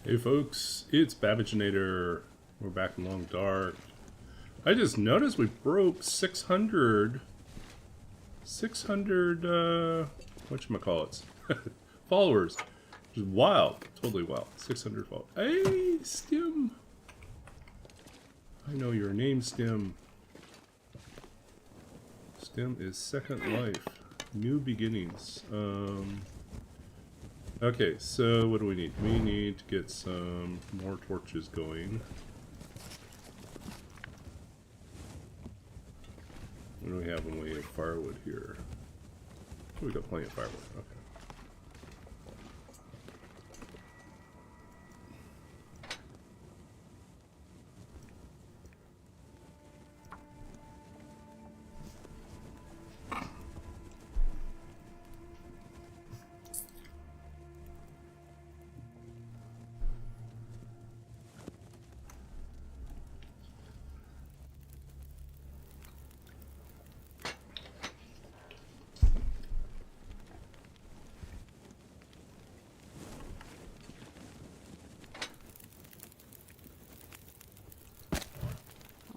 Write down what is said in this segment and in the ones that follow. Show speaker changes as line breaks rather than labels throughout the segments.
Hey folks, it's Babbaginator. We're back in Long Dark. I just noticed we broke 600 whatchamacallits, followers. Which is wild, totally wild. 600 followers. Hey, Stim. I know your name, Stim. Stim is Second Life. New beginnings. Okay, so what do we need? We need to get some more torches going. What do we have in way of firewood here? Oh, we got plenty of firewood. Okay.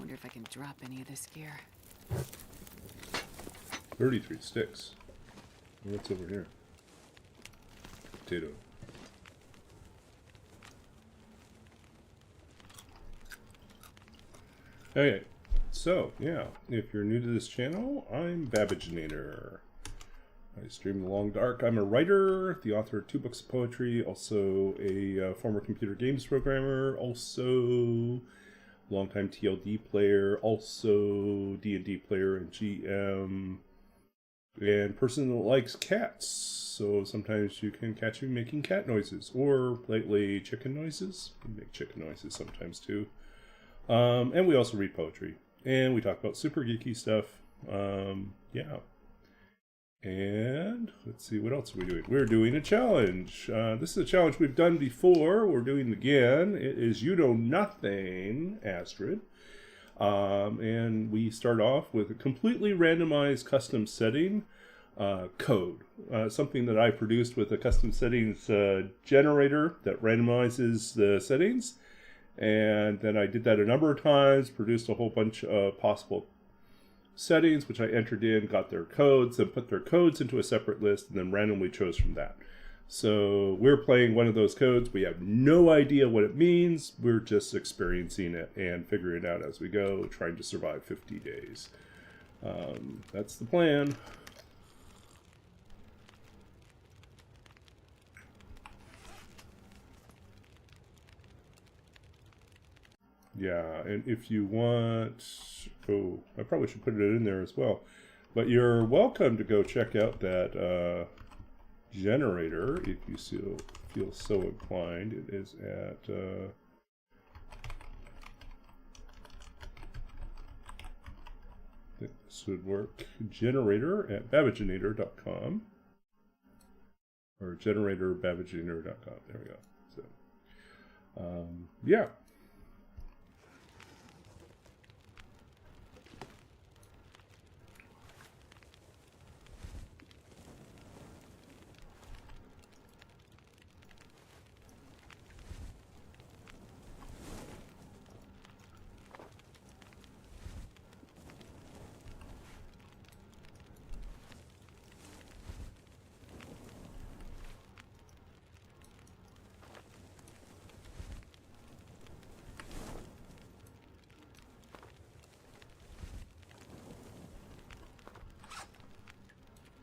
If I can drop any of this gear.
33 sticks. What's over here? Potato. Okay, so yeah, if you're new to this channel, I'm Babbaginator. I stream The Long Dark. I'm a writer, the author of 2 books of poetry, also a former computer games programmer, also longtime TLD player, also D&D player and GM, and person that likes cats. So sometimes you can catch me making cat noises, or lately chicken noises. We make chicken noises sometimes too. And we also read poetry, and we talk about super geeky stuff. Yeah. And let's see, what else are we doing? We're doing a challenge. This is a challenge we've done before. We're doing it again. It is You Know Nothing, Astrid. And we start off with a completely randomized custom setting code. Something that I produced with a custom settings generator that randomizes the settings. And then I did that a number of times, produced a whole bunch of possible settings, which I entered in, got their codes, and put their codes into a separate list, and then randomly chose from that. So we're playing one of those codes. We have no idea what it means. We're just experiencing it and figuring it out as we go, trying to survive 50 days. That's the plan. Yeah, and if you want, oh, I probably should put it in there as well. But you're welcome to go check out that generator if you feel so inclined. It is at I think this would work. Generator at babbaginator.com or generatorbabbaginator.com. There we go. So, yeah.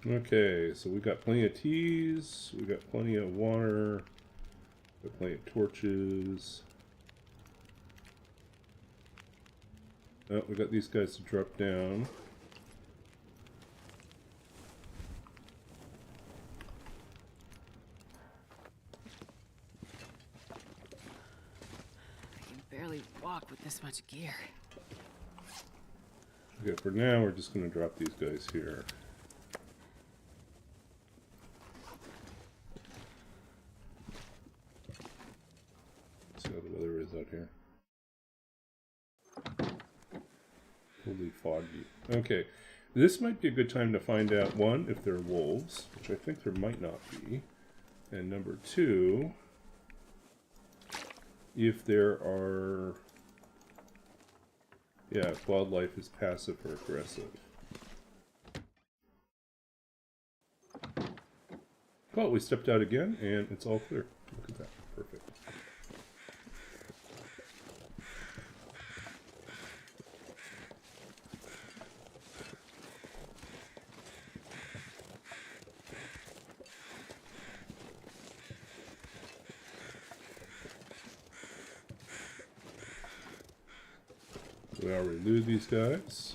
Okay, so we got plenty of teas, we got plenty of water, we got plenty of torches. Oh, we got these guys to drop down.
I can barely walk with this much gear.
Okay, for now we're just going to drop these guys here. See how the weather is out here. Totally foggy. Okay, this might be a good time to find out, one, if they're wolves, which I think there might not be, and number two, if there are... Yeah, if wildlife is passive or aggressive. Well, we stepped out again, and it's all clear. Look at that. Perfect. We already lose these guys.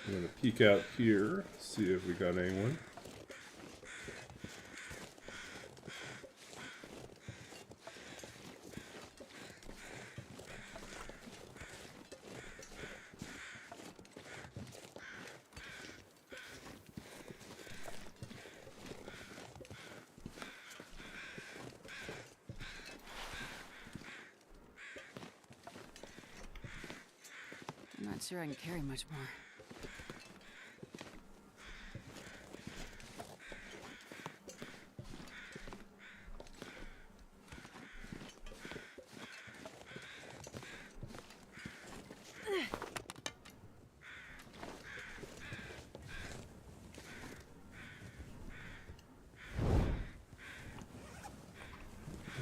I'm going to peek out here, see if we got anyone.
I'm not sure I can carry much more.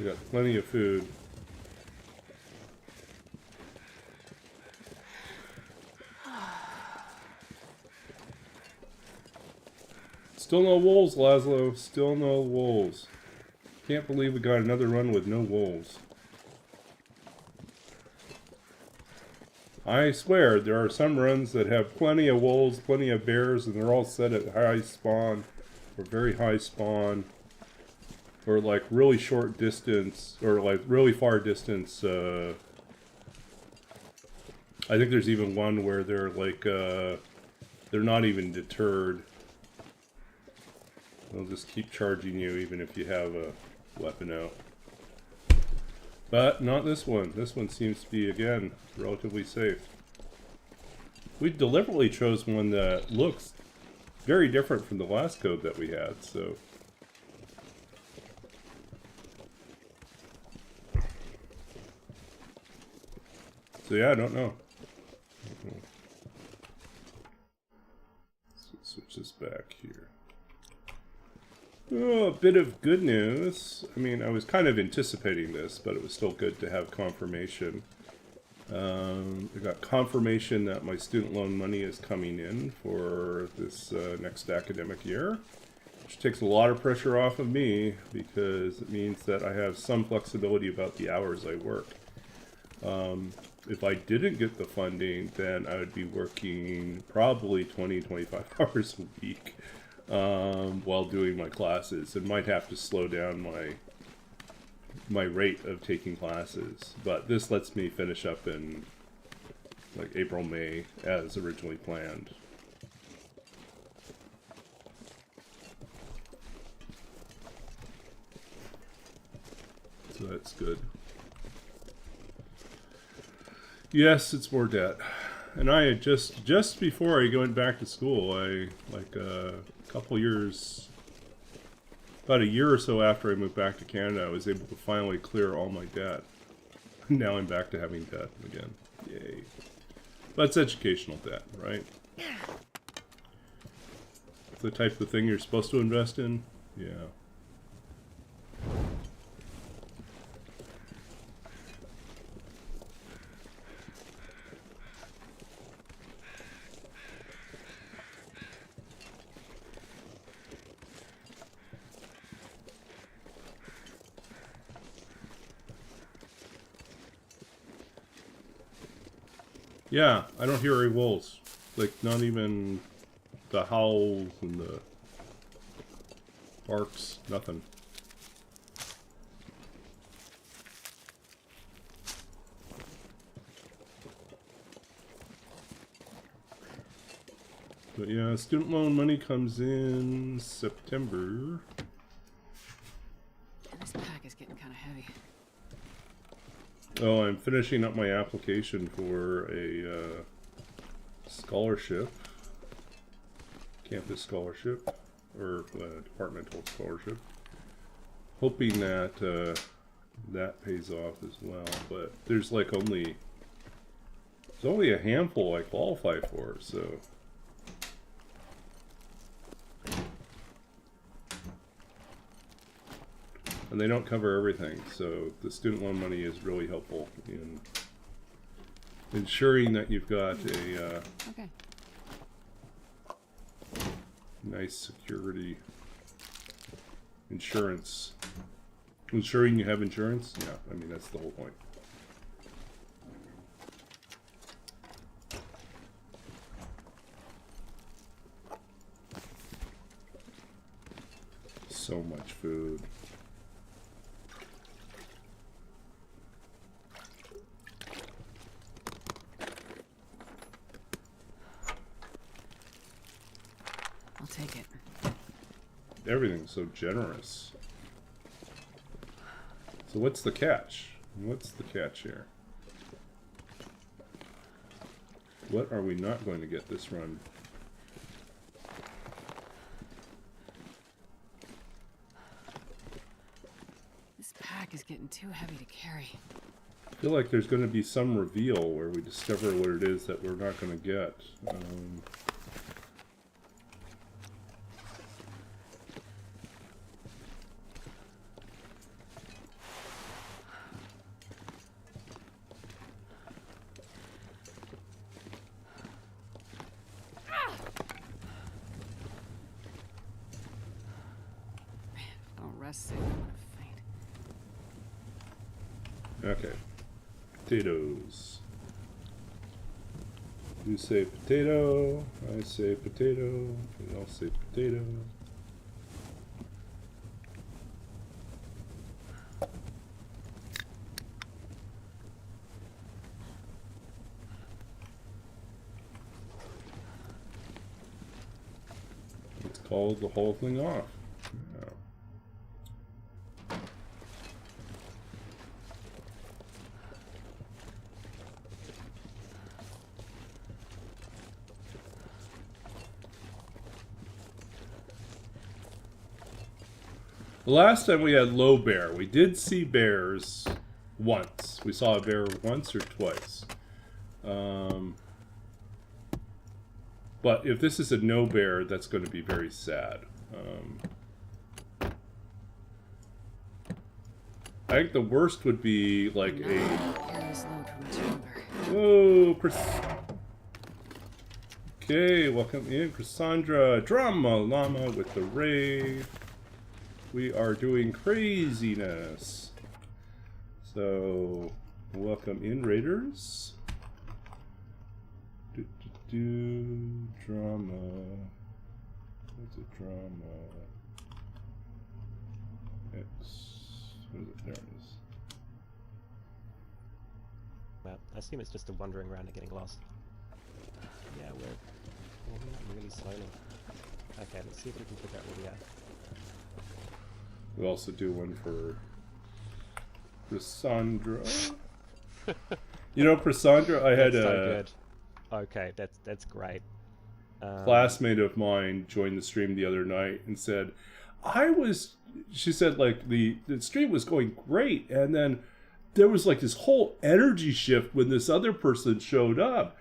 We got plenty of food. Still no wolves, Laszlo. Still no wolves. Can't believe we got another run with no wolves. I swear, there are some runs that have plenty of wolves, plenty of bears, and they're all set at high spawn, or very high spawn, or like really short distance, or like really far distance. I think there's even one where they're like, they're not even deterred. They'll just keep charging you even if you have a weapon out. But not this one. This one seems to be, again, relatively safe. We deliberately chose one that looks very different from the last code that we had, so... So yeah, I don't know. Let's switch this back here. Oh, a bit of good news. I mean, I was kind of anticipating this, but it was still good to have confirmation. I got confirmation that my student loan money is coming in for this next academic year, which takes a lot of pressure off of me because it means that I have some flexibility about the hours I work. If I didn't get the funding, then I would be working probably 20-25 hours a week while doing my classes, and might have to slow down my rate of taking classes. But this lets me finish up in like April, May as originally planned. So that's good. Yes, it's more debt. And I had just before I went back to school, I, like a couple years, about a year or so after I moved back to Canada, I was able to finally clear all my debt. Now I'm back to having debt again. Yay. But it's educational debt, right? The type of thing you're supposed to invest in? Yeah. Yeah, I don't hear any wolves. Like, not even the howls and the barks, nothing. But yeah, student loan money comes in September.
This pack is getting kind of heavy.
Oh, I'm finishing up my application for a scholarship, campus scholarship, or departmental scholarship. hoping that that pays off as well. But there's like only a handful I qualify for, so. And they don't cover everything, so the student loan money is really helpful in ensuring that you've got a
Okay.
nice security insurance. Ensuring you have insurance? Yeah, I mean, that's the whole point. So much food.
I'll take it.
Everything's so generous. So what's the catch? What's the catch here? What are we not going to get this run?
This pack is getting too heavy to carry.
I feel like there's going to be some reveal where we discover what it is that we're not going to get.
Don't rest safe, I'm gonna faint.
Okay. Potatoes. You say potato, I say potato, we all say potato. Let's call the whole thing off. Yeah. The last time we had low bear, we did see bears once. We saw a bear once or twice. But if this is a no bear, that's going to be very sad. I think the worst would be like
Carry this load from the chamber.
Whoa, okay, welcome in, Cassandra. Drama Llama with the raid. We are doing craziness. So, welcome in, raiders. Drama. What's a drama? X. What is it? There it is.
Well, I assume it's just a wandering around and getting lost. Yeah, we're moving really slowly. Okay, let's see if we can figure out where we are.
We'll also do one for Cassandra. You know, Cassandra, I had
That's so
a
good. Okay, that's great.
classmate of mine joined the stream the other night and said, she said, like, the stream was going great, and then there was like this whole energy shift when this other person showed up.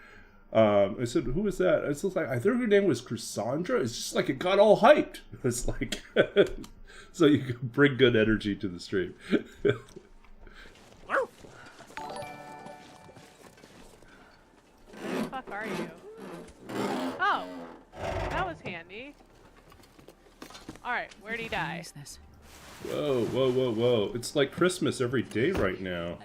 I said, who was that? I was like, I think her name was Cassandra. It's just like it got all hyped. It's like, so you can bring good energy to the stream.
Where the fuck are you? Oh, that was handy. Alright, where'd he die?
Use this.
Whoa, whoa, whoa, whoa. It's like Christmas every day right now.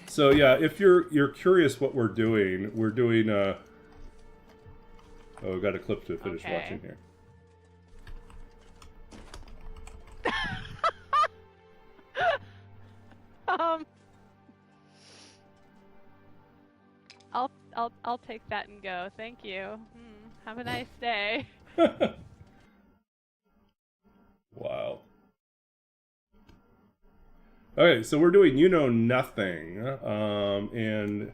So yeah, if you're curious what we're doing oh, we got a clip to finish
Okay.
watching here.
I'll take that and go. Thank you. Have a nice day.
Wow. Okay, so we're doing You Know Nothing, and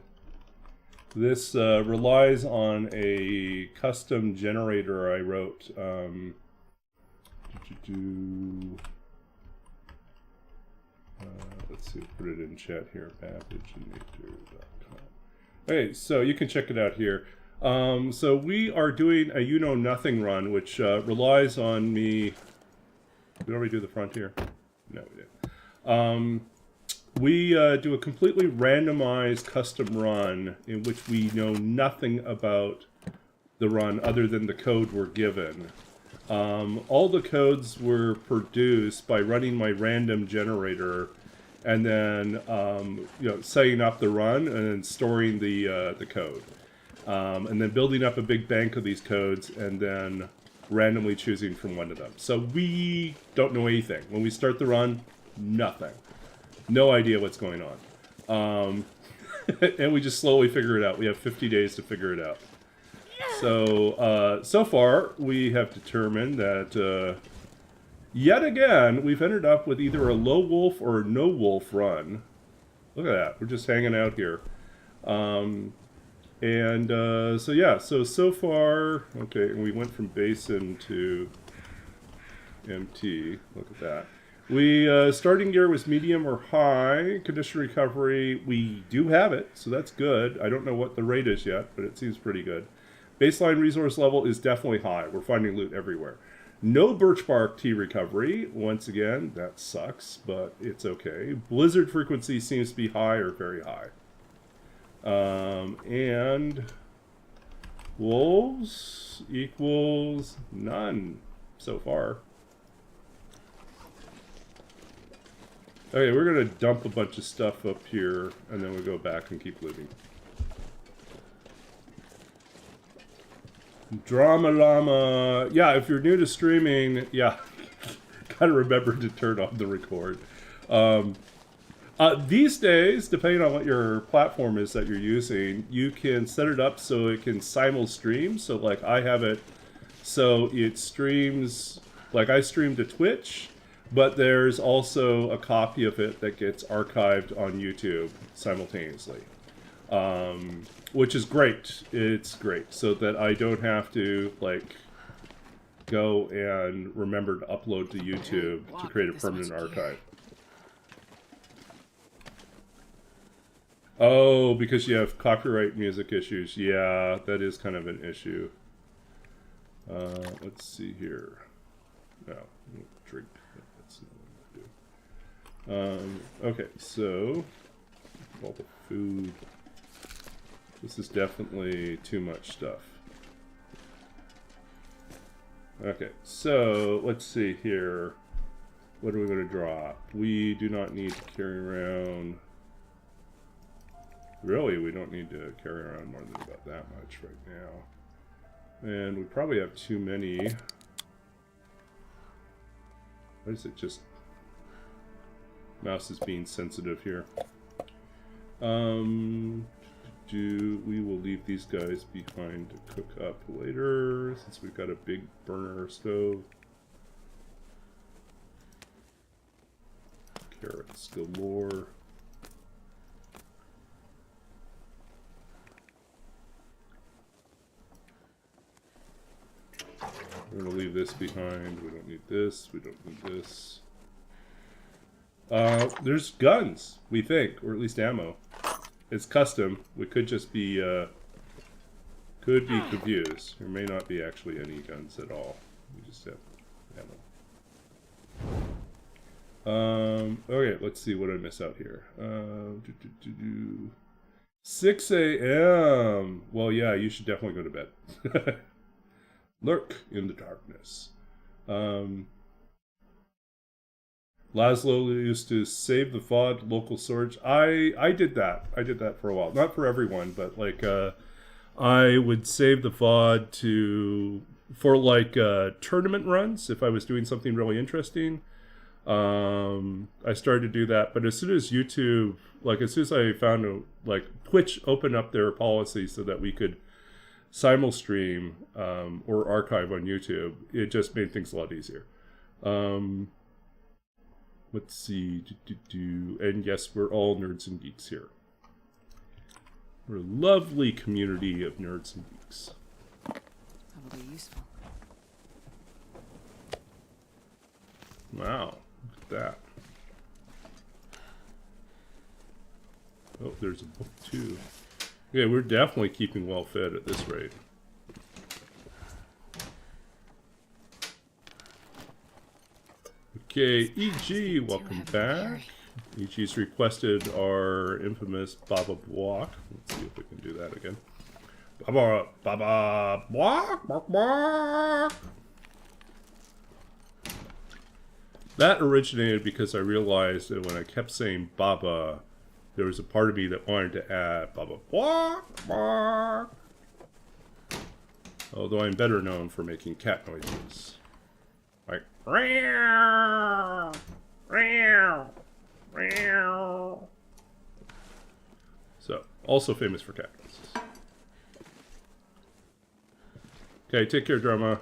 this relies on a custom generator I wrote. let's see, put it in chat here, babbagenature.com. Okay, so you can check it out here. So we are doing a you-know-nothing run, which relies on me... Did we already do the frontier? No, we didn't. We do a completely randomized custom run in which we know nothing about the run other than the code we're given. All the codes were produced by running my random generator and then setting up the run and then storing the code. And then building up a big bank of these codes and then randomly choosing from one of them. So we don't know anything. When we start the run, nothing. No idea what's going on. And we just slowly figure it out. We have 50 days to figure it out. So, so far, we have determined that, yet again, we've ended up with either a low wolf or a no wolf run. Look at that. We're just hanging out here. So yeah, so far, okay, and we went from basin to MT. Look at that. We, starting gear was medium or high. Condition recovery, we do have it, so that's good. I don't know what the rate is yet, but it seems pretty good. Baseline resource level is definitely high. We're finding loot everywhere. No birch bark tea recovery. Once again, that sucks, but it's okay. Blizzard frequency seems to be high or very high. And wolves equals none so far. Okay, we're gonna dump a bunch of stuff up here, and then we'll go back and keep looting. Drama Llama. Yeah, if you're new to streaming, yeah, gotta remember to turn on the record. These days, depending on what your platform is that you're using, you can set it up so it can simul stream. So like I have it so it streams, like I stream to Twitch, but there's also a copy of it that gets archived on YouTube simultaneously. Which is great. It's great. So that I don't have to like go and remember to upload to YouTube to create a permanent archive. Oh, because you have copyright music issues. Yeah, that is kind of an issue. Let's see here. No, drink. That's not what I'm gonna do. Okay, so all the food. This is definitely too much stuff. Okay, so let's see here. What are we going to drop? We do not need to carry around... Really, we don't need to carry around more than about that much right now. And we probably have too many. What is it? Just... Mouse is being sensitive here. We will leave these guys behind to cook up later, since we've got a big burner stove. Carrots galore. We're going to leave this behind. We don't need this. We don't need this. There's guns, we think, or at least ammo. It's custom. We could just be, confused. There may not be actually any guns at all. We just have ammo. Okay, let's see what I miss out here. 6 a.m. Well, yeah, you should definitely go to bed. Lurk in the darkness. Laszlo used to save the VOD local storage. I did that. I did that for a while. Not for everyone, but like I would save the VOD for like tournament runs if I was doing something really interesting. I started to do that, but as soon as YouTube, like as soon as I found like Twitch opened up their policy so that we could simul stream or archive on YouTube, it just made things a lot easier. Let's see, and yes, we're all nerds and geeks here. We're a lovely community of nerds and geeks.
Probably useful.
Wow, look at Oh, there's a book too. Yeah, we're definitely keeping well fed at this rate. Okay, EG, welcome back. EG's requested our infamous Baba Walk. Let's see if we can do that again. Baba Walk, walk, walk. That originated because I realized that when I kept saying Baba, there was a part of me that wanted to add Baba Walk, walk. Although I'm better known for making cat noises. Like, meow, meow, meow. So, also famous for cat noises. Okay, take care, drama.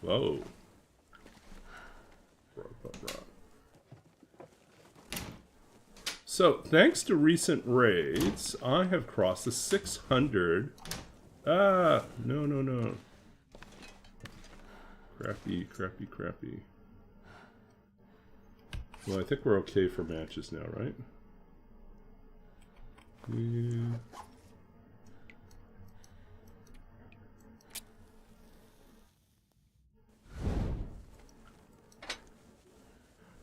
Whoa. So, thanks to recent raids, I have crossed the 600. Ah, no. Crappy. Well, I think we're okay for matches now, right? Yeah.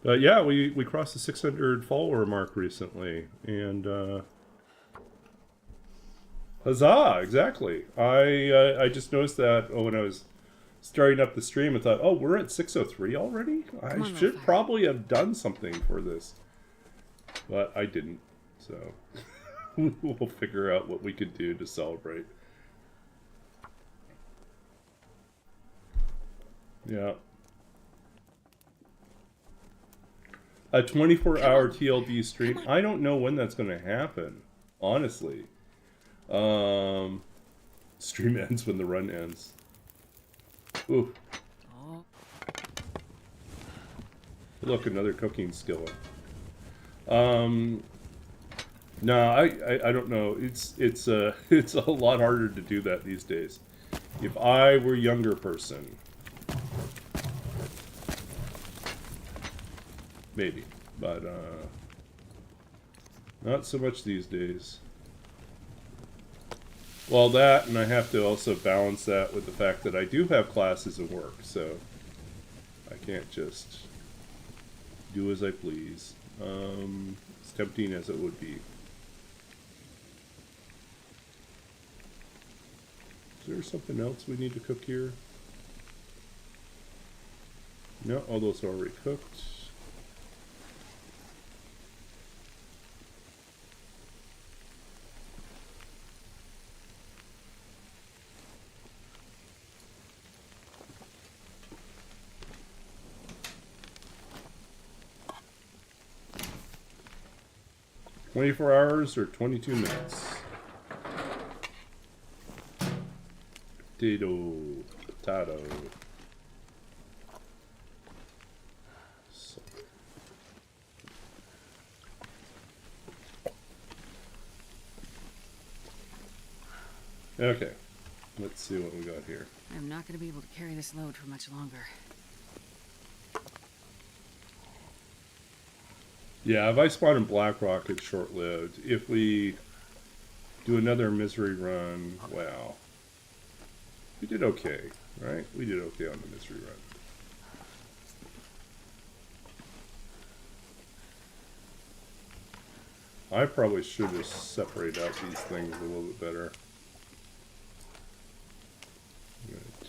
But yeah, we crossed the 600 follower mark recently, and huzzah! Exactly. I just noticed that when I was starting up the stream, I thought, oh, we're at 603 already? I should probably have done something for this, but I didn't. So we'll figure out what we could do to celebrate. Yeah. A 24-hour TLD stream. I don't know when that's going to happen, honestly. Stream ends when the run ends. Ooh. Look, another cooking skill. No, I don't know. It's a lot harder to do that these days. If I were a younger person, maybe, but not so much these days. Well, that, and I have to also balance that with the fact that I do have classes and work, so I can't just do as I please. As tempting as it would be. Is there something else we need to cook here? No, all those are already cooked. $24 hours or 22 minutes. Potato. So. Okay, let's see what we got here.
I'm not going to be able to carry this load for much longer.
Yeah, if I spawn in Blackrock, it's short-lived. If we do another misery run, wow. We did okay, right? We did okay on the misery run. I probably should have separated out these things a little bit better.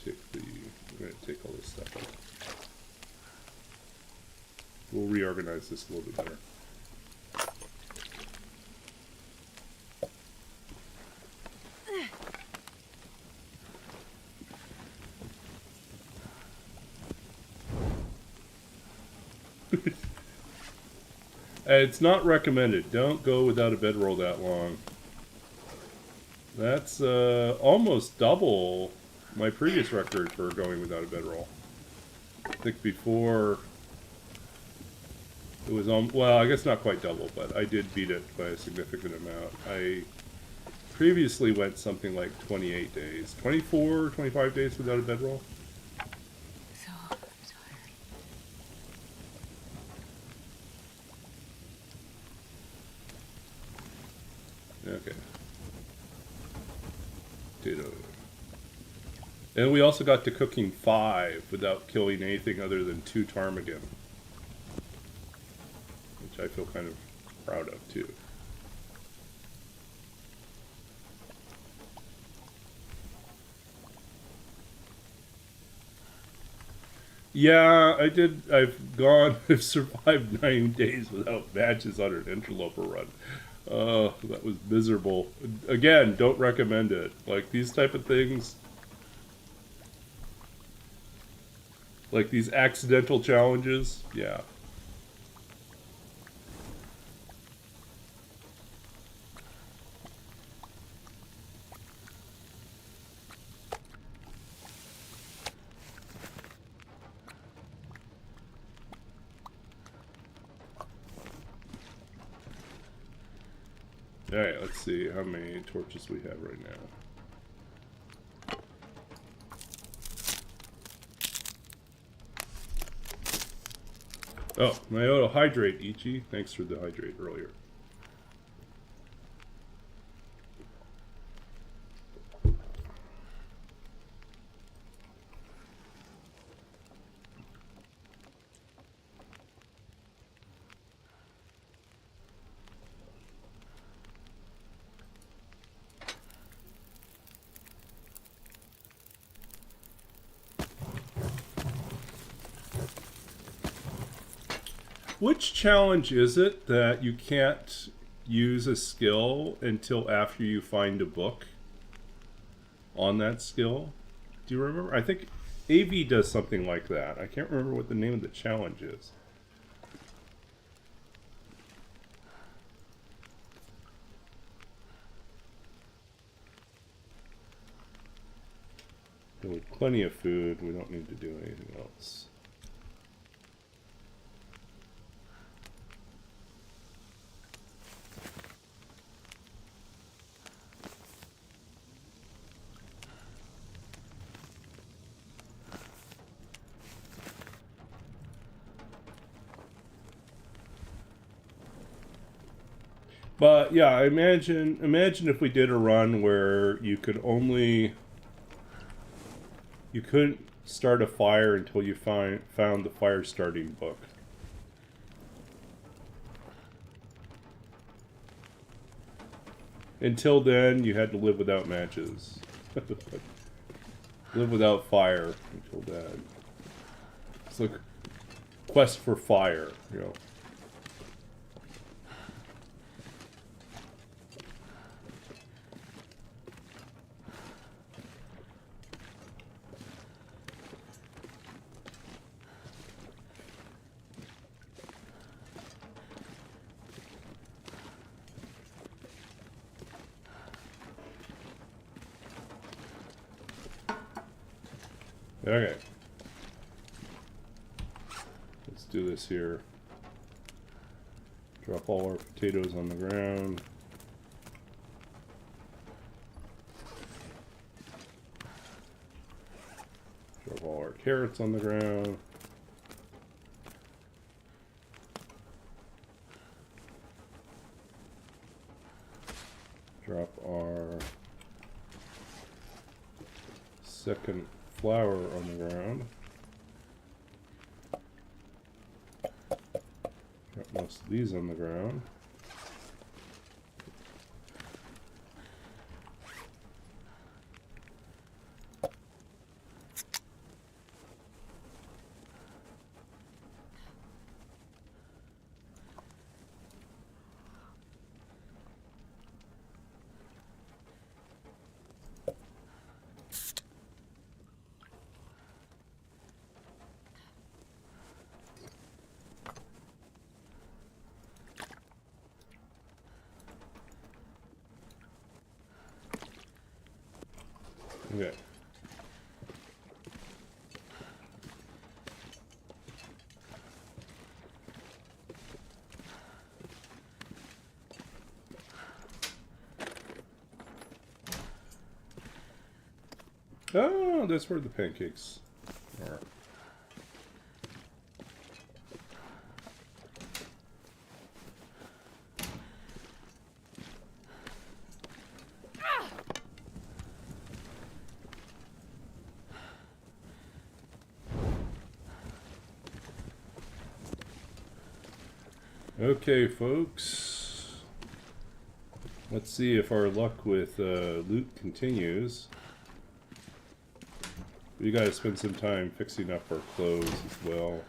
I'm gonna take all this stuff out. We'll reorganize this a little bit better. It's not recommended. Don't go without a bedroll that long. That's almost double my previous record for going without a bedroll. I think before it was well, I guess not quite double, but I did beat it by a significant amount. I previously went something like 28 days, 24, 25 days without a bedroll.
So tired.
Okay. Potato. And we also got to cooking 5 without killing anything other than 2 ptarmigan. Which I feel kind of proud of, too. Yeah, I did. I've survived 9 days without matches on an interloper run. Oh, that was miserable. Again, don't recommend it. Like, these type of things, like these accidental challenges, yeah. Alright, let's see how many torches we have right now. Oh, my auto hydrate, Ichi. Thanks for the hydrate earlier. Which challenge is it that you can't use a skill until after you find a book on that skill? Do you remember? I think AV does something like that. I can't remember what the name of the challenge is. With plenty of food, we don't need to do anything else. But yeah, imagine if we did a run where you couldn't start a fire until you found the fire starting book. Until then, you had to live without matches. Live without fire until then. It's like quest for fire, you know. Okay. Let's do this here. Drop all our potatoes on the ground. Drop all our carrots on the ground. Drop our second flour on the ground. Got most of these on the ground. Okay. Oh, that's where the pancakes are. Okay, folks. Let's see if our luck with loot continues. We gotta spend some time fixing up our clothes as well.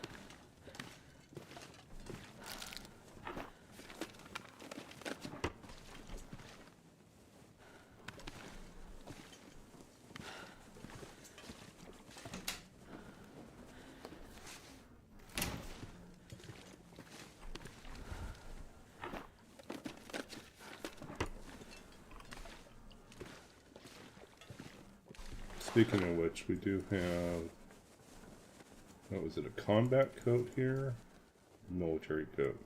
Speaking of which, we do have, what was it, a combat coat here? Military coat.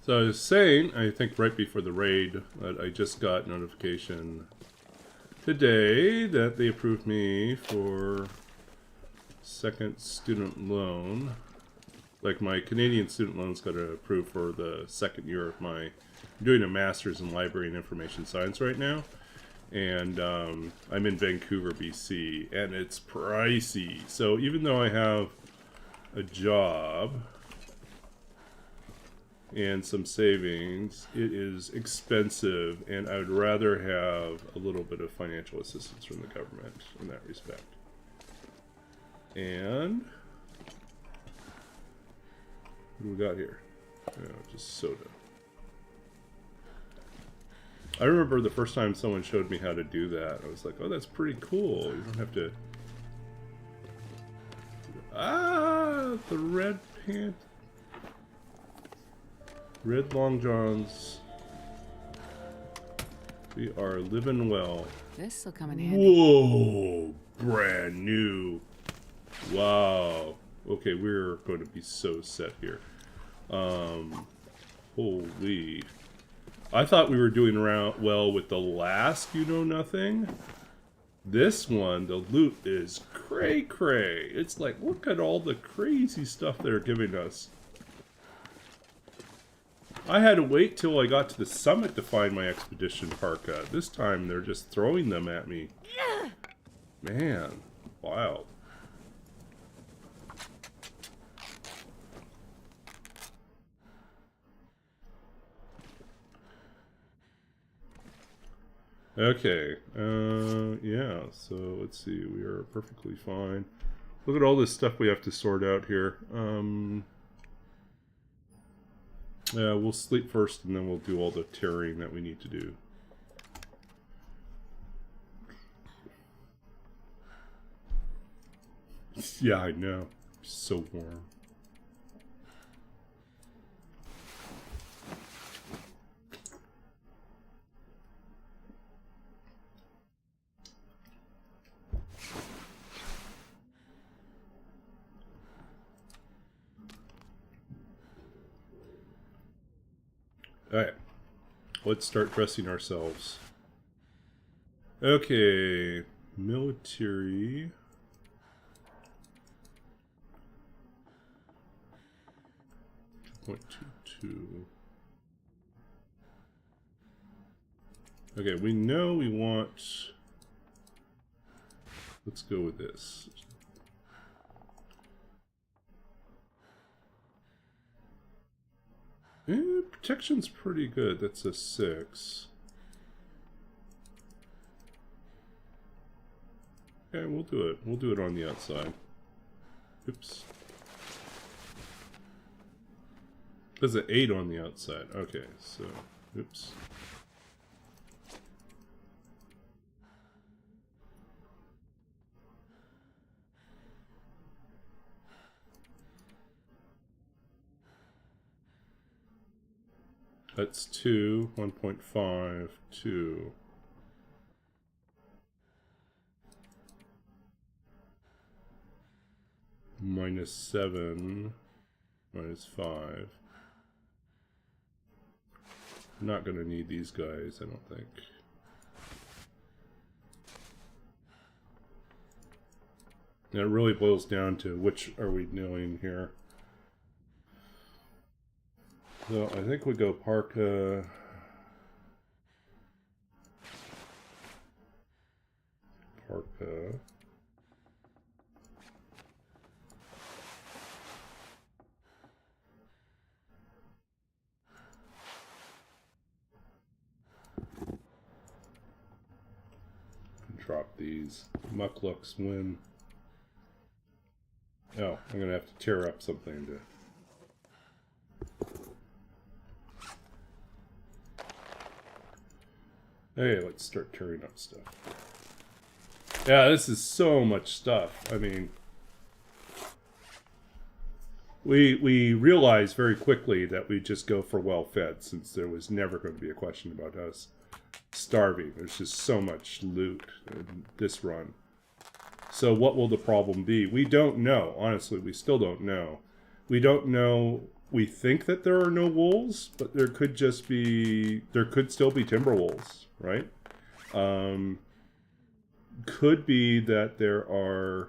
So I was saying, I think right before the raid, that I just got notification today that they approved me for second student loan. Like my Canadian student loans got approved for the second year of my, I'm doing a master's in library and information science right now. And I'm in Vancouver, BC, and it's pricey. So even though I have a job and some savings, it is expensive, and I would rather have a little bit of financial assistance from the government in that respect. And what do we got here? Oh, just soda. I remember the first time someone showed me how to do that, I was like, oh, that's pretty cool. You don't have to... Ah, the red pants. Red long johns. We are living well.
This'll come in handy.
Whoa! Brand new. Wow. Okay, we're going to be so set here. Holy. I thought we were doing around well with the last You Know Nothing. This one, the loot is cray-cray. It's like, look at all the crazy stuff they're giving us. I had to wait till I got to the summit to find my expedition parka. This time they're just throwing them at me. Man, wild. Okay, yeah, so let's see, we are perfectly fine. Look at all this stuff we have to sort out here. Yeah, we'll sleep first and then we'll do all the tearing that we need to do. Yeah, I know. It's so warm. Alright, let's start dressing ourselves. Okay, military. .22. Okay, we know we want. Let's go with this. Protection's pretty good. That's a 6. Okay, we'll do it. We'll do it on the outside. Oops. There's an 8 on the outside. Okay, so, oops. That's 2, 1.5, 2. -7, -5. Not gonna need these guys, I don't think. And it really boils down to which are we doing here. So I think we go parka. Parka. Drop these. Mucklucks win. Oh, I'm gonna have to tear up something to. Hey, let's start tearing up stuff. Yeah, this is so much stuff. I mean, we realized very quickly that we just go for well-fed, since there was never going to be a question about us starving. There's just so much loot in this run. So what will the problem be? We don't know. Honestly, we still don't know. We don't know. We think that there are no wolves, but there could just be, there could still be timber wolves, right? Could be that there are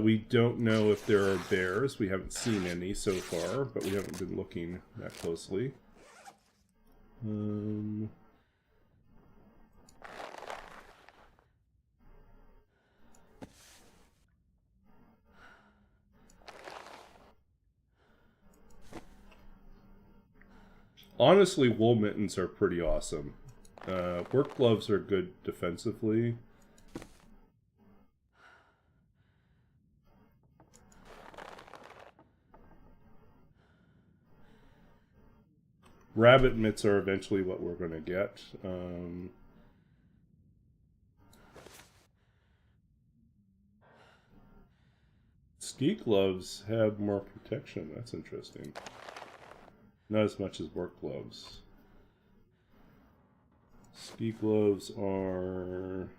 we don't know if there are bears. We haven't seen any so far, but we haven't been looking that closely. Honestly, wool mittens are pretty awesome. Work gloves are good defensively. Rabbit mitts are eventually what we're going to get. Ski gloves have more protection. That's interesting. Not as much as work gloves. Ski gloves are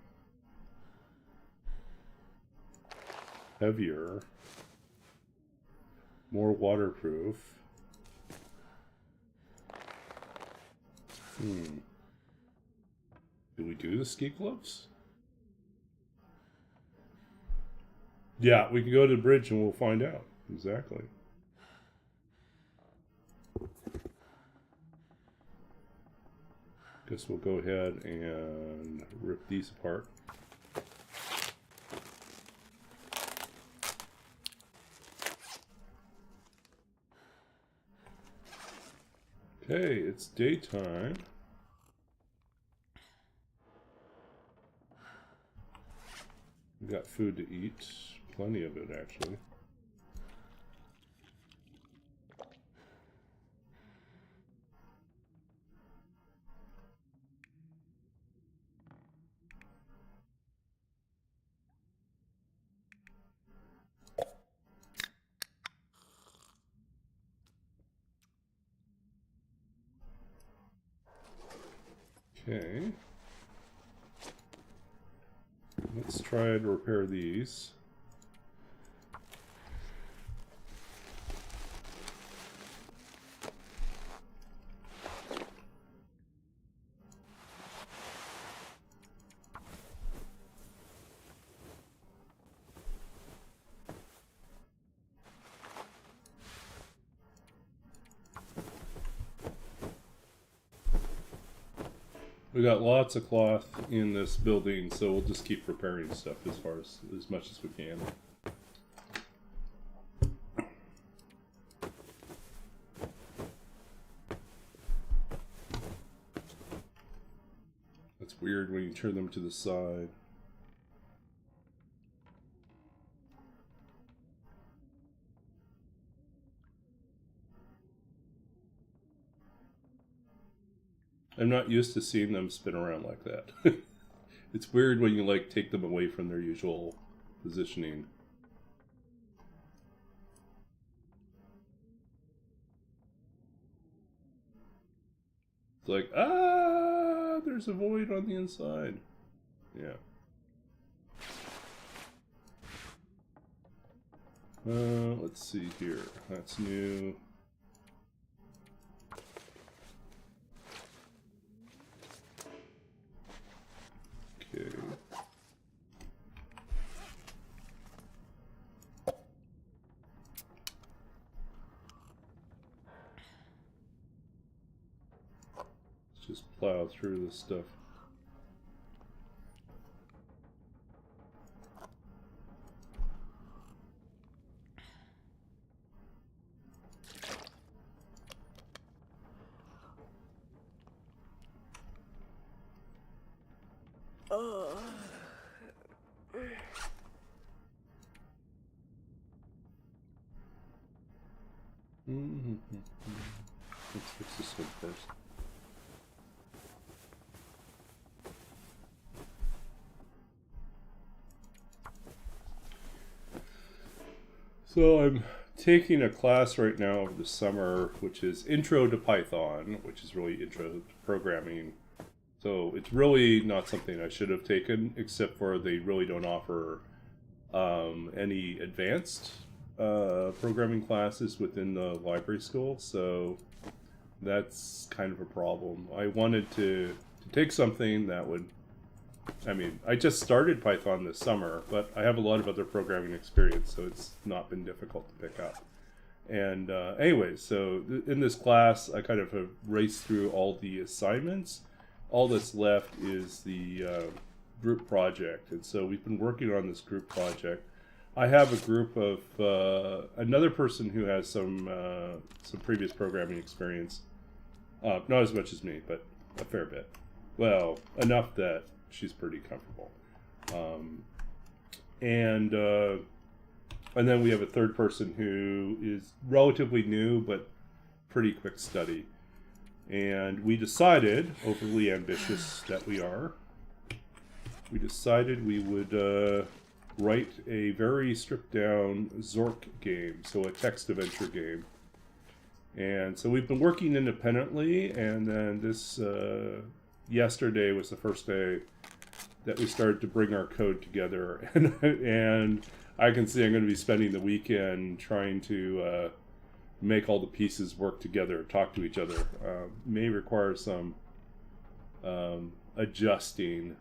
heavier, more waterproof. Do we do the ski gloves? Yeah, we can go to the bridge and we'll find out. Exactly. Guess we'll go ahead and rip these apart. Okay, it's daytime. We got food to eat. Plenty of it, actually. Okay. Let's try to repair these. We got lots of cloth in this building, so we'll just keep repairing stuff as much as we can. That's weird when you turn them to the side. I'm not used to seeing them spin around like that. It's weird when you like take them away from their usual positioning. It's like, ah, there's a void on the inside. Yeah. Let's see here. That's new. just plow through this stuff. Let's fix this one first. So I'm taking a class right now over the summer, which is Intro to Python, which is really intro to programming. So it's really not something I should have taken, except for they really don't offer any advanced programming classes within the library school. So that's kind of a problem. I wanted to take something that would, I mean, I just started Python this summer, but I have a lot of other programming experience, so it's not been difficult to pick up. And anyways, so in this class, I kind of have raced through all the assignments. All that's left is the group project. And so we've been working on this group project. I have a group of another person who has some previous programming experience. Not as much as me, but a fair bit. Well, enough that she's pretty comfortable. And then we have a third person who is relatively new, but pretty quick study. And we decided, overly ambitious that we are, we decided we would write a very stripped down Zork game, so a text adventure game. And so we've been working independently, and then this yesterday was the first day that we started to bring our code together, and I can see I'm going to be spending the weekend trying to make all the pieces work together, talk to each other. May require some adjusting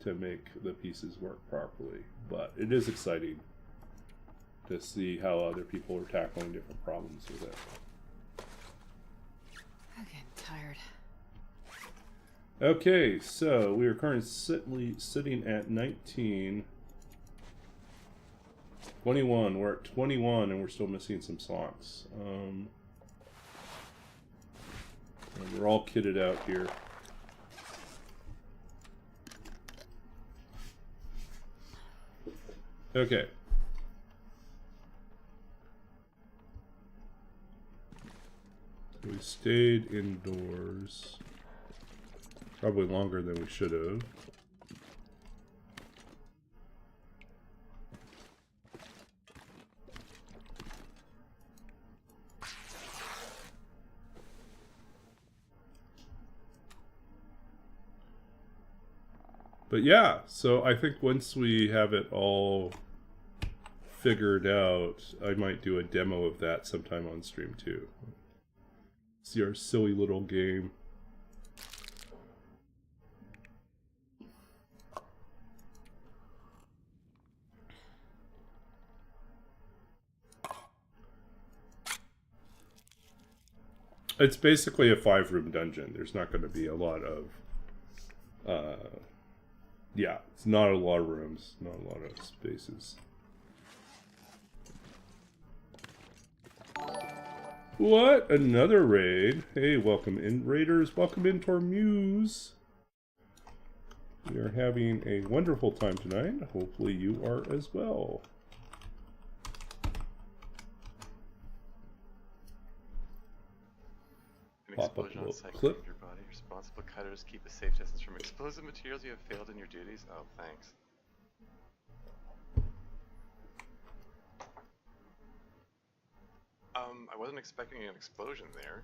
to make the pieces work properly, but it is exciting to see how other people are tackling different problems with it.
I'm getting tired.
Okay, so we are currently sitting at 19. 21, we're at 21 and we're still missing some slots. And we're all kitted out here. Okay. We stayed indoors. Probably longer than we should have. But yeah, so I think once we have it all figured out, I might do a demo of that sometime on stream too. See our silly little game. It's basically a 5-room dungeon. There's not going to be a lot of yeah, it's not a lot of rooms, not a lot of spaces. What? Another raid? Hey, welcome in, raiders. Welcome into our muse. We are having a wonderful time tonight. Hopefully you are as well.
An
Pop up a
explosion on
little
site
clip.
of your body. Responsible cutters keep a safe distance from explosive materials. You have failed in your duties. Oh, thanks. I wasn't expecting an explosion there.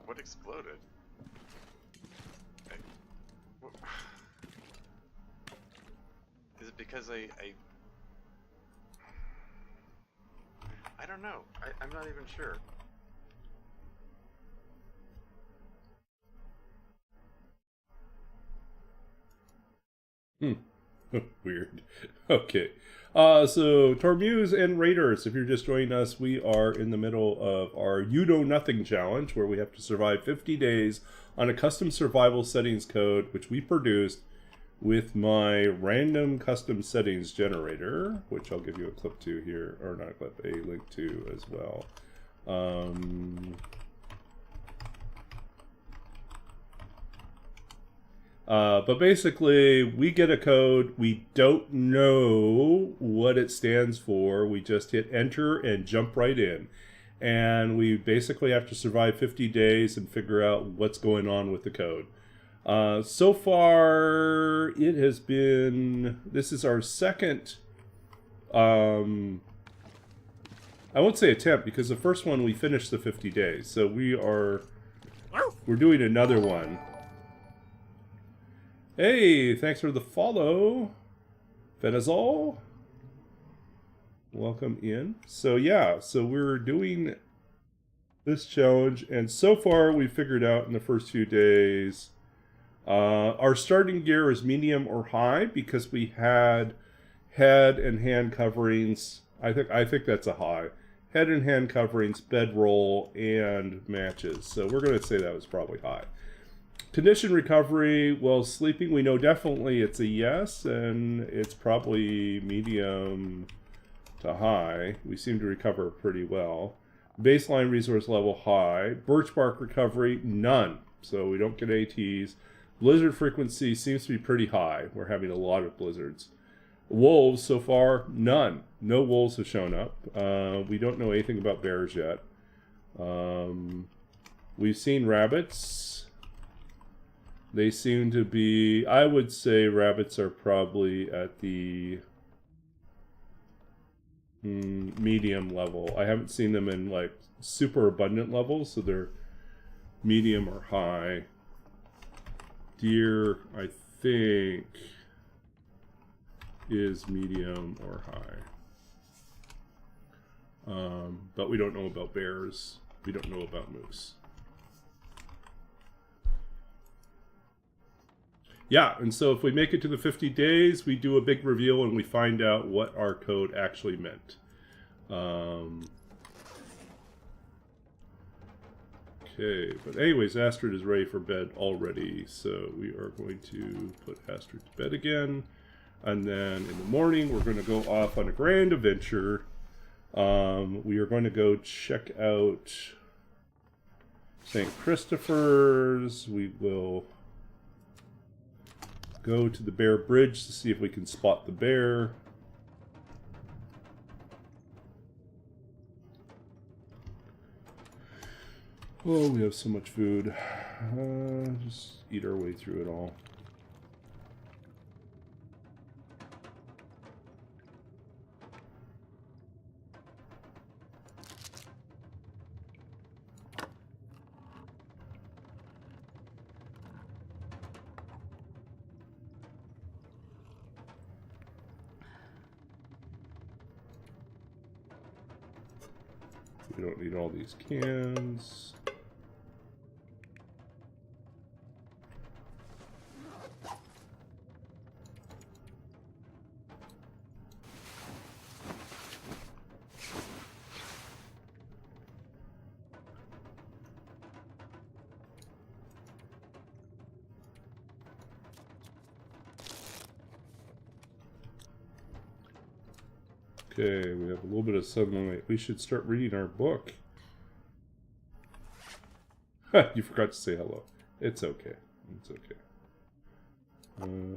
What exploded? Is it because I don't know. I'm not even sure.
Weird. Okay. So Tormuse and Raiders, if you're just joining us, we are in the middle of our You Know Nothing challenge, where we have to survive 50 days on a custom survival settings code, which we produced with my random custom settings generator, which I'll give you a clip to here, or not a clip, a link to as well. But basically, we get a code, we don't know what it stands for, we just hit enter and jump right in. And we basically have to survive 50 days and figure out what's going on with the code. So far, it has been, this is our second, I won't say attempt, because the first one we finished the 50 days. So we're doing another one. Hey, thanks for the follow, Venazol. Welcome in. So yeah, so we're doing this challenge, and so far we figured out in the first few days, our starting gear is medium or high because we had head and hand coverings. I think that's a high. Head and hand coverings, bedroll, and matches. So we're going to say that was probably high. Condition recovery, well, sleeping, we know definitely it's a yes, and it's probably medium to high. We seem to recover pretty well. Baseline resource level high. Birch bark recovery, none. So we don't get ATs. Blizzard frequency seems to be pretty high. We're having a lot of blizzards. Wolves, so far, none. No wolves have shown up. We don't know anything about bears yet. We've seen rabbits. They seem to be, I would say rabbits are probably at the medium level. I haven't seen them in like super abundant levels, so they're medium or high. Deer, I think, is medium or high. But we don't know about bears. We don't know about moose. Yeah, and so if we make it to the 50 days, we do a big reveal and we find out what our code actually meant. Okay, but anyways, Astrid is ready for bed already, so we are going to put Astrid to bed again. And then in the morning, we're going to go off on a grand adventure. We are going to go check out St. Christopher's. We will go to the Bear Bridge to see if we can spot the bear. Oh, we have so much food. Just eat our way through it all. We don't need all these cans. Okay, we have a little bit of sunlight. We should start reading our book. You forgot to say hello. It's okay. It's okay.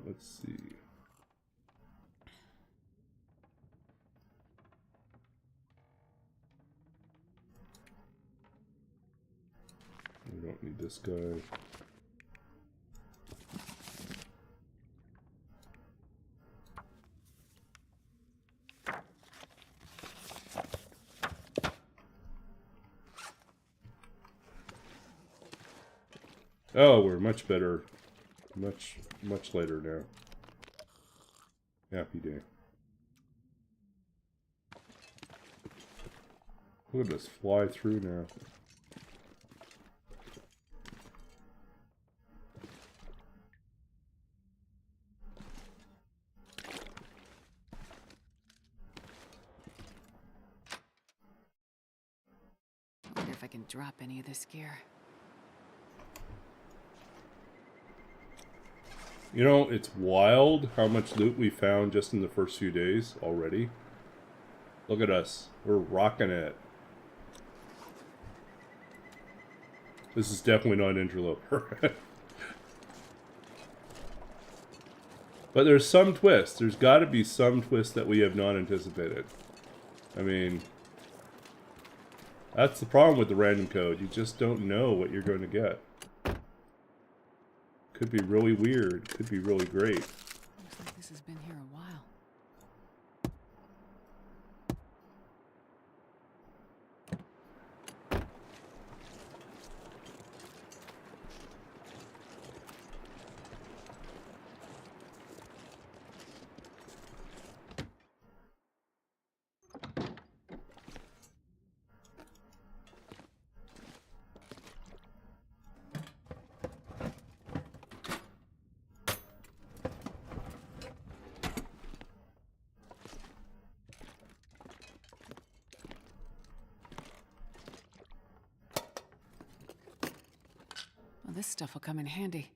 Let's see. We don't need this guy. Oh, we're much better. Much later now. Happy day. Look at us fly through now.
can drop any of this gear.
You know, it's wild how much loot we found just in the first few days already. Look at us. We're rocking it. This is definitely not an interloper. But there's some twist. There's got to be some twist that we have not anticipated. I mean, that's the problem with the random code. You just don't know what you're going to get. Could be really weird. Could be really great.
Looks like this has been here a while. Well, this stuff will come in handy.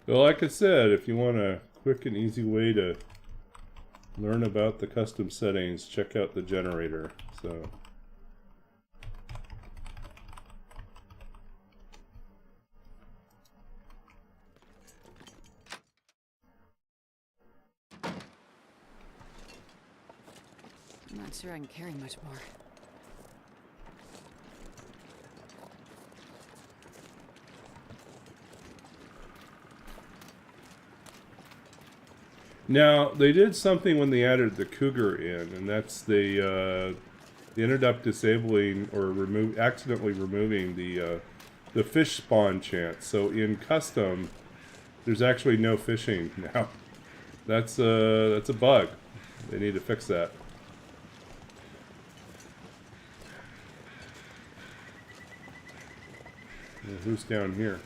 Well, like I said, if you want a quick and easy way to learn about the custom settings, check out the generator. So,
I'm not sure I can carry much more.
now they did something when they added the cougar in, and that's they ended up disabling or accidentally removing the fish spawn chance. So in custom, there's actually no fishing now. That's a bug. They need to fix that. Well, who's down here?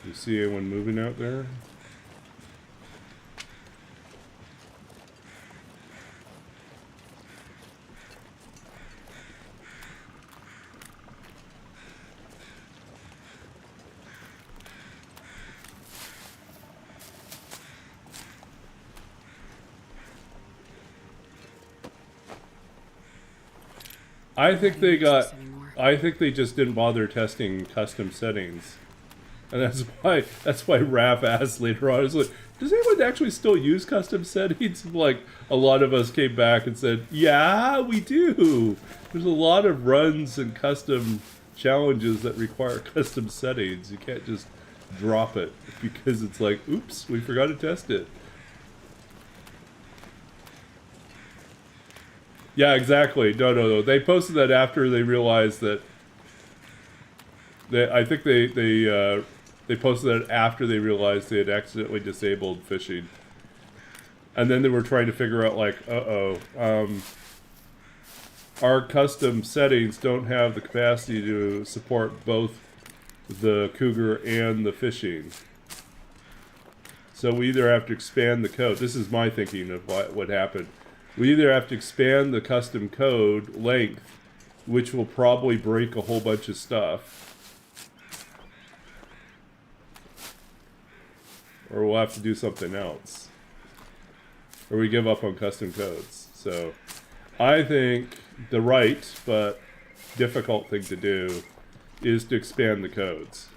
You see anyone moving out there? I think they got. I think they just didn't bother testing custom settings, and that's why Raph asked later on. It's like, does anyone actually still use custom settings? Like a lot of us came back and said, yeah, we do. There's a lot of runs and custom challenges that require custom settings. You can't just drop it because it's like, oops, we forgot to test it. Yeah, exactly. No. They posted that after they realized that. I think they posted that after they realized they had accidentally disabled fishing, and then they were trying to figure out like, our custom settings don't have the capacity to support both the cougar and the fishing. So we either have to expand the code. This is my thinking of what happened. We either have to expand the custom code length, which will probably break a whole bunch of stuff, or we'll have to do something else, or we give up on custom codes. So I think the right but difficult thing to do is to expand the codes.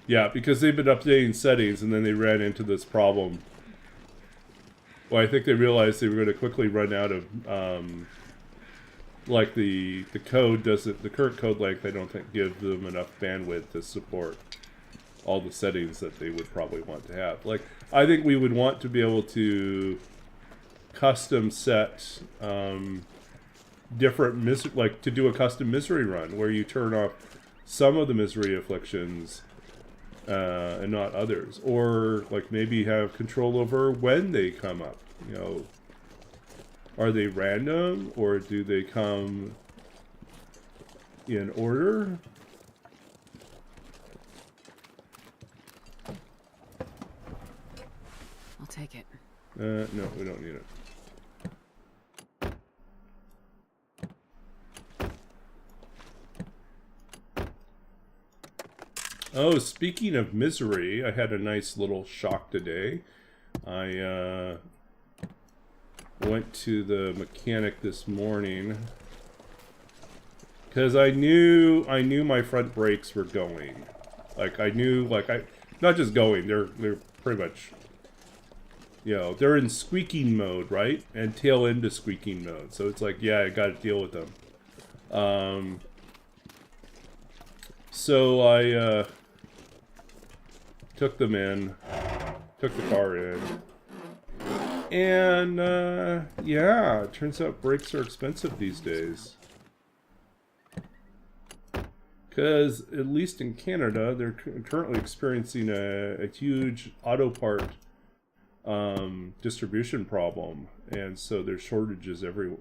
Yeah, because they've been updating settings and then they ran into this problem. Well, I think they realized they were going to quickly run out of, like the code doesn't, the current code length I don't think gives them enough bandwidth to support all the settings that they would probably want to have. Like, I think we would want to be able to custom set different, like to do a custom misery run where you turn off some of the misery afflictions and not others, or like maybe have control over when they come up. You know, are they random or do they come in order?
take it.
No, we don't need it. Oh, speaking of misery, I had a nice little shock today. I went to the mechanic this morning because I knew my front brakes were going. Like I knew, not just going. They're pretty much, you know, they're in squeaking mode, right? And tail into squeaking mode. So it's like, yeah, I got to deal with them. So I took them in, took the car in, and yeah, it turns out brakes are expensive these days. Because, at least in Canada, they're currently experiencing a huge auto part distribution problem, and so there's shortages everywhere,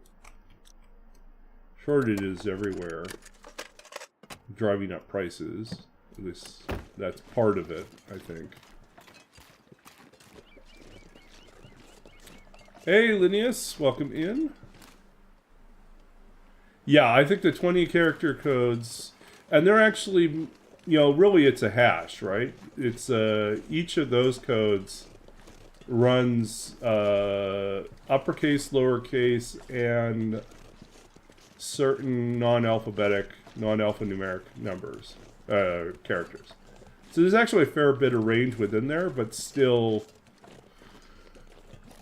driving up prices. At least that's part of it, I think. Hey, Linnaeus, welcome in. Yeah, I think the 20 character codes, and they're actually, you know, really it's a hash, right? It's each of those codes runs uppercase, lowercase, and certain non-alphabetic, non-alphanumeric numbers, characters. So there's actually a fair bit of range within there, but still,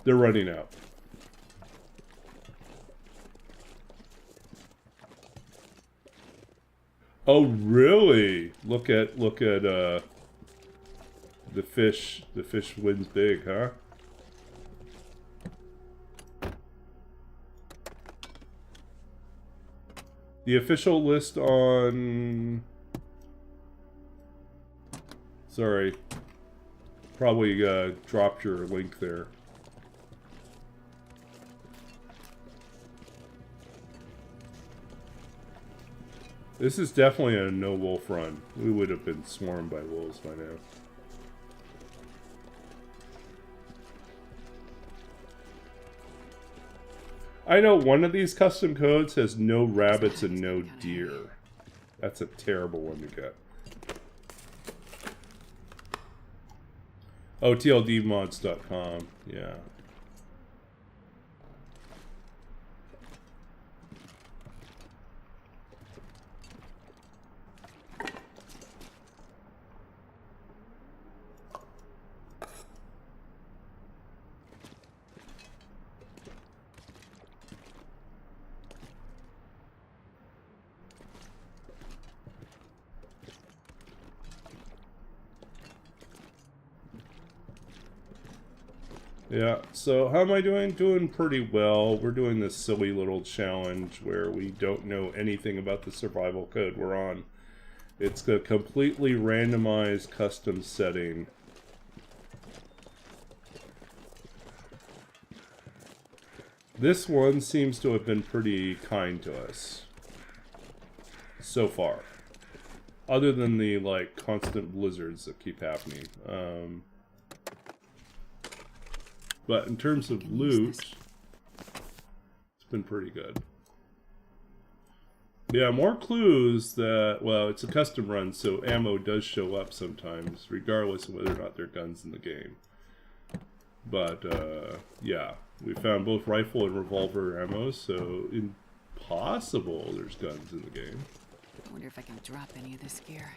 they're running out. Oh, really? Look at the fish. The fish wins big, huh? The official list on... Sorry. Probably dropped your link there. This is definitely a no-wolf run. We would have been swarmed by wolves by now. I know one of these custom codes has no rabbits and no deer. That's a terrible one to get. Oh, tldmods.com. Yeah. Yeah, so how am I doing? Doing pretty well. We're doing this silly little challenge where we don't know anything about the survival code we're on. It's a completely randomized custom setting. This one seems to have been pretty kind to us so far. Other than the, like, constant blizzards that keep happening. But in terms of loot, it's been pretty good. Yeah, more clues that, well, it's a custom run, so ammo does show up sometimes, regardless of whether or not there are guns in the game. But, yeah, we found both rifle and revolver ammo, so impossible there's guns in the game.
I wonder if I can drop any of this gear.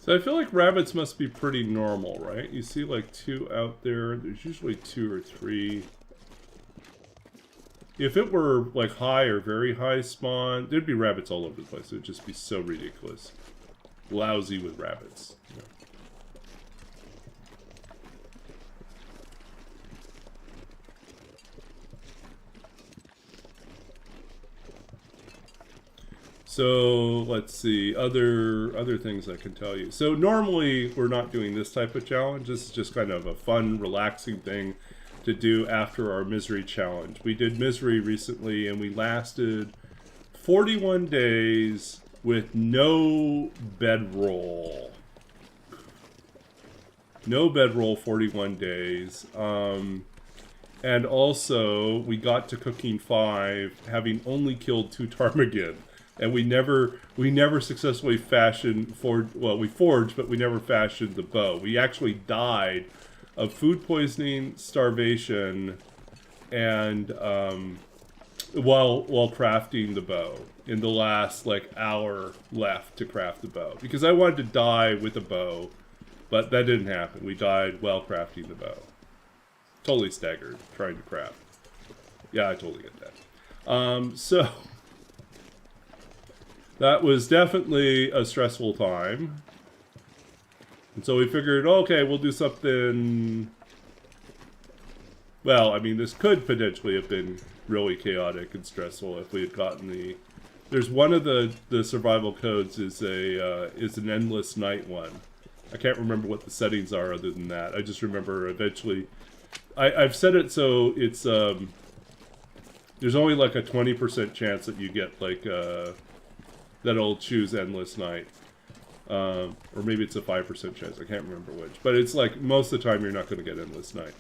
So I feel like rabbits must be pretty normal, right? You see like 2 out there. There's usually 2 or 3. If it were like high or very high spawn, there'd be rabbits all over the place. It would just be so ridiculous. Lousy with rabbits. Yeah. So let's see, other things I can tell you. So normally we're not doing this type of challenge. This is just kind of a fun, relaxing thing to do after our misery challenge. We did misery recently and we lasted 41 days with no bedroll. No bedroll 41 days. And also we got to cooking 5 having only killed 2 ptarmigan. And we never successfully we forged, but we never fashioned the bow. We actually died of food poisoning, starvation, and while crafting the bow in the last like hour left to craft the bow. Because I wanted to die with a bow, but that didn't happen. We died while crafting the bow. Totally staggered trying to craft. Yeah, I totally get that. So that was definitely a stressful time. And so we figured, okay, we'll do something... Well, I mean, this could potentially have been really chaotic and stressful if we had gotten the... There's one of the survival codes is an endless night one. I can't remember what the settings are other than that. I just remember eventually... I've set it so it's... there's only like a 20% chance that you get like... that'll choose endless night. Or maybe it's a 5% chance. I can't remember which. But it's like most of the time you're not going to get endless night.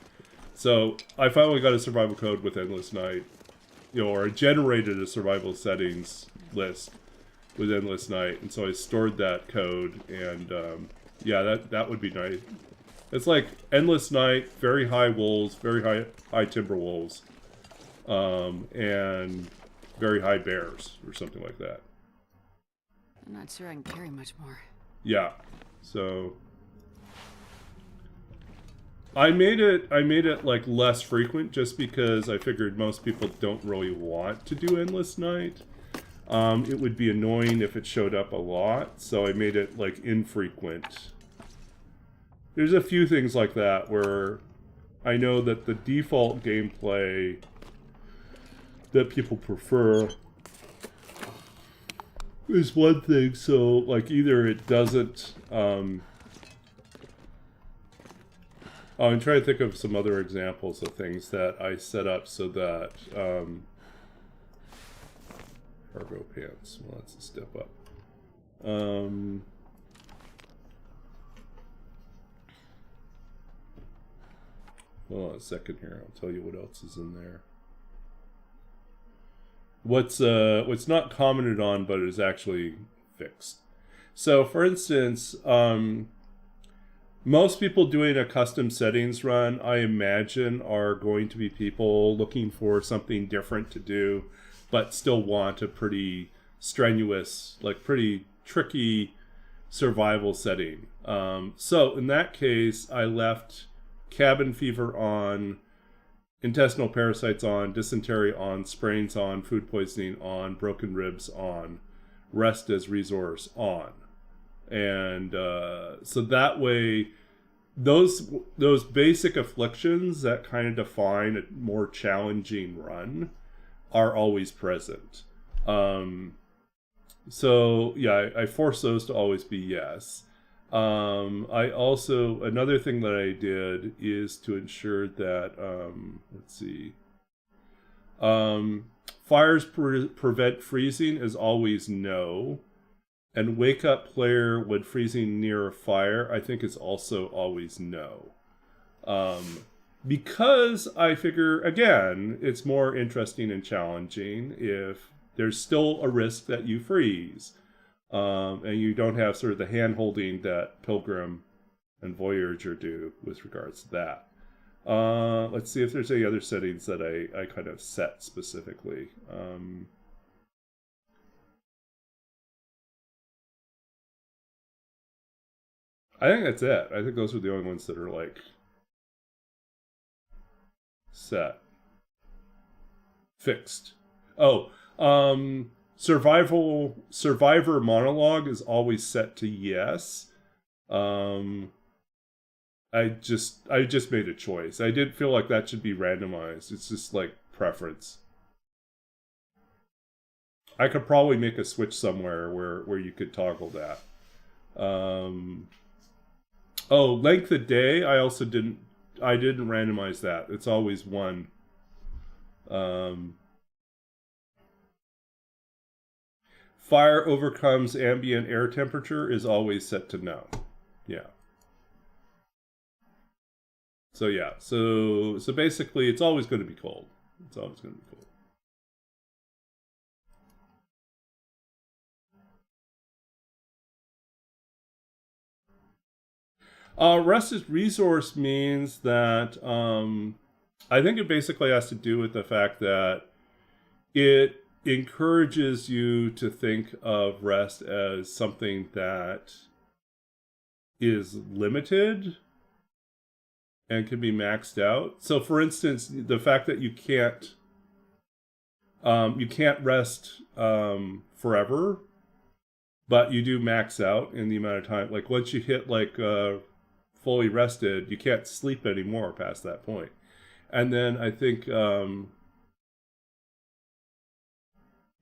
So I finally got a survival code with endless night. You know, or I generated a survival settings list with endless night. And so I stored that code. And yeah, that would be nice. It's like endless night, very high wolves, very high timber wolves. And very high bears or something like that.
I'm not sure I can carry much more.
Yeah, so I made it like less frequent just because I figured most people don't really want to do endless night. It would be annoying if it showed up a lot, so I made it like infrequent. There's a few things like that where I know that the default gameplay that people prefer is one thing, so like either it doesn't I'm trying to think of some other examples of things that I set up so that cargo pants, well that's a step up. Hold on a second here, I'll tell you what else is in there. What's not commented on but is actually fixed. So for instance, most people doing a custom settings run, I imagine, are going to be people looking for something different to do, but still want a pretty strenuous, like pretty tricky survival setting. So in that case, I left cabin fever on, intestinal parasites on, dysentery on, sprains on, food poisoning on, broken ribs on, rest as resource on. And so that way, those basic afflictions that kind of define a more challenging run are always present. So yeah, I force those to always be yes. I also, another thing that I did is to ensure that, let's see, fires prevent freezing is always no, and wake up player when freezing near a fire, I think is also always no. Because I figure, again, it's more interesting and challenging if there's still a risk that you freeze. And you don't have sort of the hand-holding that Pilgrim and Voyager do with regards to that. Let's see if there's any other settings that I kind of set specifically. I think that's it. I think those are the only ones that are like set. Fixed. Oh, Survivor monologue is always set to yes. I just made a choice. I didn't feel like that should be randomized. It's just like preference. I could probably make a switch somewhere where you could toggle that. Oh, length of day. I also didn't randomize that. It's always 1. Fire overcomes ambient air temperature is always set to no. Yeah. So yeah. So basically, it's always going to be cold. It's always going to be cold. Rested resource means that I think it basically has to do with the fact that it encourages you to think of rest as something that is limited and can be maxed out. So, for instance, the fact that you can't rest forever, but you do max out in the amount of time. Like once you hit like fully rested, you can't sleep anymore past that point. And then I think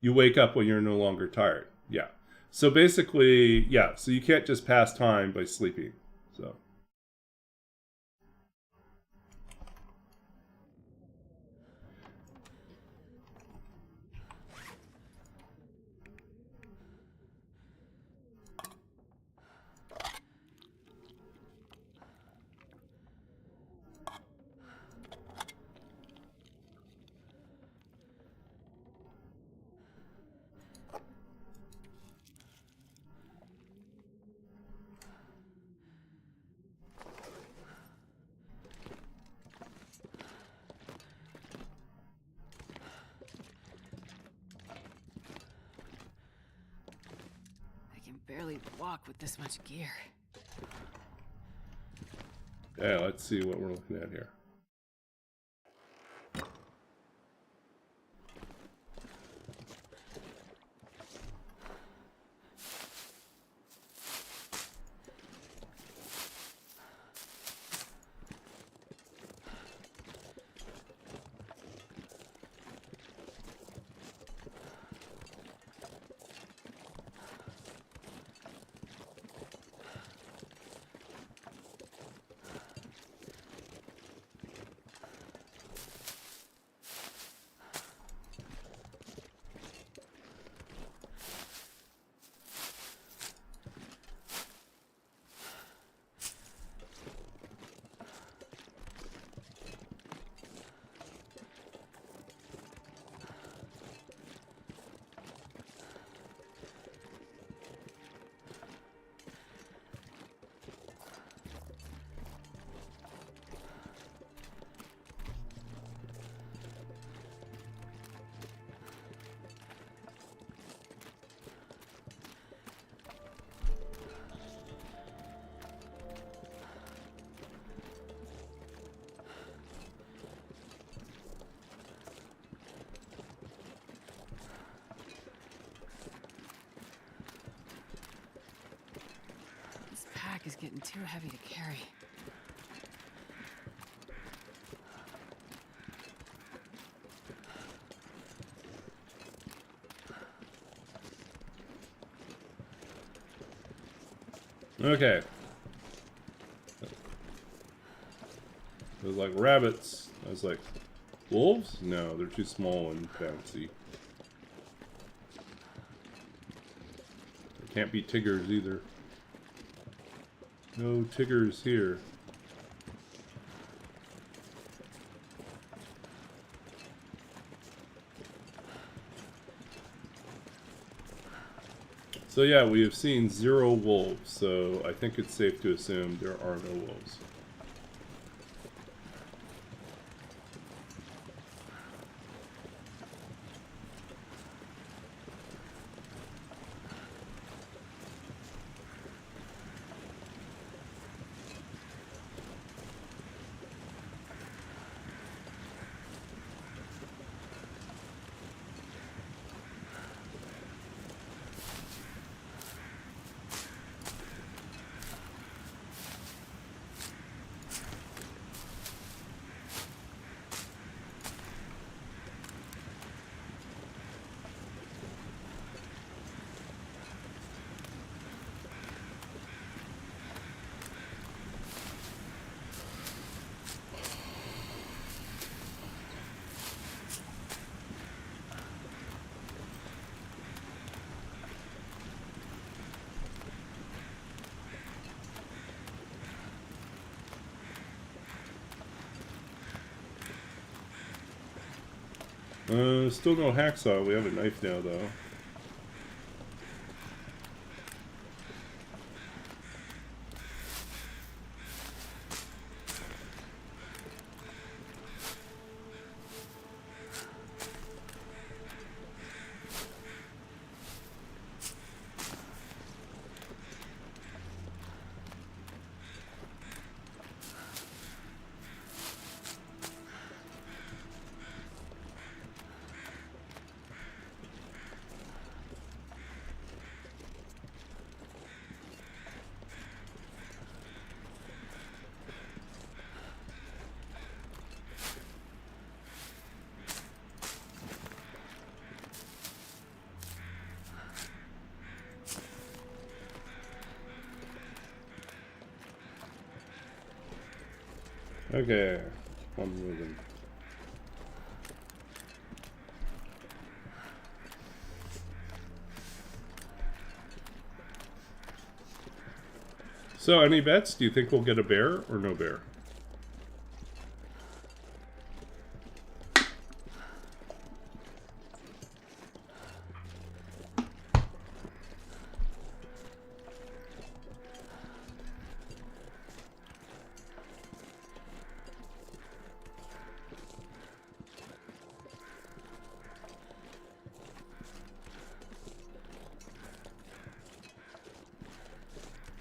you wake up when you're no longer tired. Yeah. So basically, yeah. So you can't just pass time by sleeping. So.
Barely walk with this much gear.
Yeah, let's see what we're looking at here.
Is getting too heavy to carry.
Okay. It was like rabbits. I was like, wolves? No, they're too small and bouncy. They can't be tigers either. No tigers here. So yeah, we have seen 0 wolves, so I think it's safe to assume there are no wolves. Still no hacksaw. We have a knife now, though. Okay, I'm moving. So, any bets? Do you think we'll get a bear or no bear?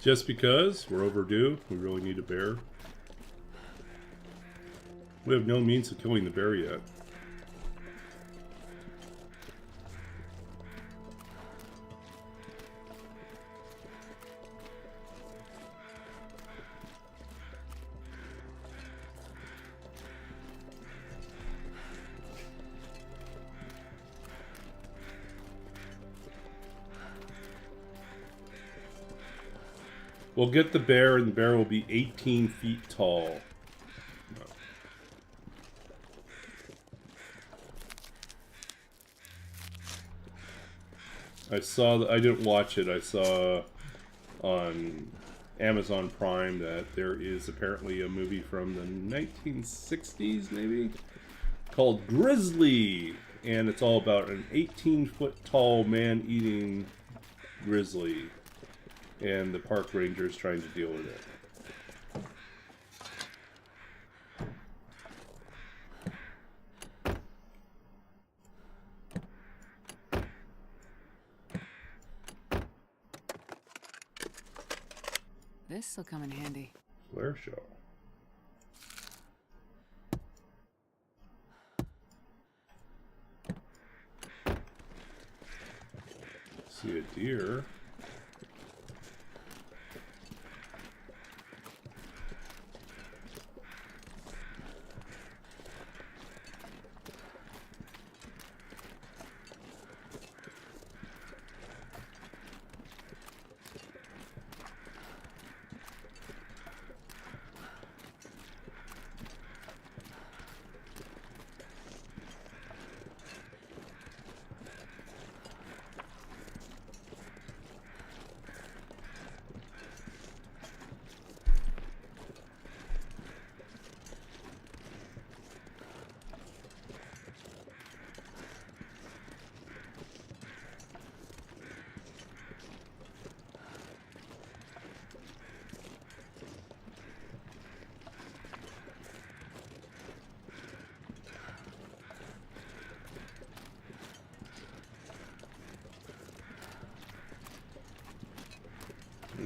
Just because we're overdue, we really need a bear. We have no means of killing the bear yet. We'll get the bear, and the bear will be 18 feet tall. I saw, I didn't watch it, I saw on Amazon Prime that there is apparently a movie from the 1960s, maybe, called Grizzly. And it's all about an 18-foot tall man-eating grizzly. And the park ranger is trying to deal with it.
This'll come in handy.
Flare show. See a deer.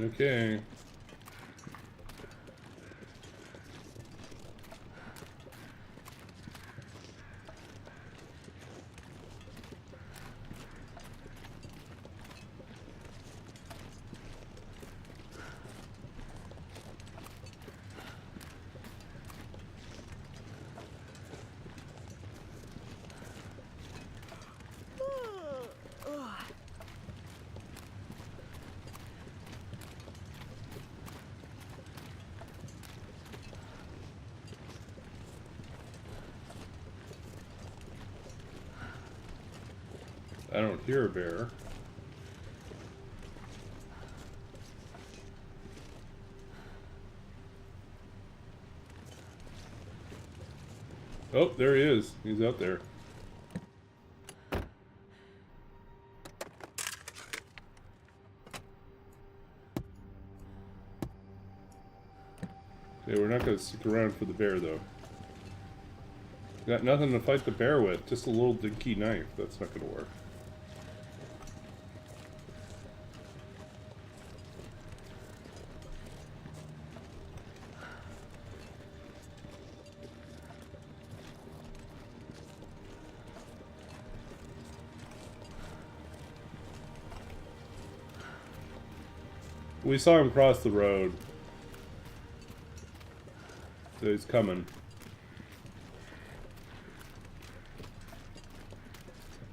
Okay. I don't hear a bear. Oh, there he is. He's out there. not going to stick around for the bear, though. Got nothing to fight the bear with. Just a little dinky knife. That's not going to work. We saw him cross the road. So he's coming.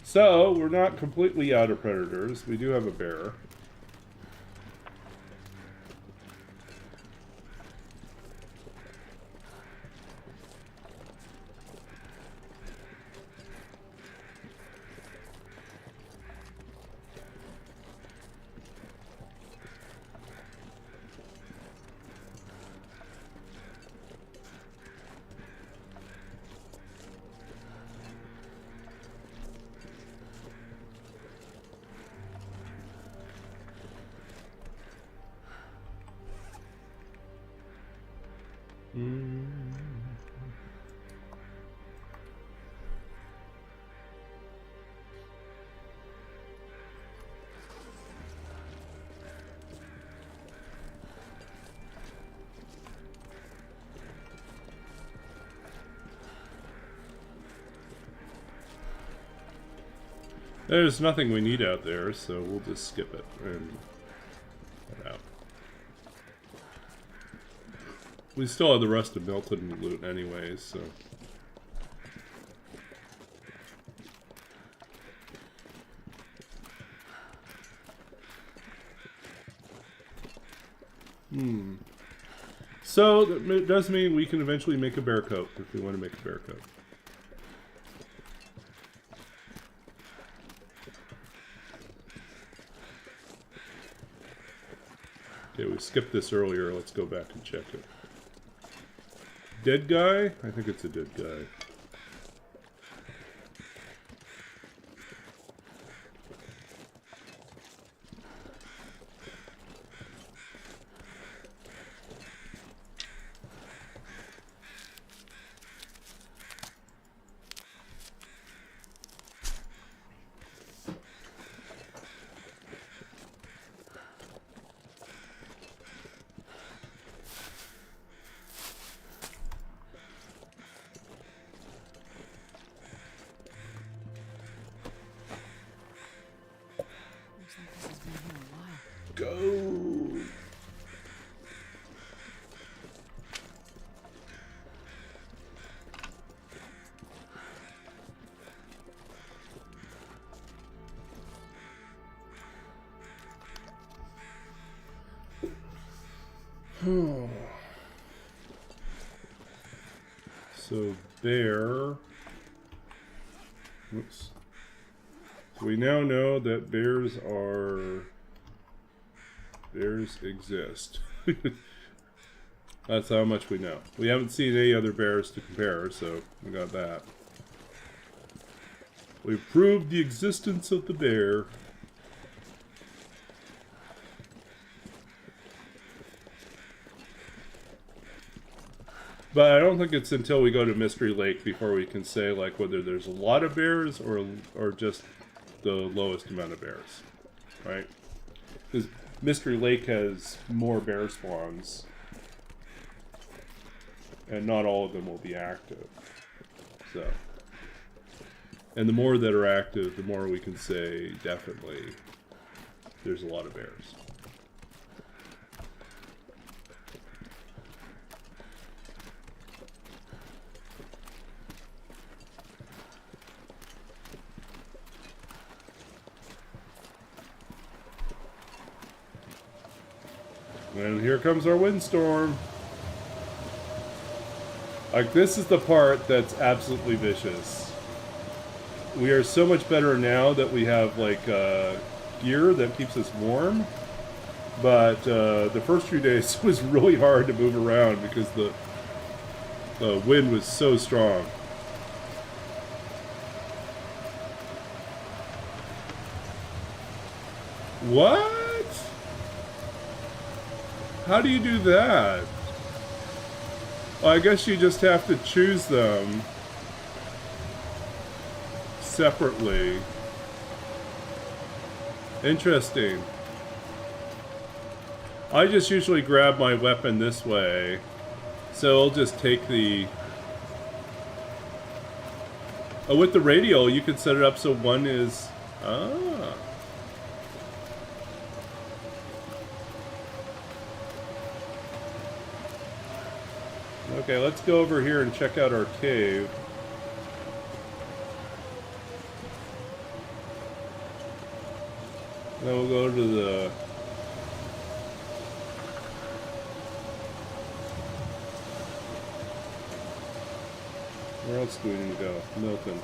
So, we're not completely out of predators. We do have a bear. There's nothing we need out there, so we'll just skip it and head out. We still have the rest of Milton loot anyways, so. So, it does mean we can eventually make a bear coat if we want to make a bear coat. Okay, we skipped this earlier. Let's go back and check it. Dead guy? I think it's a dead guy. Go! So bear. Oops. So we now know that bears exist. That's how much we know. We haven't seen any other bears to compare, so we got that. We've proved the existence of the bear. But I don't think it's until we go to Mystery Lake before we can say like whether there's a lot of bears or just the lowest amount of bears, right? Because Mystery Lake has more bear spawns, and not all of them will be active. So, and the more that are active, the more we can say definitely there's a lot of bears. And here comes our windstorm. Like, this is the part that's absolutely vicious. We are so much better now that we have, like, gear that keeps us warm. But the first few days was really hard to move around because the wind was so strong. What? How do you do that? Well, I guess you just have to choose them separately. Interesting. I just usually grab my weapon this way, so I'll just take the... Oh, with the radial, you can set it up so one is... Ah. Okay, let's go over here and check out our cave. Then we'll go to the... Where else do we need to go? Milton.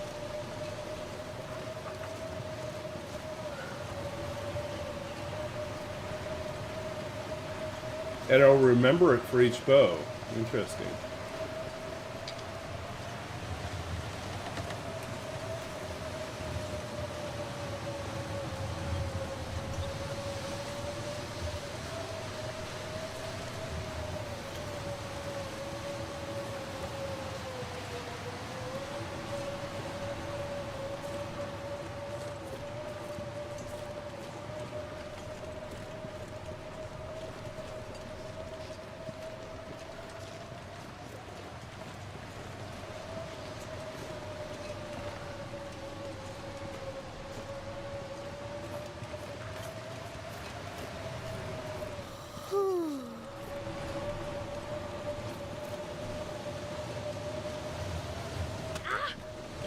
And I'll remember it for each bow. Interesting.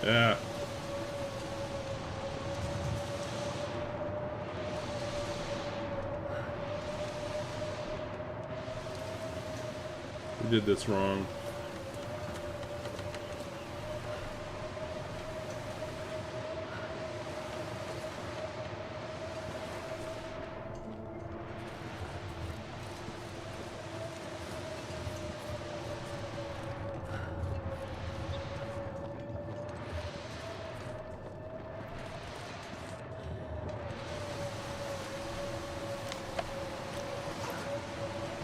Yeah. We did this wrong.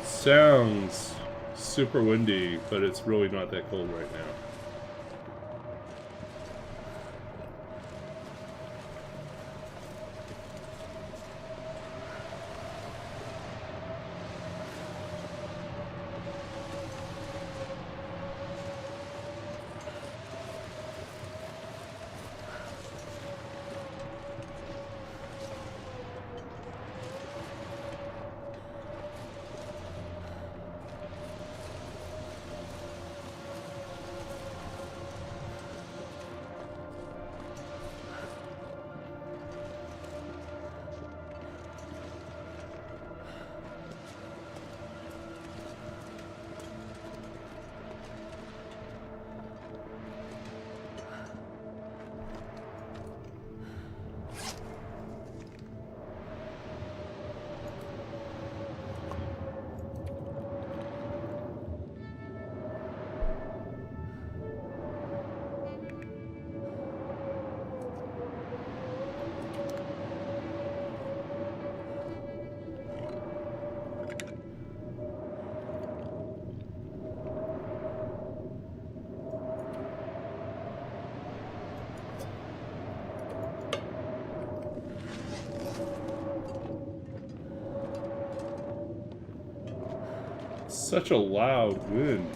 Sounds super windy, but it's really not that cold right now. Such a loud wind.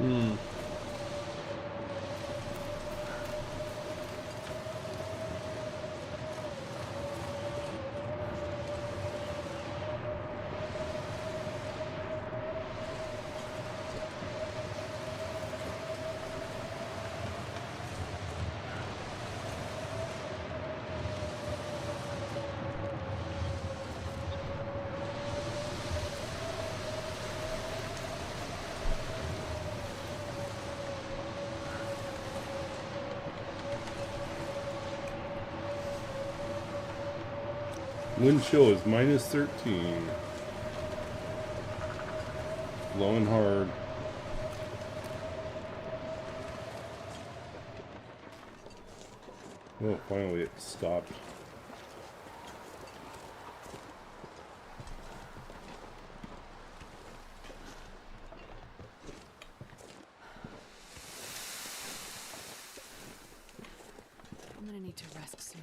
Hmm. Wind chill is -13. Blowing hard. Oh, finally it stopped.
I'm gonna need to rest soon.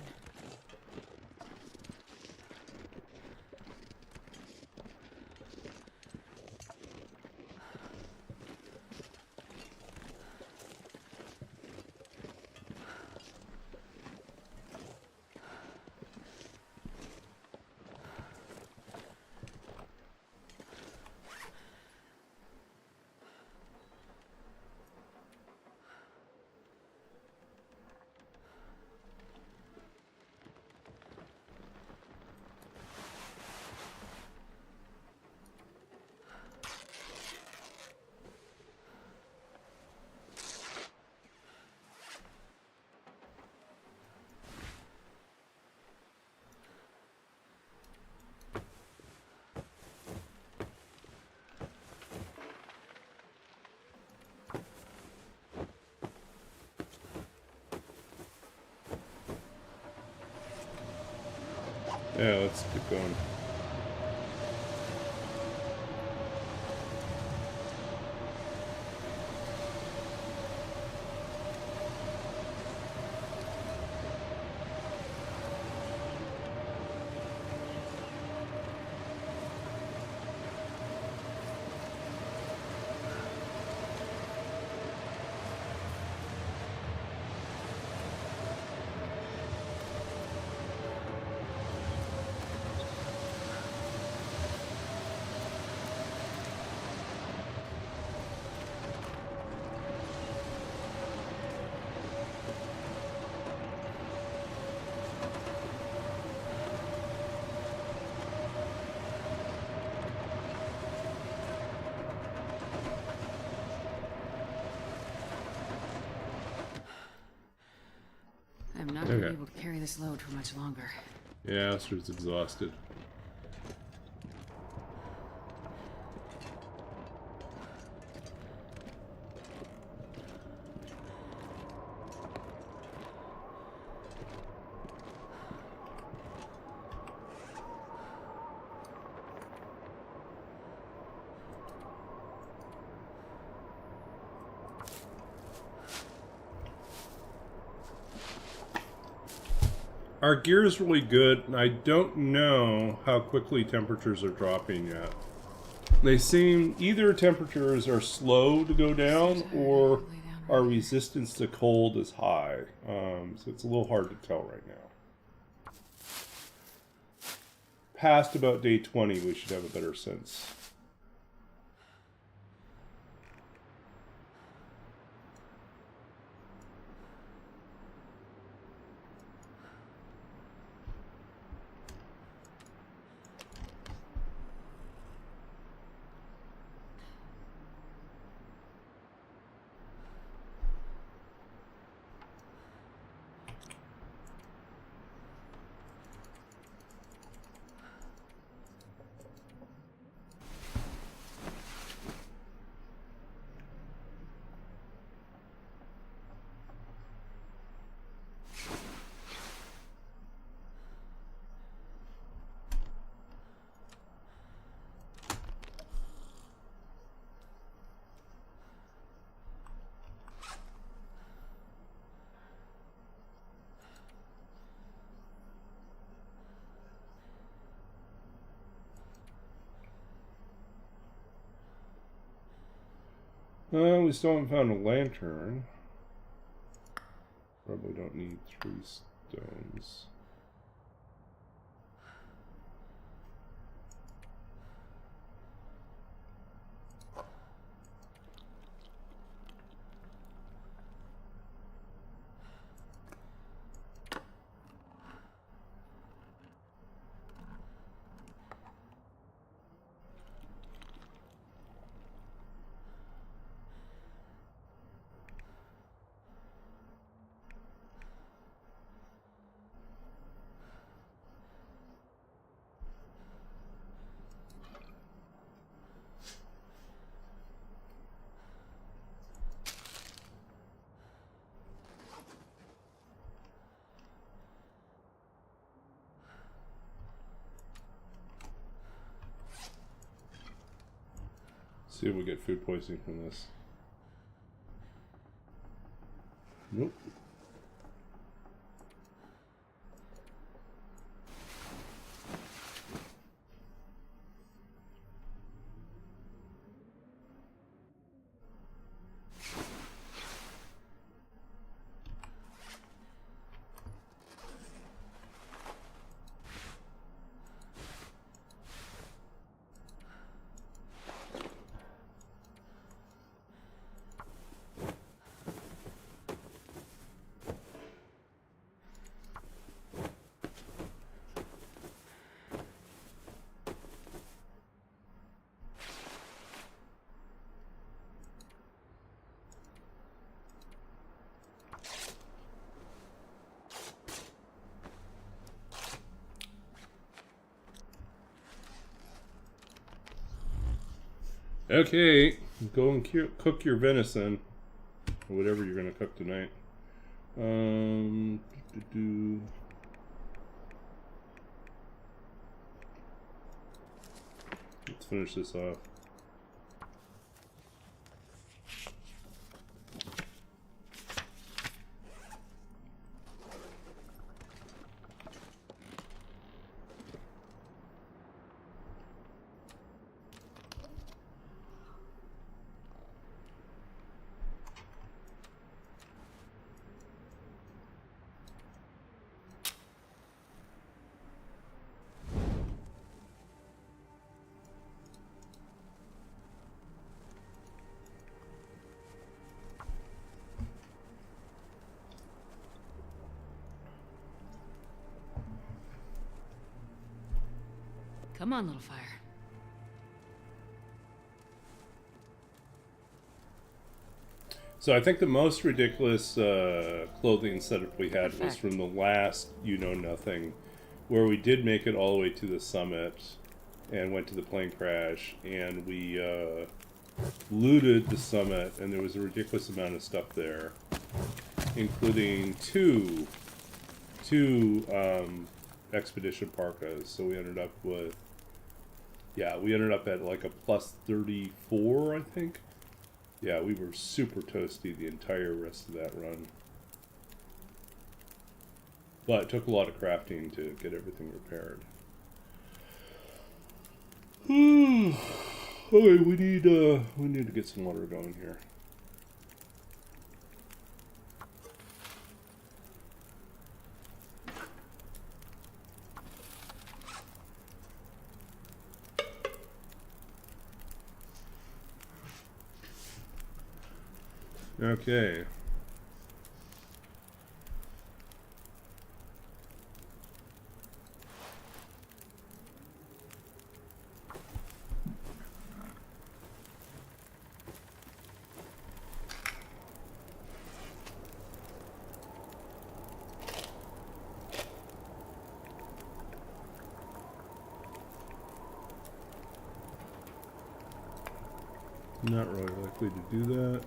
Yeah, let's keep going.
I'm not gonna
Okay.
be able to carry this load for much longer.
Yeah, Astrid's exhausted. Our gear is really good, and I don't know how quickly temperatures are dropping yet. They seem either temperatures are slow to go down, or our resistance to cold is high. So it's a little hard to tell right now. Past about day 20, we should have a better sense. We still haven't found a lantern. Probably don't need 3 stones. See if we get food poisoning from this. Nope. Okay, go and cook your venison, or whatever you're gonna cook tonight. Let's finish this off.
Come on, little fire.
So I think the most ridiculous clothing setup we had was from the last You Know Nothing, where we did make it all the way to the summit and went to the plane crash, and we looted the summit, and there was a ridiculous amount of stuff there, including two expedition parkas. So we ended up with, we ended up at like a plus 34, I think. Yeah, we were super toasty the entire rest of that run. But it took a lot of crafting to get everything repaired. Okay, we need to get some water going here. Okay. Not really likely to do that.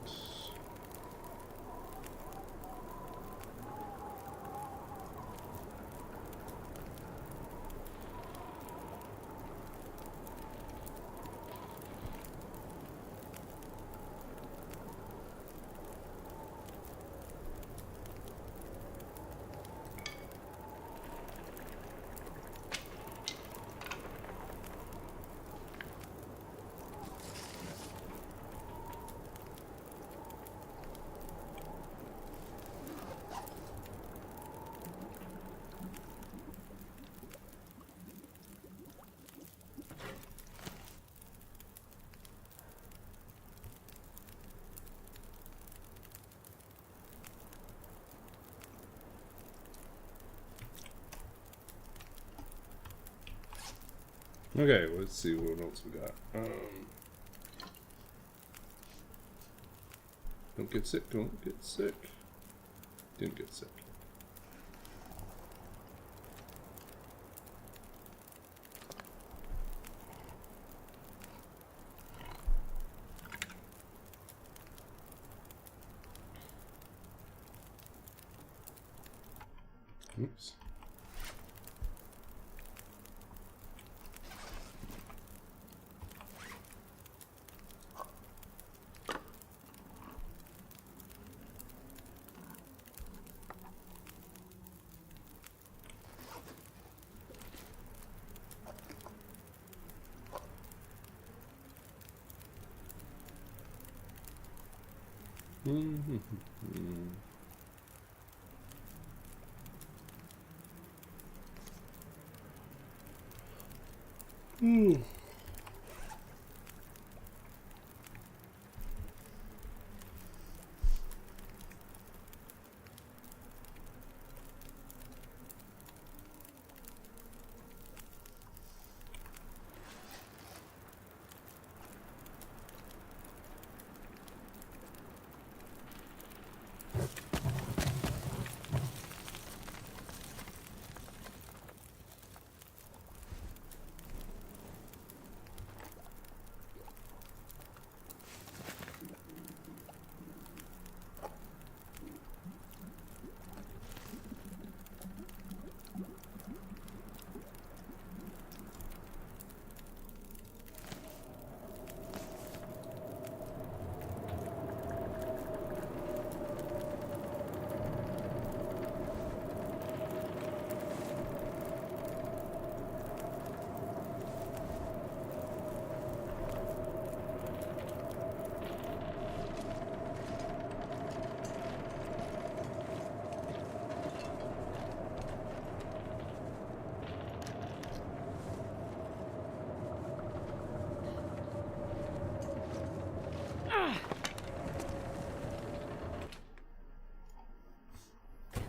Okay, let's see what else we got. Don't get sick, don't get sick. Didn't get sick. Oops.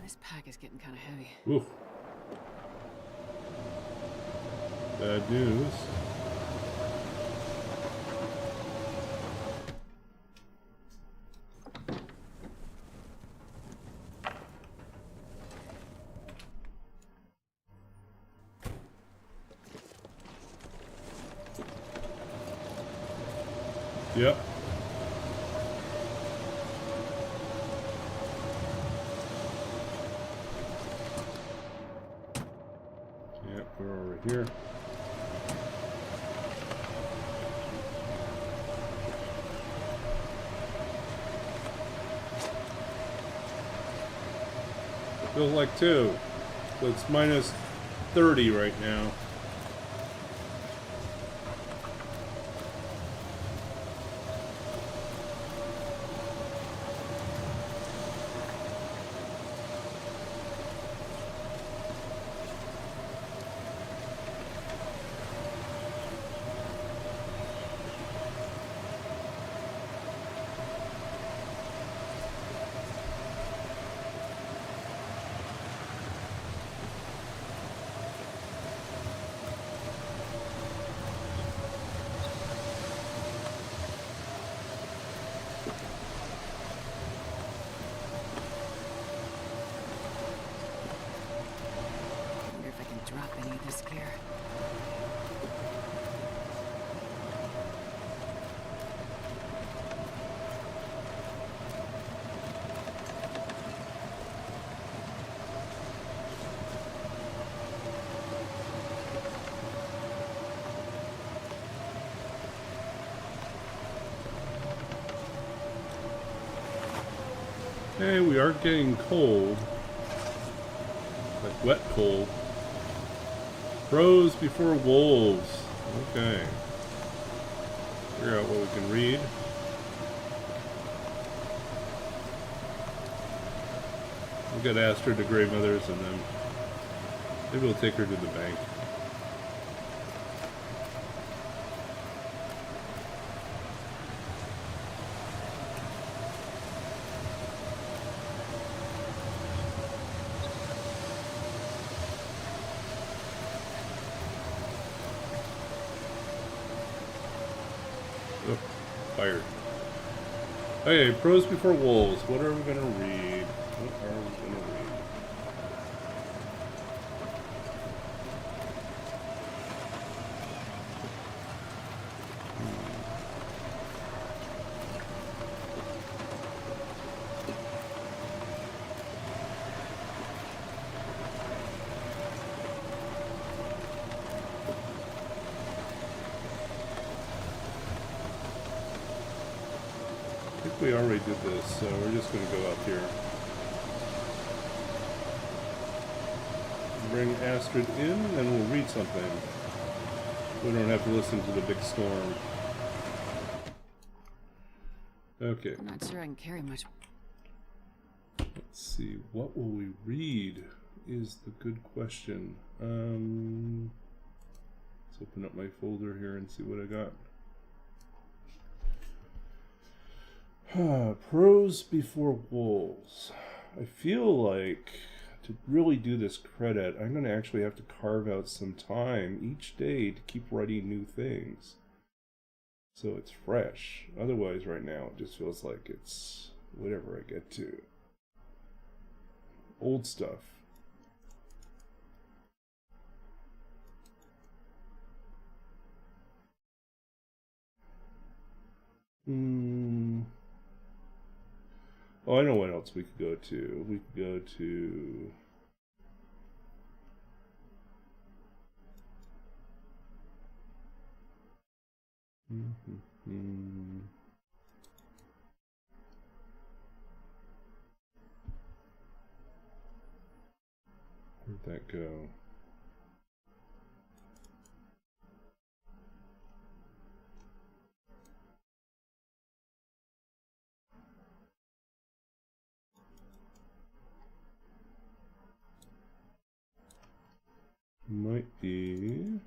This pack is getting kind of heavy.
Oof. Bad news. Yep. Yep, we're over here. Feels like 2. So it's minus 30 right now.
Wonder if I can drop any of this gear.
Hey, we are getting cold. Like wet cold. Crows before wolves. Okay. Figure out what we can read. We'll get Astrid to Grey Mothers and then maybe we'll take her to the bank. fired. Okay, pros before wolves. What are we gonna read? What are we gonna read? I think we already did this, so we're just going to go up here. Bring Astrid in, and we'll read something. We don't have to listen to the big storm. Okay,
I'm not sure I can carry much.
let's see. What will we read is the good question. Let's open up my folder here and see what I got. Pros before wolves. I feel like to really do this credit, I'm going to actually have to carve out some time each day to keep writing new things. So it's fresh. Otherwise, right now, it just feels like it's whatever I get to. Old stuff. Oh, I know what else we could go to. We could go to... Where'd that go? Might be...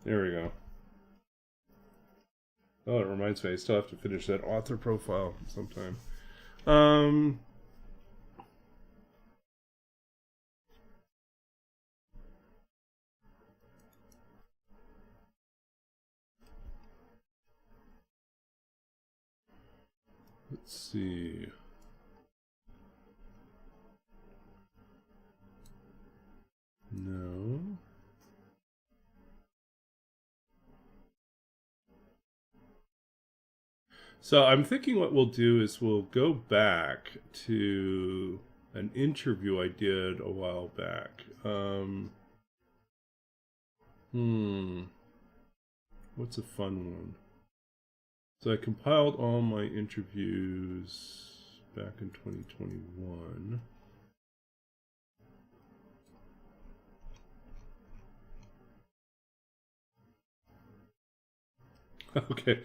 There we go. Oh, it reminds me, I still have to finish that author profile sometime. Let's see. No. So I'm thinking what we'll do is we'll go back to an interview I did a while back. What's a fun one? So I compiled all my interviews back in 2021. Okay.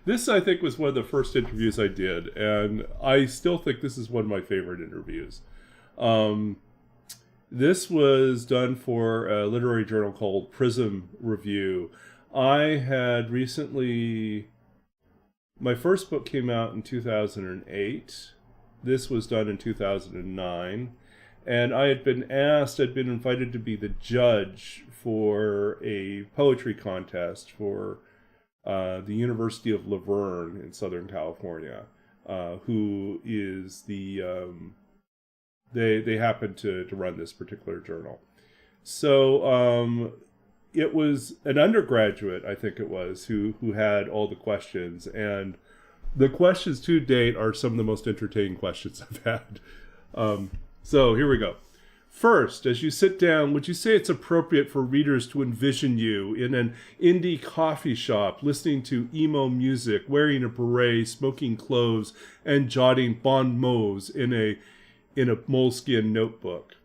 This, I think, was one of the first interviews I did, and I still think this is one of my favorite interviews. This was done for a literary journal called Prism Review. I had recently... My first book came out in 2008. This was done in 2009. And I had been invited to be the judge for a poetry contest for the University of Laverne in Southern California, who is the, they happen to run this particular journal. So it was an undergraduate, I think it was, who had all the questions. And the questions to date are some of the most entertaining questions I've had. So here we go. First, as you sit down, would you say it's appropriate for readers to envision you in an indie coffee shop, listening to emo music, wearing a beret, smoking cloves, and jotting bon mots in a moleskin notebook?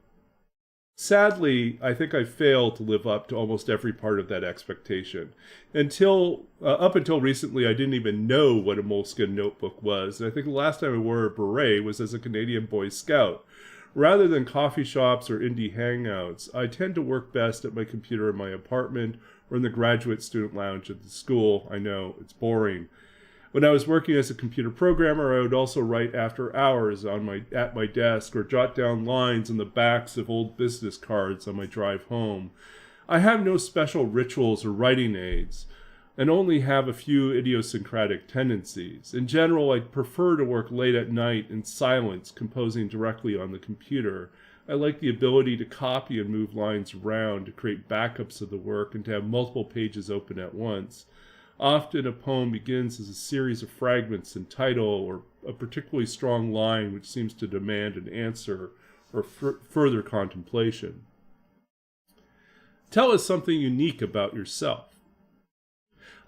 Sadly, I think I failed to live up to almost every part of that expectation. Up until recently, I didn't even know what a moleskin notebook was. And I think the last time I wore a beret was as a Canadian Boy Scout. Rather than coffee shops or indie hangouts, I tend to work best at my computer in my apartment or in the graduate student lounge at the school. I know, it's boring. When I was working as a computer programmer, I would also write after hours at my desk or jot down lines on the backs of old business cards on my drive home. I have no special rituals or writing aids, and only have a few idiosyncratic tendencies. In general, I prefer to work late at night in silence, composing directly on the computer. I like the ability to copy and move lines around, to create backups of the work, and to have multiple pages open at once. Often a poem begins as a series of fragments in title or a particularly strong line which seems to demand an answer or further contemplation. Tell us something unique about yourself.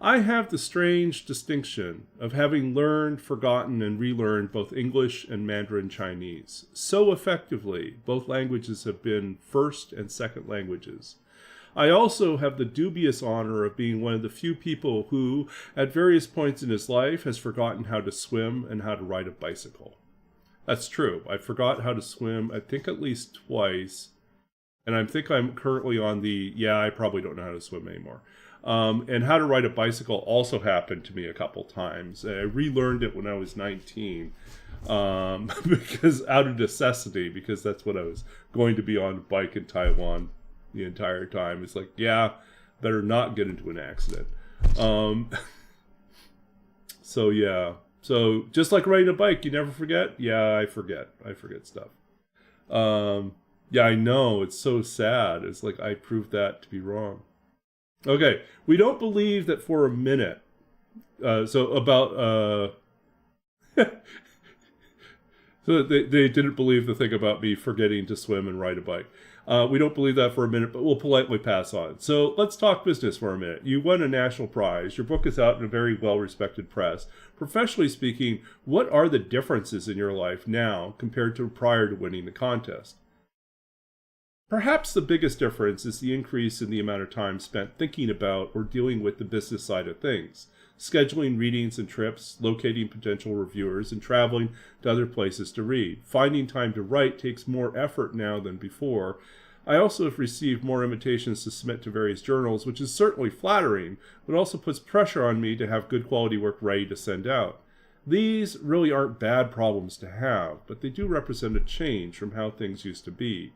I have the strange distinction of having learned, forgotten, and relearned both English and Mandarin Chinese. So effectively, both languages have been first and second languages. I also have the dubious honor of being one of the few people who, at various points in his life, has forgotten how to swim and how to ride a bicycle. That's true. I forgot how to swim, I think at least twice. And I think I'm currently on I probably don't know how to swim anymore. And how to ride a bicycle also happened to me a couple times. I relearned it when I was 19 because out of necessity, because that's what I was going to be on a bike in Taiwan the entire time. It's like, better not get into an accident. So just like riding a bike, you never forget. I forget stuff. I know, it's so sad. It's like I proved that to be wrong. Okay, we don't believe that for a minute. So they didn't believe the thing about me forgetting to swim and ride a bike. We don't believe that for a minute, but we'll politely pass on. So let's talk business for a minute. You won a national prize. Your book is out in a very well-respected press. Professionally speaking, what are the differences in your life now compared to prior to winning the contest? Perhaps the biggest difference is the increase in the amount of time spent thinking about or dealing with the business side of things, scheduling readings and trips, locating potential reviewers, and traveling to other places to read. Finding time to write takes more effort now than before. I also have received more invitations to submit to various journals, which is certainly flattering, but also puts pressure on me to have good quality work ready to send out. These really aren't bad problems to have, but they do represent a change from how things used to be.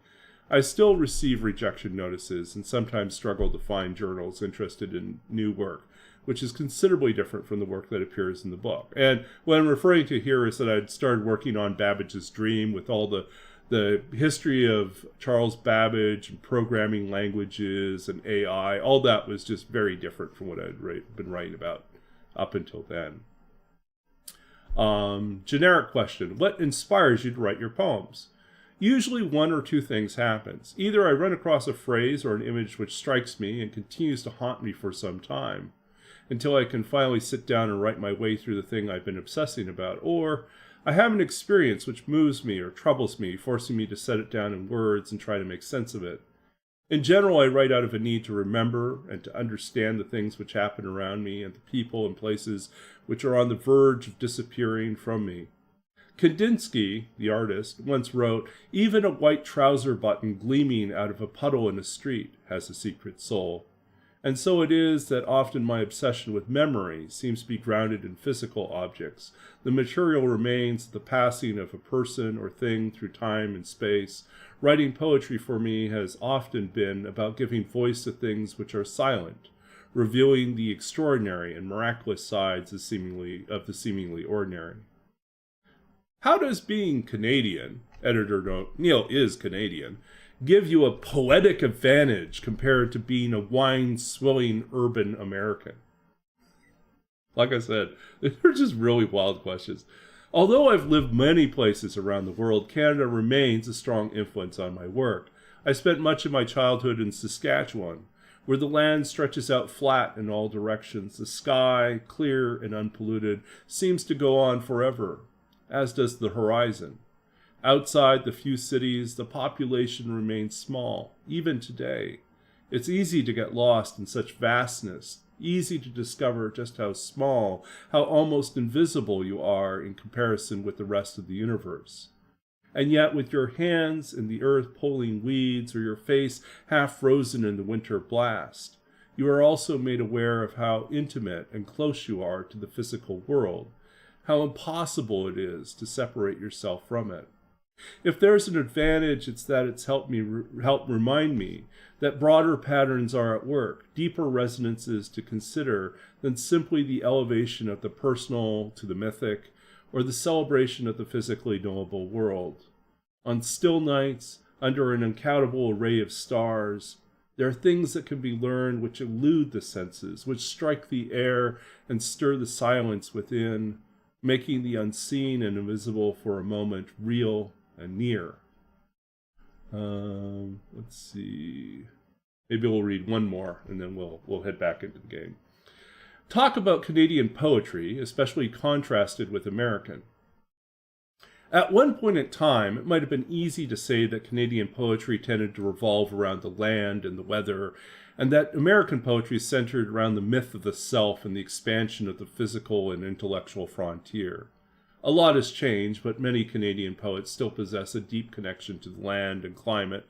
I still receive rejection notices and sometimes struggle to find journals interested in new work, which is considerably different from the work that appears in the book. And what I'm referring to here is that I'd started working on Babbage's Dream with all the history of Charles Babbage and programming languages and AI. All that was just very different from what I'd been writing about up until then. Generic question. What inspires you to write your poems? Usually one or two things happens. Either I run across a phrase or an image which strikes me and continues to haunt me for some time, until I can finally sit down and write my way through the thing I've been obsessing about, or I have an experience which moves me or troubles me, forcing me to set it down in words and try to make sense of it. In general, I write out of a need to remember and to understand the things which happen around me and the people and places which are on the verge of disappearing from me. Kandinsky, the artist, once wrote, "Even a white trouser button gleaming out of a puddle in a street has a secret soul." And so it is that often my obsession with memory seems to be grounded in physical objects. The material remains the passing of a person or thing through time and space. Writing poetry for me has often been about giving voice to things which are silent, revealing the extraordinary and miraculous sides of the seemingly ordinary. How does being Canadian, editor note, Neil is Canadian, give you a poetic advantage compared to being a wine-swilling urban American? Like I said, they're just really wild questions. Although I've lived many places around the world, Canada remains a strong influence on my work. I spent much of my childhood in Saskatchewan, where the land stretches out flat in all directions. The sky, clear and unpolluted, seems to go on forever, as does the horizon. Outside the few cities, the population remains small, even today. It's easy to get lost in such vastness, easy to discover just how small, how almost invisible you are in comparison with the rest of the universe. And yet, with your hands in the earth pulling weeds or your face half frozen in the winter blast, you are also made aware of how intimate and close you are to the physical world, how impossible it is to separate yourself from it. If there's an advantage, it's that it's helped remind me that broader patterns are at work, deeper resonances to consider than simply the elevation of the personal to the mythic, or the celebration of the physically knowable world. On still nights, under an uncountable array of stars, there are things that can be learned which elude the senses, which strike the air and stir the silence within, making the unseen and invisible for a moment real and near. Let's see. Maybe we'll read one more and then we'll head back into the game. Talk about Canadian poetry, especially contrasted with American. At one point in time, it might have been easy to say that Canadian poetry tended to revolve around the land and the weather, and that American poetry centered around the myth of the self and the expansion of the physical and intellectual frontier. A lot has changed, but many Canadian poets still possess a deep connection to the land and climate,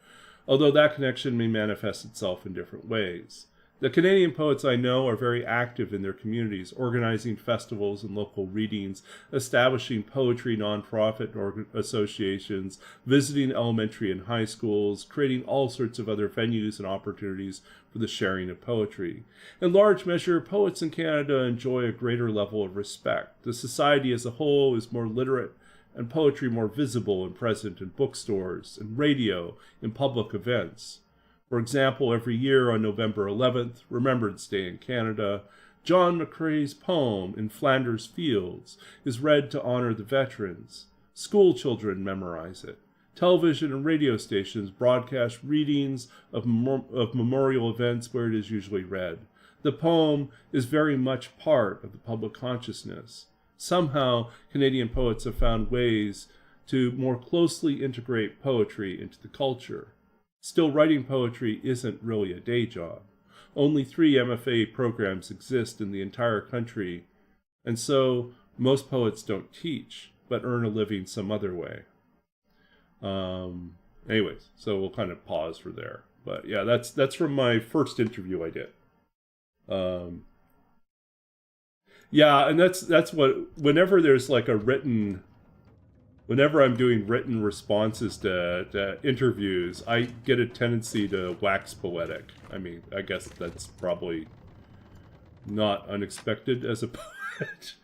although that connection may manifest itself in different ways. The Canadian poets I know are very active in their communities, organizing festivals and local readings, establishing poetry nonprofit associations, visiting elementary and high schools, creating all sorts of other venues and opportunities for the sharing of poetry. In large measure, poets in Canada enjoy a greater level of respect. The society as a whole is more literate, and poetry more visible and present in bookstores, and radio, in public events. For example, every year on November 11th, Remembrance Day in Canada, John McCrae's poem In Flanders Fields is read to honor the veterans. School children memorize it. Television and radio stations broadcast readings of memorial events where it is usually read. The poem is very much part of the public consciousness. Somehow, Canadian poets have found ways to more closely integrate poetry into the culture. Still, writing poetry isn't really a day job. Only 3 MFA programs exist in the entire country, and so most poets don't teach, but earn a living some other way. Anyways, so we'll kind of pause for there. But yeah, that's from my first interview I did. Yeah, and that's what, whenever there's like a written, whenever I'm doing written responses to interviews, I get a tendency to wax poetic. I mean, I guess that's probably not unexpected as a poet,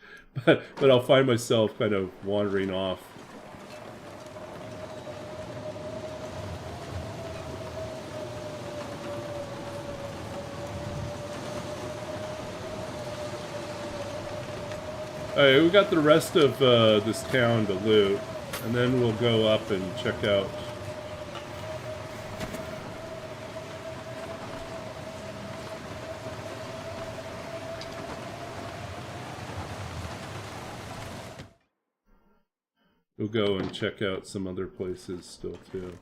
but I'll find myself kind of wandering off. Alright, we got the rest of this town to loot, and then we'll go up and check out. We'll go and check out some other places still too.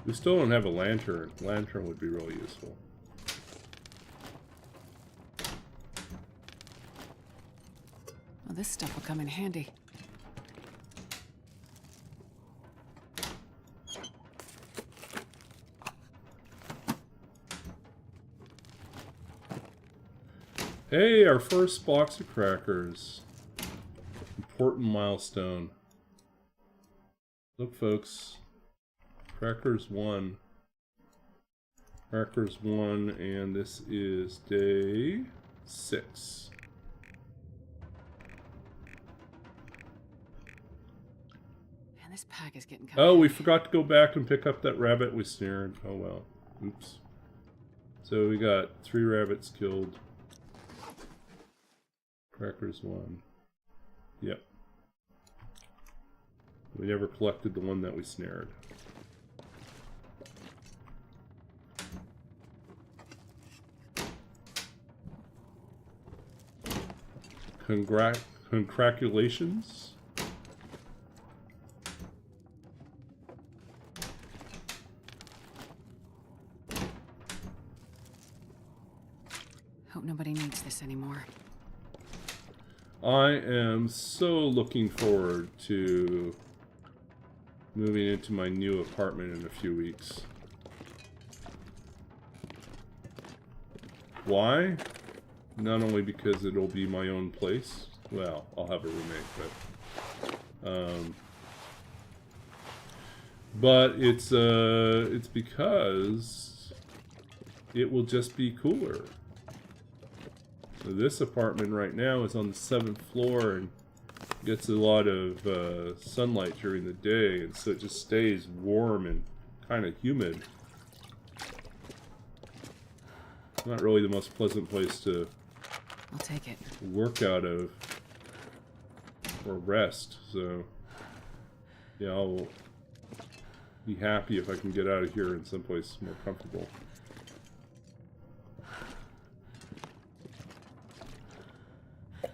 We still don't have a lantern. Lantern would be really useful.
Well, this stuff will come in handy.
Hey, our first box of crackers. Important milestone. Look, folks. Crackers 1. Crackers 1, and this is day 6.
Man, this pack is getting
Oh, we forgot to go back and pick up that rabbit we snared. Oh well. Oops. So we got 3 rabbits killed. Crackers 1. Yep. We never collected the one that we snared. Congratulations.
Hope nobody needs this anymore.
I am so looking forward to moving into my new apartment in a few weeks. Why? Not only because it'll be my own place. Well, I'll have a roommate, but it's because it will just be cooler. So this apartment right now is on the 7th floor and gets a lot of sunlight during the day, and so it just stays warm and kind of humid. Not really the most pleasant place to
I'll take it.
work out of or rest, so yeah, I'll be happy if I can get out of here in someplace more comfortable.
I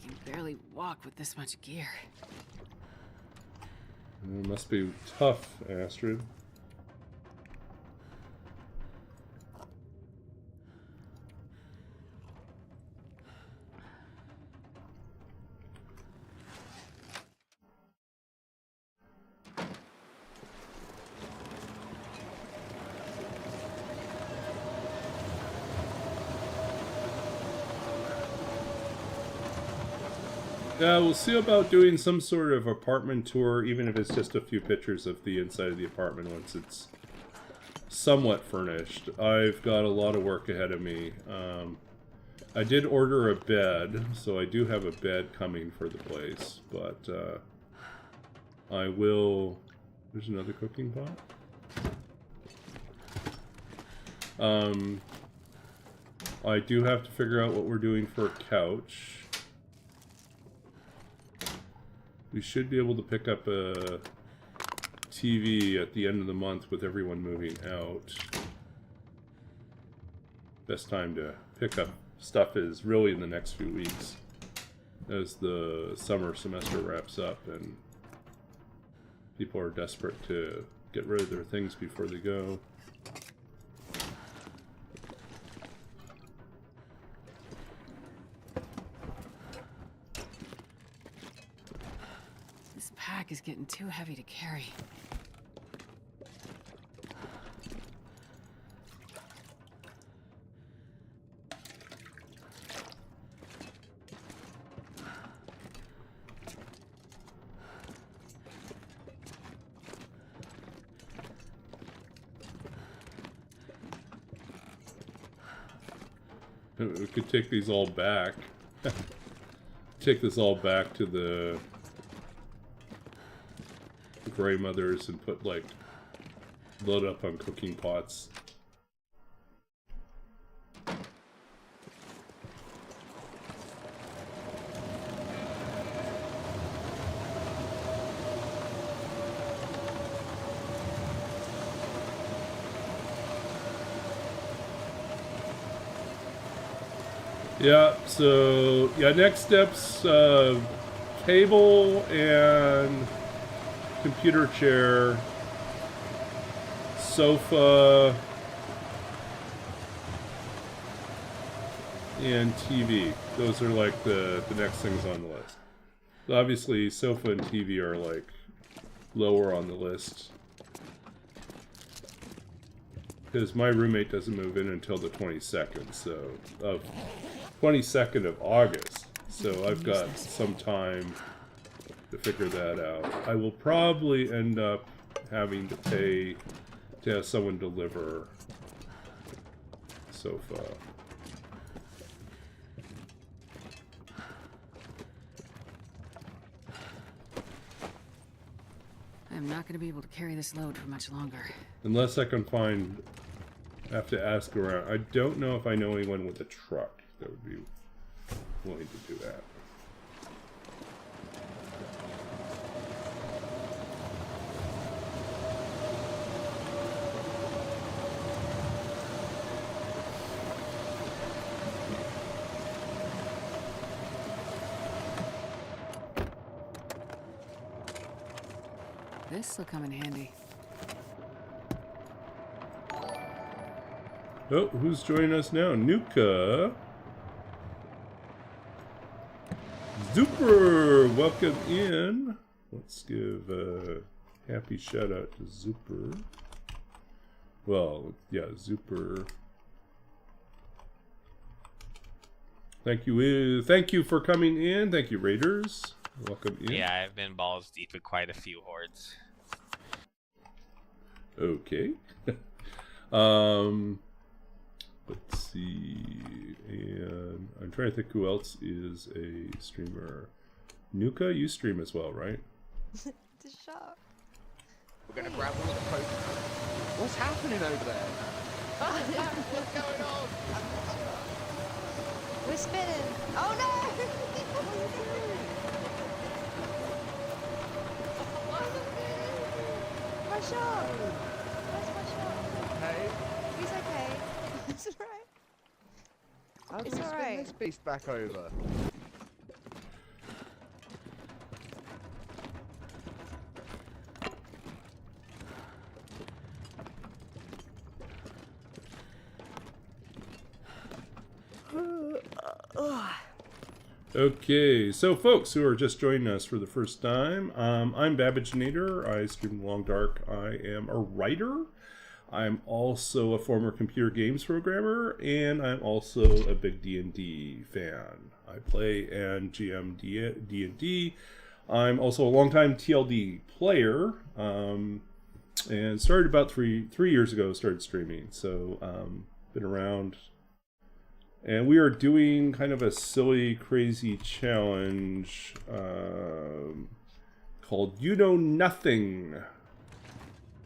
can barely walk with this much gear.
It must be tough, Astrid. Yeah, we'll see about doing some sort of apartment tour, even if it's just a few pictures of the inside of the apartment once it's somewhat furnished. I've got a lot of work ahead of me. I did order a bed, so I do have a bed coming for the place, but I will... There's another cooking pot. I do have to figure out what we're doing for a couch. We should be able to pick up a TV at the end of the month with everyone moving out. Best time to pick up stuff is really in the next few weeks, as the summer semester wraps up and people are desperate to get rid of their things before they go.
This pack is getting too heavy to carry.
We could take these all back. Take this all back to the Grey Mothers and put, like, load up on cooking pots. Yeah, so, yeah, next steps, table and computer chair, sofa, and TV. Those are like the next things on the list. Obviously, sofa and TV are like lower on the list, because my roommate doesn't move in until the 22nd, so, of 22nd of August, so I've got some time to figure that out. I will probably end up having to pay to have someone deliver sofa.
I'm not going to be able to carry this load for much longer.
Unless I can find... I have to ask around. I don't know if I know anyone with a truck that would be willing to do that.
This will come in handy.
Oh, who's joining us now? Nuka. Zuper, welcome in. Let's give a happy shout out to Zuper. Well, yeah, Zuper. Thank you for coming in. Thank you, Raiders. Welcome in.
Yeah, I've been balls deep with quite a few hordes.
Okay. Let's see. And I'm trying to think who else is a streamer. Nuka, you stream as well, right?
The shop.
We're gonna grab all the posts. What's happening over there? What's going on?
We're spinning. Oh no! My shop. Where's my shop?
Hey,
He's okay. It's alright.
how do
It's
we spin
alright.
this beast back over?
Okay, so folks who are just joining us for the first time, I'm Babbage-nator. I stream Long Dark. I am a writer. I'm also a former computer games programmer, and I'm also a big D&D fan. I play and GM D&D. I'm also a longtime TLD player, and started about three years ago, started streaming. So, been around. And we are doing kind of a silly, crazy challenge called You Know Nothing.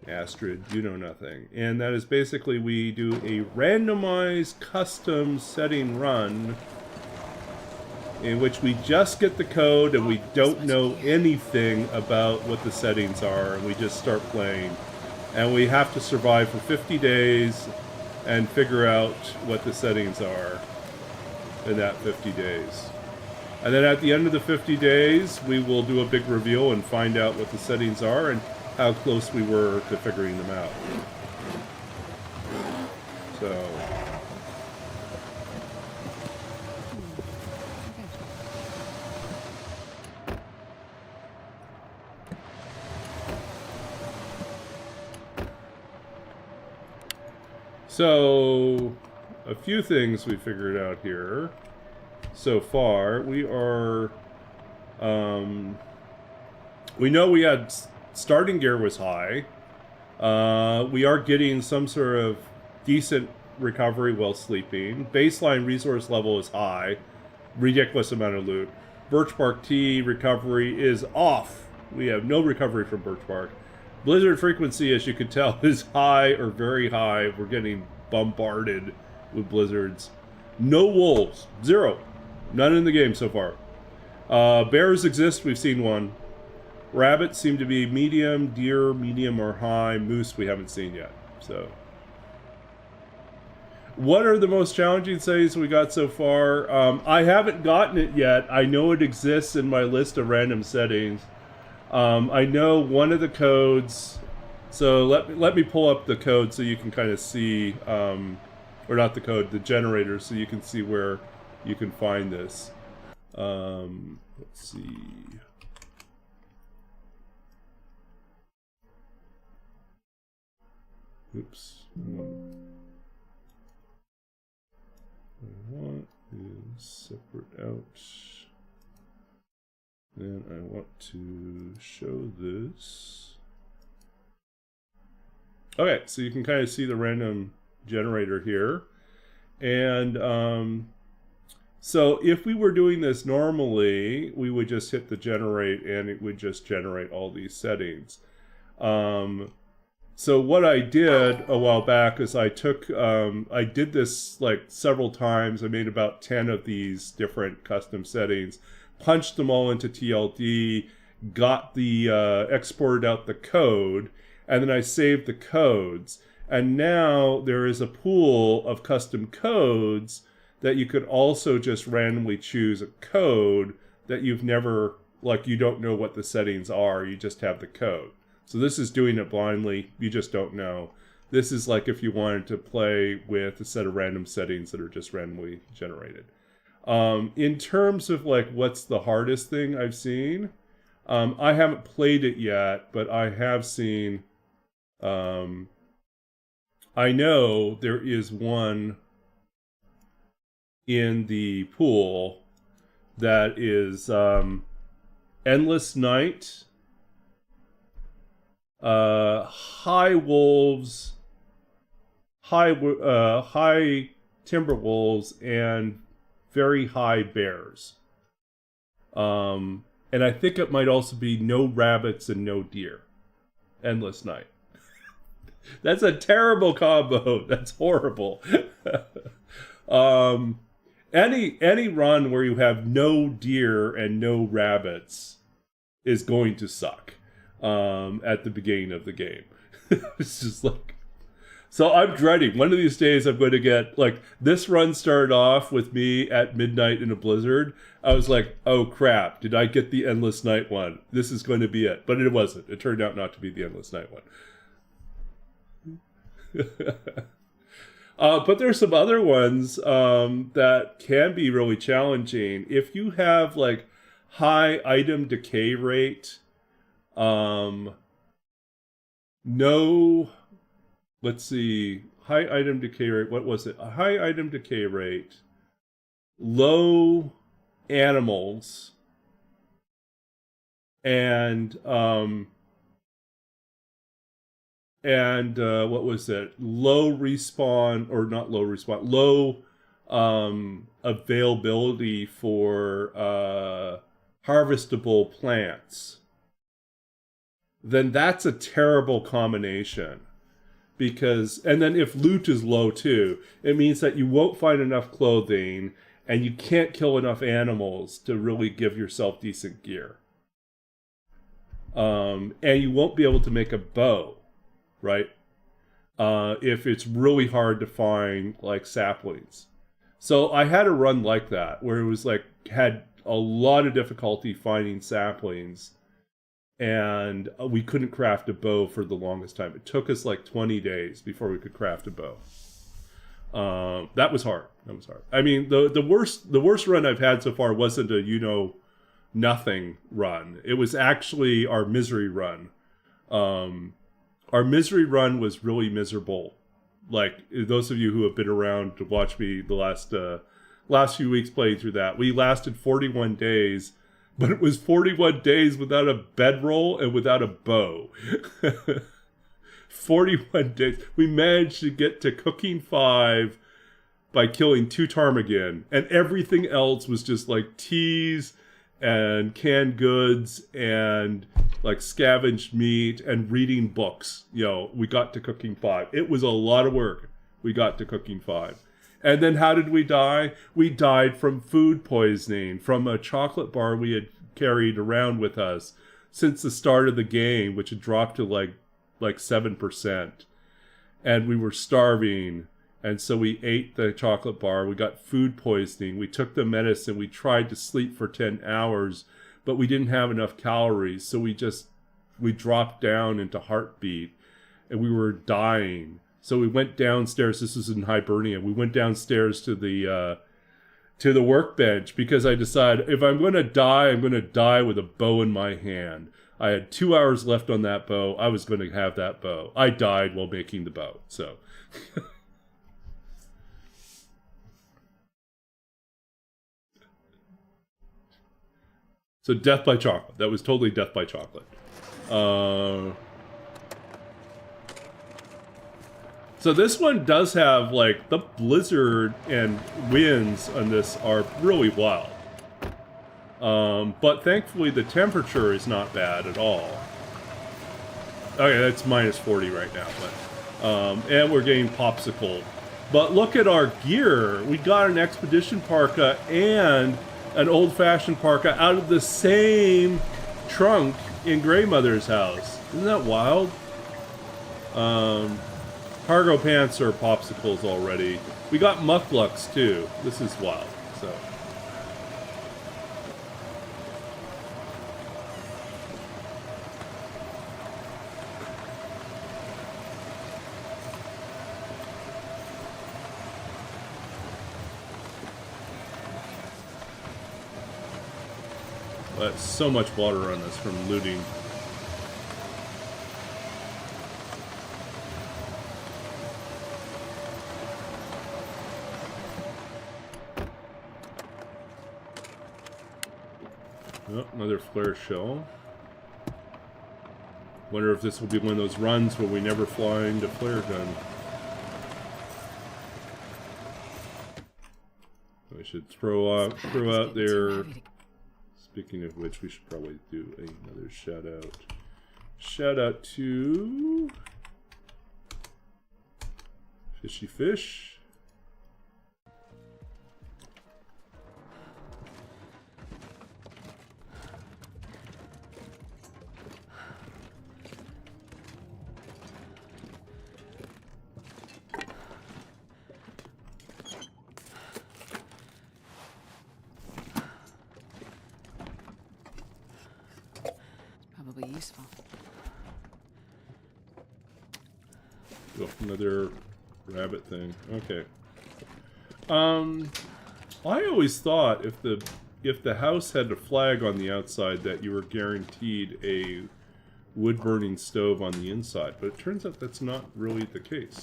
Astrid, You Know Nothing. And that is basically we do a randomized custom setting run in which we just get the code and we don't know anything about what the settings are, and we just start playing. And we have to survive for 50 days and figure out what the settings are in that 50 days. And then at the end of the 50 days, we will do a big reveal and find out what the settings are and how close we were to figuring them out. So... So, a few things we figured out here so far. We are, we know we had starting gear was high. We are getting some sort of decent recovery while sleeping. Baseline resource level is high. Ridiculous amount of loot. Birch Bark Tea recovery is off. We have no recovery from Birch Bark. Blizzard frequency, as you can tell, is high or very high. We're getting bombarded with blizzards. No wolves. Zero. None in the game so far. Bears exist. We've seen one. Rabbits seem to be medium. Deer, medium or high. Moose we haven't seen yet. So, what are the most challenging settings we got so far? I haven't gotten it yet. I know it exists in my list of random settings. I know one of the codes, so let me pull up the code so you can kind of see, or not the code, the generator, so you can see where you can find this. Let's see. Oops. What I want is separate out. Then I want to show this. Okay, so you can kind of see the random generator here. And so if we were doing this normally, we would just hit the generate and it would just generate all these settings. So what I did a while back is I took, I did this like several times. I made about 10 of these different custom settings, punched them all into TLD, got the, exported out the code, and then I saved the codes. And now there is a pool of custom codes that you could also just randomly choose a code that you've never, like you don't know what the settings are, you just have the code. So this is doing it blindly, you just don't know. This is like if you wanted to play with a set of random settings that are just randomly generated. In terms of like what's the hardest thing I've seen, I haven't played it yet, but I have seen. I know there is one in the pool that is Endless Night, high wolves, high timber wolves, and very high bears. And I think it might also be no rabbits and no deer. Endless Night. That's a terrible combo. That's horrible. Any run where you have no deer and no rabbits is going to suck at the beginning of the game. It's just like... So I'm dreading. One of these days I'm going to get... Like, this run started off with me at midnight in a blizzard. I was like, oh crap, did I get the Endless Night one? This is going to be it. But it wasn't. It turned out not to be the Endless Night one. But there's some other ones that can be really challenging. If you have like high item decay rate, let's see, high item decay rate, what was it? A high item decay rate, low animals, and what was it? Low respawn, or not low respawn, low availability for harvestable plants. Then that's a terrible combination. Because, and then if loot is low too, it means that you won't find enough clothing and you can't kill enough animals to really give yourself decent gear. And you won't be able to make a bow. Right? If it's really hard to find like saplings. So I had a run like that where it was like had a lot of difficulty finding saplings, and we couldn't craft a bow for the longest time. It took us like 20 days before we could craft a bow. That was hard. That was hard. I mean, the worst run I've had so far wasn't a nothing run. It was actually our misery run. Our misery run was really miserable. Like, those of you who have been around to watch me the last few weeks playing through that, we lasted 41 days, but it was 41 days without a bedroll and without a bow. 41 days. We managed to get to cooking 5 by killing 2 ptarmigan, and everything else was just like teas and canned goods and like scavenged meat and reading books. We got to cooking 5. It was a lot of work. We got to cooking 5. And then how did we die? We died from food poisoning, from a chocolate bar we had carried around with us since the start of the game, which had dropped to like 7%. And we were starving. And so we ate the chocolate bar. We got food poisoning. We took the medicine. We tried to sleep for 10 hours, but we didn't have enough calories. So we dropped down into heartbeat, and we were dying. So we went downstairs. This was in Hibernia. We went downstairs to the workbench because I decided if I'm going to die, I'm going to die with a bow in my hand. I had 2 hours left on that bow. I was going to have that bow. I died while making the bow. So... So death by chocolate. That was totally death by chocolate. So this one does have, like, the blizzard and winds on this are really wild. But thankfully the temperature is not bad at all. Okay, that's minus 40 right now. But, and we're getting popsicle. But look at our gear. We got an expedition parka and... an old-fashioned parka out of the same trunk in Greymother's house. Isn't that wild? Cargo pants are popsicles already. We got mucklucks too. This is wild. So. so much water on us from looting. Oh, another flare shell. Wonder if this will be one of those runs where we never fly into flare gun. We should throw out there. Speaking of which, we should probably do another shout out. Shout out to Fishy Fish.
Probably useful.
Oh, another rabbit thing. Okay. I always thought if the house had a flag on the outside that you were guaranteed a wood burning stove on the inside, but it turns out that's not really the case.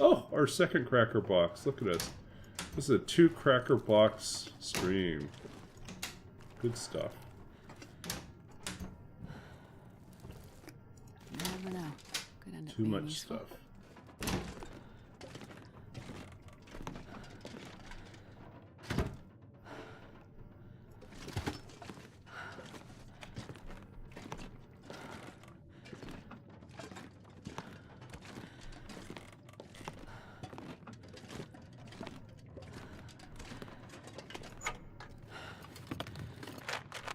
Oh, our second cracker box. Look at us. This is a 2 cracker box stream. Good stuff.
You never know. Could end up
Too
being
much
useful.
stuff.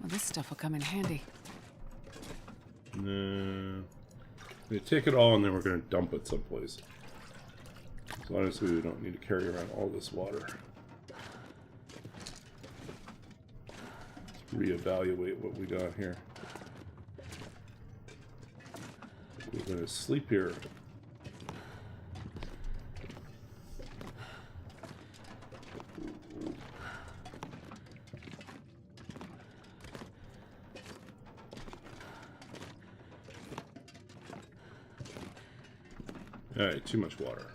Well, this stuff will come in handy.
No. We take it all and then we're going to dump it someplace. So honestly, we don't need to carry around all this water. Let's reevaluate what we got here. We're going to sleep here. Alright, too much water.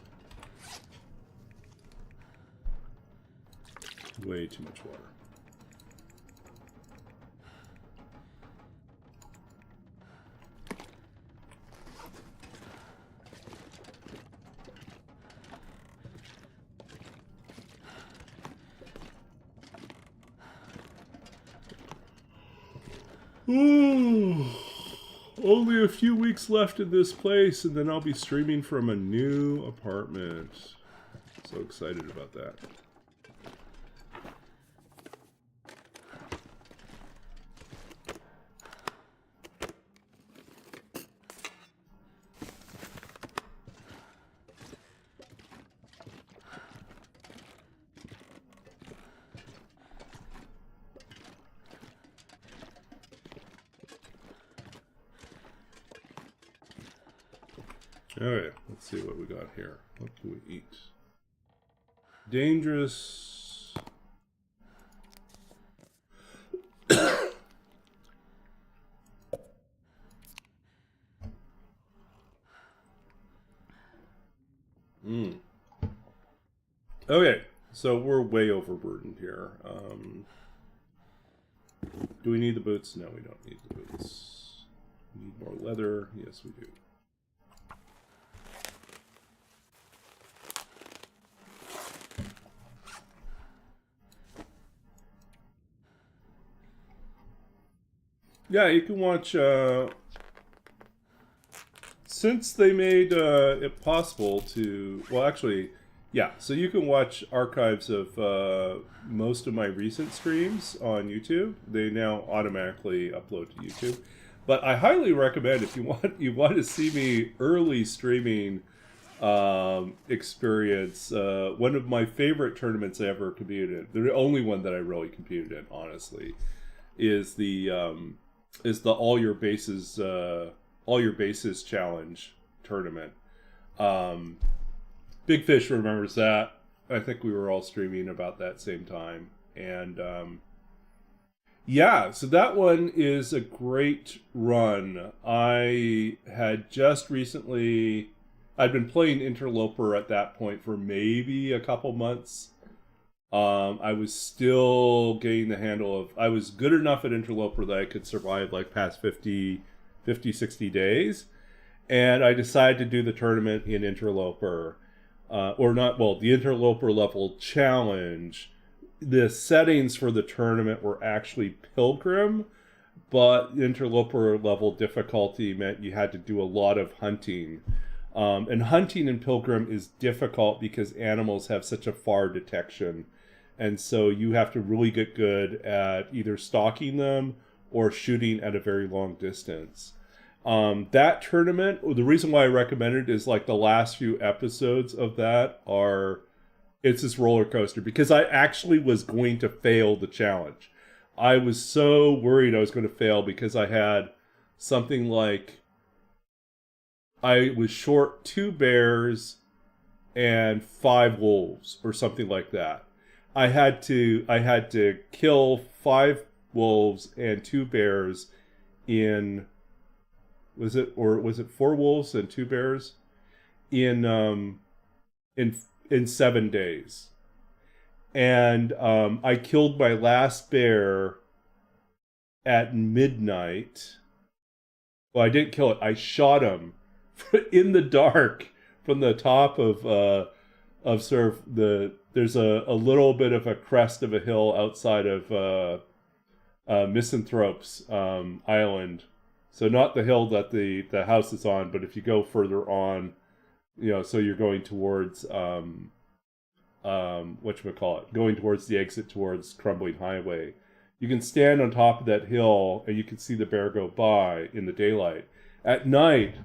Way too much water. Ooh. Only a few weeks left in this place, and then I'll be streaming from a new apartment. So excited about that. Alright, let's see what we got here. What can we eat? Dangerous. Okay, so we're way overburdened here. Do we need the boots? No, we don't need the boots. We need more leather. Yes, we do. Yeah, you can watch, since they made it possible to, well actually, yeah, so you can watch archives of most of my recent streams on YouTube. They now automatically upload to YouTube. But I highly recommend, if you want to see me early streaming experience, one of my favorite tournaments I ever competed in, the only one that I really competed in, honestly, is the all your bases challenge tournament. Big Fish remembers that. I think we were all streaming about that same time, and Yeah, so that one is a great run. I had just recently, I'd been playing Interloper at that point for maybe a couple months. I was still getting the handle of, I was good enough at Interloper that I could survive like past 50, 60 days. And I decided to do the tournament in Interloper. Or not, well, the Interloper level challenge. The settings for the tournament were actually Pilgrim, but Interloper level difficulty meant you had to do a lot of hunting. And hunting in Pilgrim is difficult because animals have such a far detection. And so you have to really get good at either stalking them or shooting at a very long distance. That tournament, the reason why I recommend it is like the last few episodes of that are, it's this roller coaster because I actually was going to fail the challenge. I was so worried I was going to fail because I had something like, I was short 2 bears and 5 wolves or something like that. I had to kill 5 wolves and 2 bears in, was it 4 wolves and 2 bears in 7 days. And I killed my last bear at midnight. Well, I didn't kill it. I shot him in the dark from the top of sort of there's a little bit of a crest of a hill outside of Misanthrope's Island. So not the hill that the house is on, but if you go further on, you know, so you're going towards whatchamacallit, going towards the exit towards Crumbling Highway. You can stand on top of that hill and you can see the bear go by in the daylight. At night,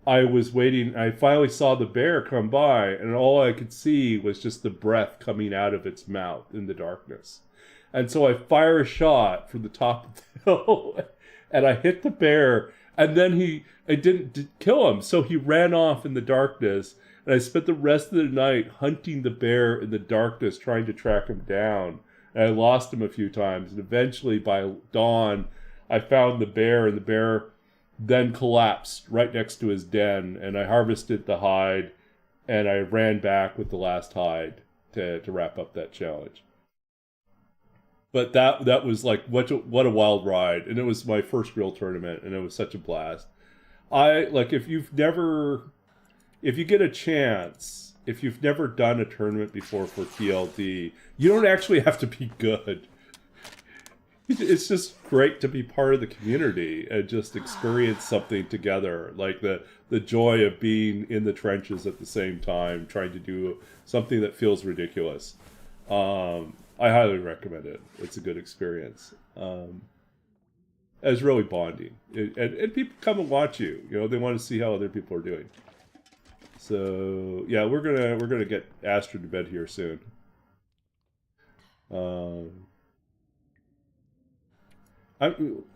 I was waiting, I finally saw the bear come by, and all I could see was just the breath coming out of its mouth in the darkness. And so I fire a shot from the top of the hill, and I hit the bear, and then I didn't kill him, so he ran off in the darkness, and I spent the rest of the night hunting the bear in the darkness, trying to track him down. And I lost him a few times, and eventually by dawn, I found the bear, and the bear then collapsed right next to his den, and I harvested the hide, and I ran back with the last hide to wrap up that challenge. But that was like, what a wild ride, and it was my first real tournament, and it was such a blast. If you get a chance, if you've never done a tournament before for TLD, you don't actually have to be good. It's just great to be part of the community and just experience something together, like the joy of being in the trenches at the same time, trying to do something that feels ridiculous. I highly recommend it. It's a good experience. It's really bonding, and people come and watch you. You know, they want to see how other people are doing. So yeah, we're gonna get Astrid to bed here soon. I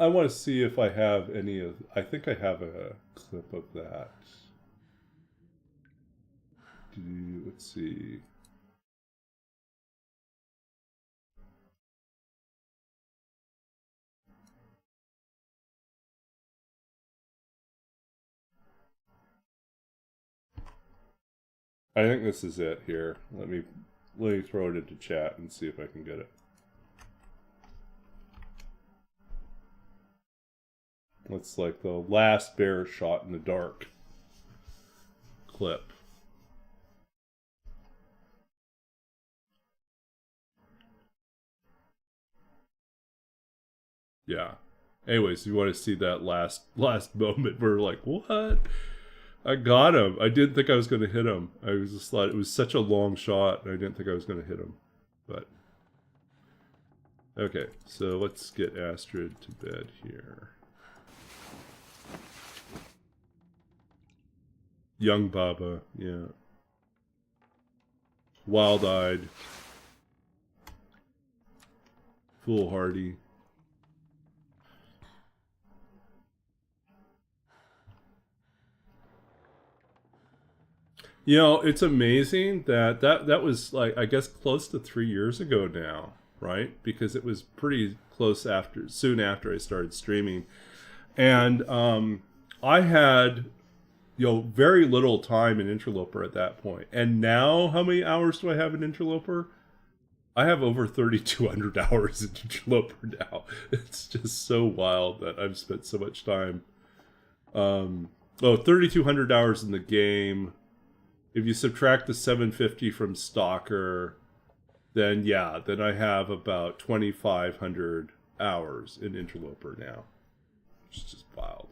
want to see if I have any of... I think I have a clip of that. Let's see. I think this is it here. Let me throw it into chat and see if I can get it. It's like the last bear shot in the dark clip. Yeah. Anyways, if you want to see that last moment, we're like, what? I got him. I didn't think I was going to hit him. I was just thought it was such a long shot, and I didn't think I was going to hit him. But okay, so let's get Astrid to bed here. Young Baba, yeah. Wild-eyed. Foolhardy. You know, it's amazing that was like, I guess, close to 3 years ago now. right? Because it was pretty soon after I started streaming. And I had, very little time in Interloper at that point. And now, how many hours do I have in Interloper? I have over 3,200 hours in Interloper now. It's just so wild that I've spent so much time. 3,200 hours in the game. If you subtract the 750 from Stalker, then I have about 2,500 hours in Interloper now. It's just wild.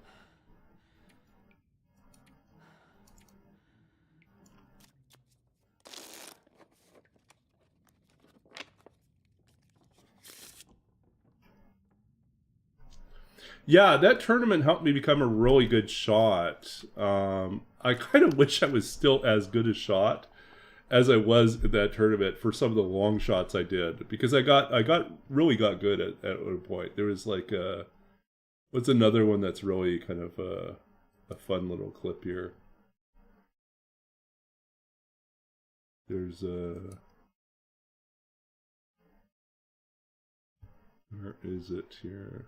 Yeah, that tournament helped me become a really good shot. I kind of wish I was still as good a shot as I was in that tournament for some of the long shots I did, because I really got good at one point. There was like what's another one that's really kind of a fun little clip here. There's where is it here?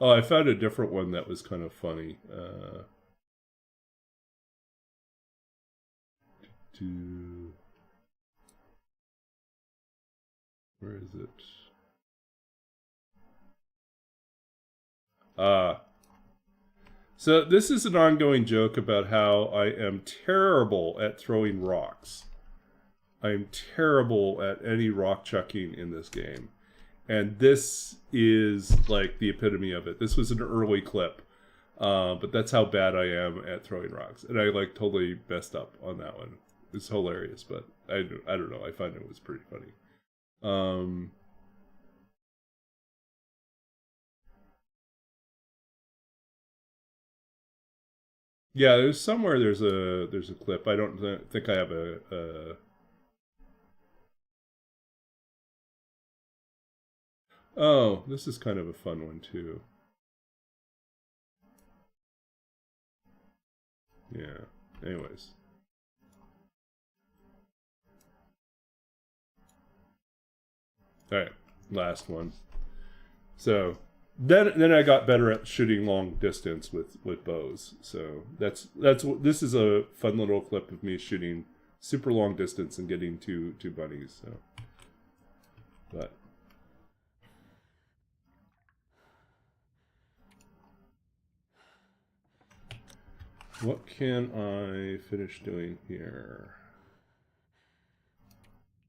Oh, I found a different one that was kind of funny. Where is it? So this is an ongoing joke about how I am terrible at throwing rocks. I am terrible at any rock chucking in this game. And this is like the epitome of it. This was an early clip, but that's how bad I am at throwing rocks. And I like totally messed up on that one. It's hilarious, but I don't know. I find it was pretty funny. Yeah, there's somewhere there's a clip. I don't think I have a Oh, this is kind of a fun one too. Yeah. Anyways. All right, last one. So then I got better at shooting long distance with bows. So this is a fun little clip of me shooting super long distance and getting two bunnies. So, but. What can I finish doing here?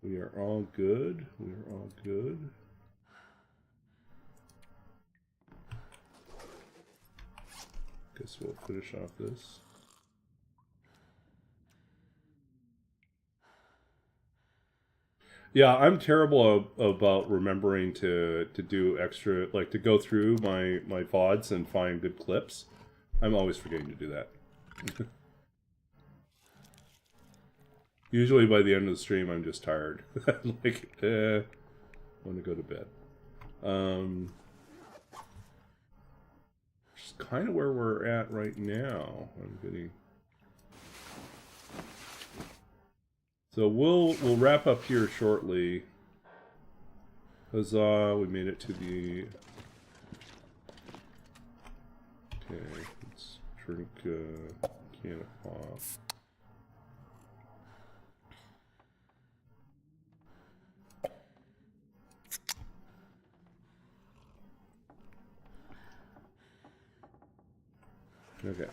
We are all good. We are all good. Guess we'll finish off this. Yeah, I'm terrible about remembering to do extra, like to go through my VODs and find good clips. I'm always forgetting to do that. Usually by the end of the stream I'm just tired. Like, want to go to bed. Which is kind of where we're at right now. I'm getting. So we'll wrap up here shortly. Huzzah! We made it to the. Okay, let's drink a can of pop. Okay.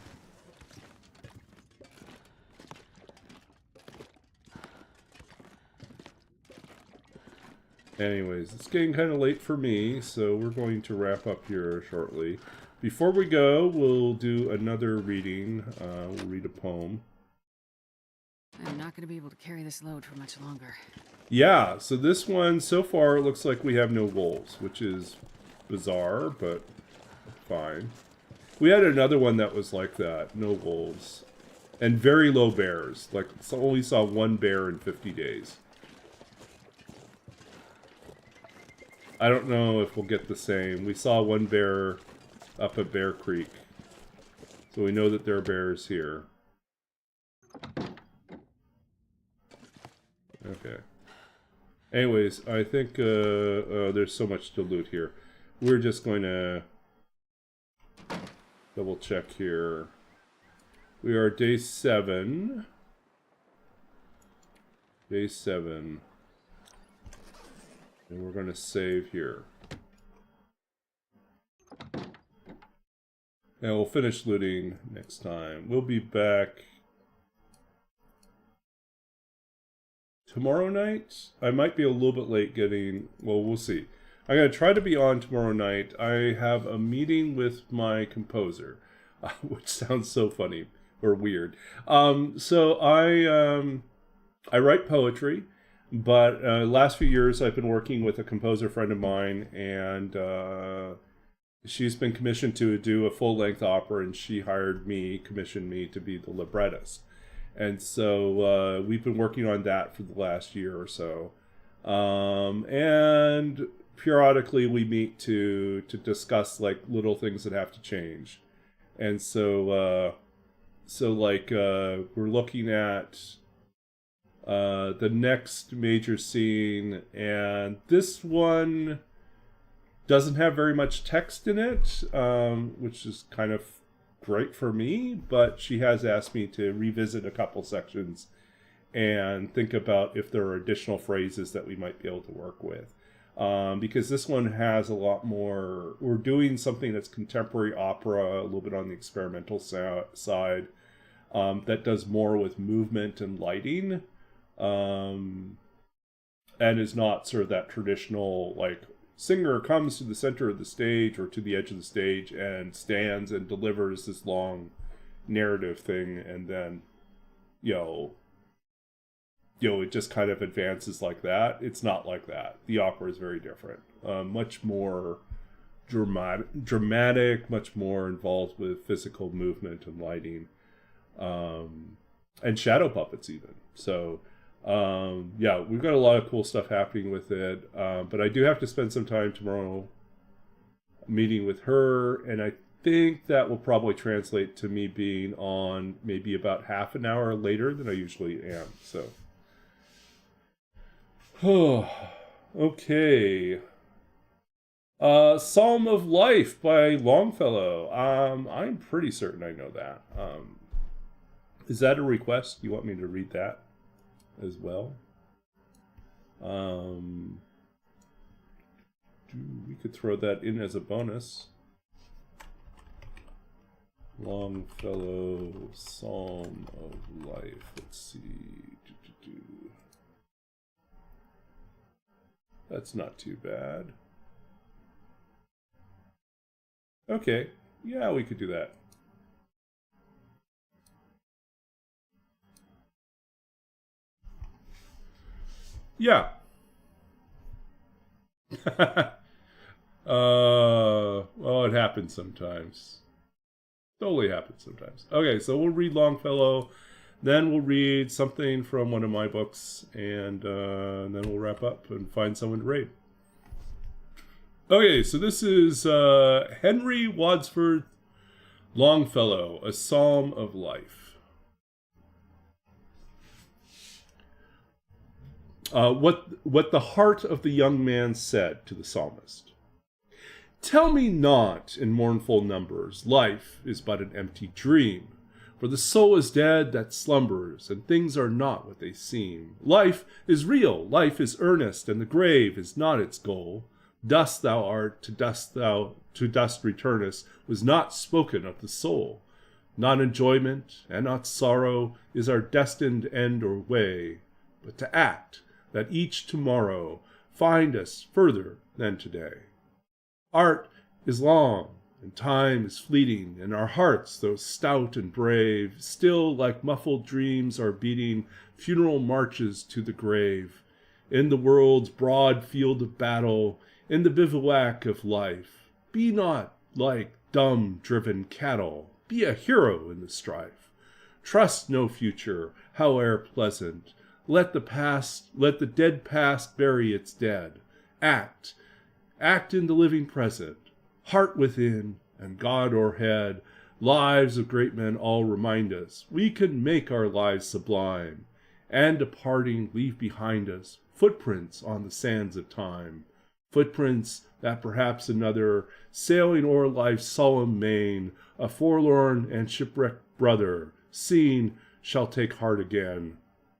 Anyways, it's getting kind of late for me, so we're going to wrap up here shortly. Before we go, we'll do another reading. We'll read a poem.
I'm not going to be able to carry this load for much longer.
Yeah, so this one, so far, it looks like we have no wolves, which is bizarre, but fine. We had another one that was like that, no wolves. And very low bears, like only saw one bear in 50 days. I don't know if we'll get the same. We saw one bear up at Bear Creek. So we know that there are bears here. Okay. Anyways, I think there's so much to loot here. We're just going to double check here. We are day 7. Day 7. And we're going to save here. And we'll finish looting next time. We'll be back tomorrow night. I might be a little bit late getting... Well, we'll see. I'm going to try to be on tomorrow night. I have a meeting with my composer, which sounds so funny or weird. So I write poetry, but last few years I've been working with a composer friend of mine, and she's been commissioned to do a full-length opera, and she commissioned me to be the librettist. And so we've been working on that for the last year or so. And periodically we meet to discuss like little things that have to change. And so we're looking at the next major scene, and this one doesn't have very much text in it, which is kind of great for me, but she has asked me to revisit a couple sections and think about if there are additional phrases that we might be able to work with. Because this one has a lot more... We're doing something that's contemporary opera, a little bit on the experimental side, that does more with movement and lighting, and is not sort of that traditional, like, singer comes to the center of the stage or to the edge of the stage and stands and delivers this long narrative thing, and then, it just kind of advances like that. It's not like that. The opera is very different. Much more dramatic, much more involved with physical movement and lighting, and shadow puppets even. So, we've got a lot of cool stuff happening with it. But I do have to spend some time tomorrow meeting with her, and I think that will probably translate to me being on maybe about half an hour later than I usually am. So, okay. Psalm of Life by Longfellow. I'm pretty certain I know that. Is that a request? You want me to read that as well? We could throw that in as a bonus. Longfellow Psalm of Life. Let's see. That's not too bad. Okay. Yeah, we could do that. Yeah. Well, it happens sometimes. Totally happens sometimes. Okay, so we'll read Longfellow, then we'll read something from one of my books, and then we'll wrap up and find someone to raid. Okay, so this is Henry Wadsworth Longfellow, A Psalm of Life. What the heart of the young man said to the psalmist. Tell me not in mournful numbers, life is but an empty dream. For the soul is dead that slumbers, and things are not what they seem. Life is real, life is earnest, and the grave is not its goal. Dust thou art, to dust thou to dust returnest, was not spoken of the soul. Not enjoyment, and not sorrow, is our destined end or way, but to act, that each tomorrow find us further than today. Art is long, and time is fleeting, and our hearts, though stout and brave, still like muffled dreams are beating funeral marches to the grave. In the world's broad field of battle, in the bivouac of life, be not like dumb driven cattle, be a hero in the strife. Trust no future, howe'er pleasant, let the dead past bury its dead. Act, act in the living present, heart within and God o'erhead. Lives of great men all remind us we can make our lives sublime, and departing leave behind us footprints on the sands of time, footprints that perhaps another, sailing o'er life's solemn main, a forlorn and shipwrecked brother, seeing, shall take heart again.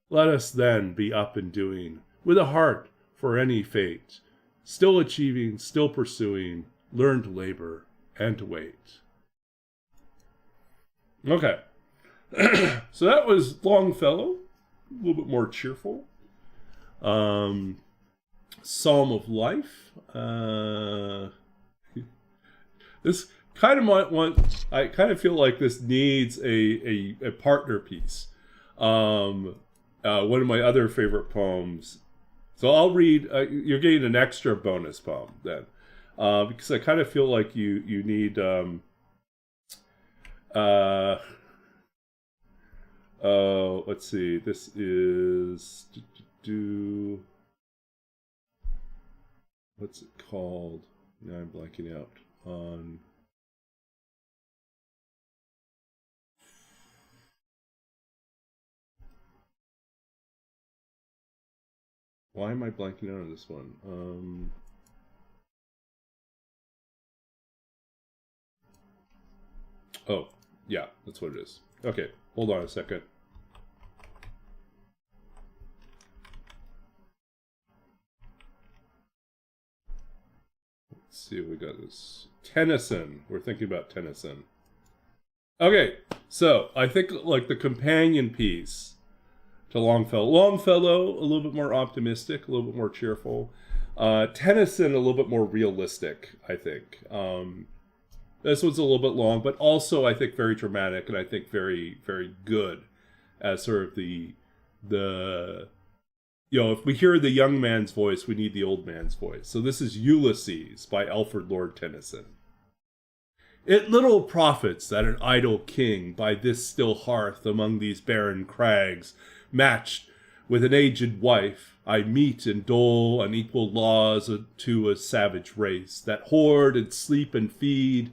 Let us then be up and doing, with a heart for any fate, still achieving, still pursuing, learn to labor and to wait. Okay. So that was Longfellow, a little bit more cheerful. Psalm of Life. This kind of might want, I kind of feel like this needs a partner piece. One of my other favorite poems. So I'll read, you're getting an extra bonus poem then. Because I kind of feel like you need, let's see, this is, what's it called? Now I'm blanking out on. Why am I blanking out on this one? Oh, yeah, that's what it is. Okay, hold on a second. Let's see what we got. This Tennyson. We're thinking about Tennyson. Okay, so I think like the companion piece to Longfellow, a little bit more optimistic, a little bit more cheerful. Tennyson, a little bit more realistic, I think. This one's a little bit long, but also I think very dramatic, and I think very, very good as sort of the if we hear the young man's voice, we need the old man's voice. So this is Ulysses by Alfred Lord Tennyson. It little profits that an idle king by this still hearth among these barren crags, matched with an aged wife, I meet and dole unequal laws to a savage race, that hoard and sleep and feed,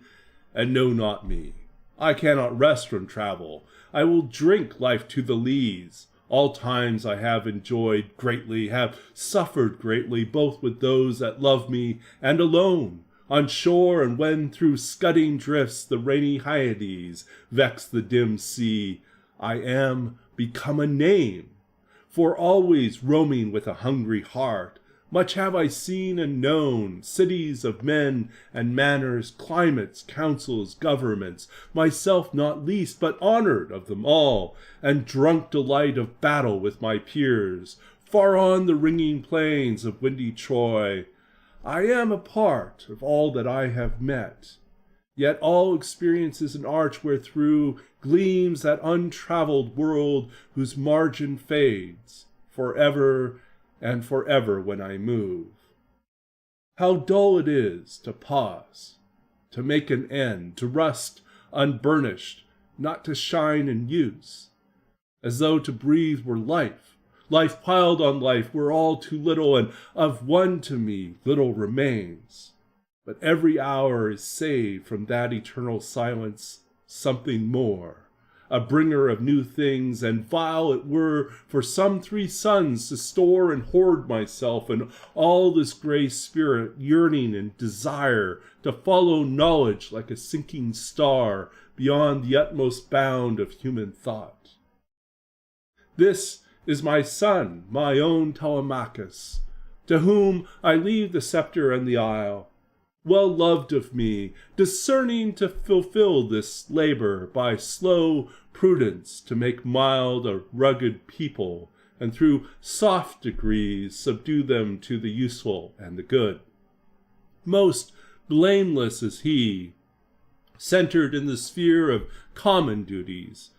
and know not me. I cannot rest from travel. I will drink life to the lees. All times I have enjoyed greatly, have suffered greatly, both with those that love me and alone, on shore and when through scudding drifts the rainy Hyades vex the dim sea. I am become a name, for always roaming with a hungry heart. Much have I seen and known, cities of men and manners, climates, councils, governments, myself not least, but honored of them all, and drunk delight of battle with my peers, far on the ringing plains of windy Troy. I am a part of all that I have met, yet all experience is an arch wherethrough gleams that untraveled world whose margin fades, forever and forever when I move. How dull it is to pause, to make an end, to rust unburnished, not to shine in use, as though to breathe were life, life piled on life were all too little, and of one to me little remains. But every hour is saved from that eternal silence something more, a bringer of new things, and vile it were for some 3 suns to store and hoard myself and all this grey spirit, yearning and desire to follow knowledge like a sinking star beyond the utmost bound of human thought. This is my son, my own Telemachus, to whom I leave the scepter and the isle, well loved of me, discerning to fulfill this labor by slow prudence to make mild a rugged people, and through soft degrees subdue them to the useful and the good. Most blameless is he, centered in the sphere of common duties,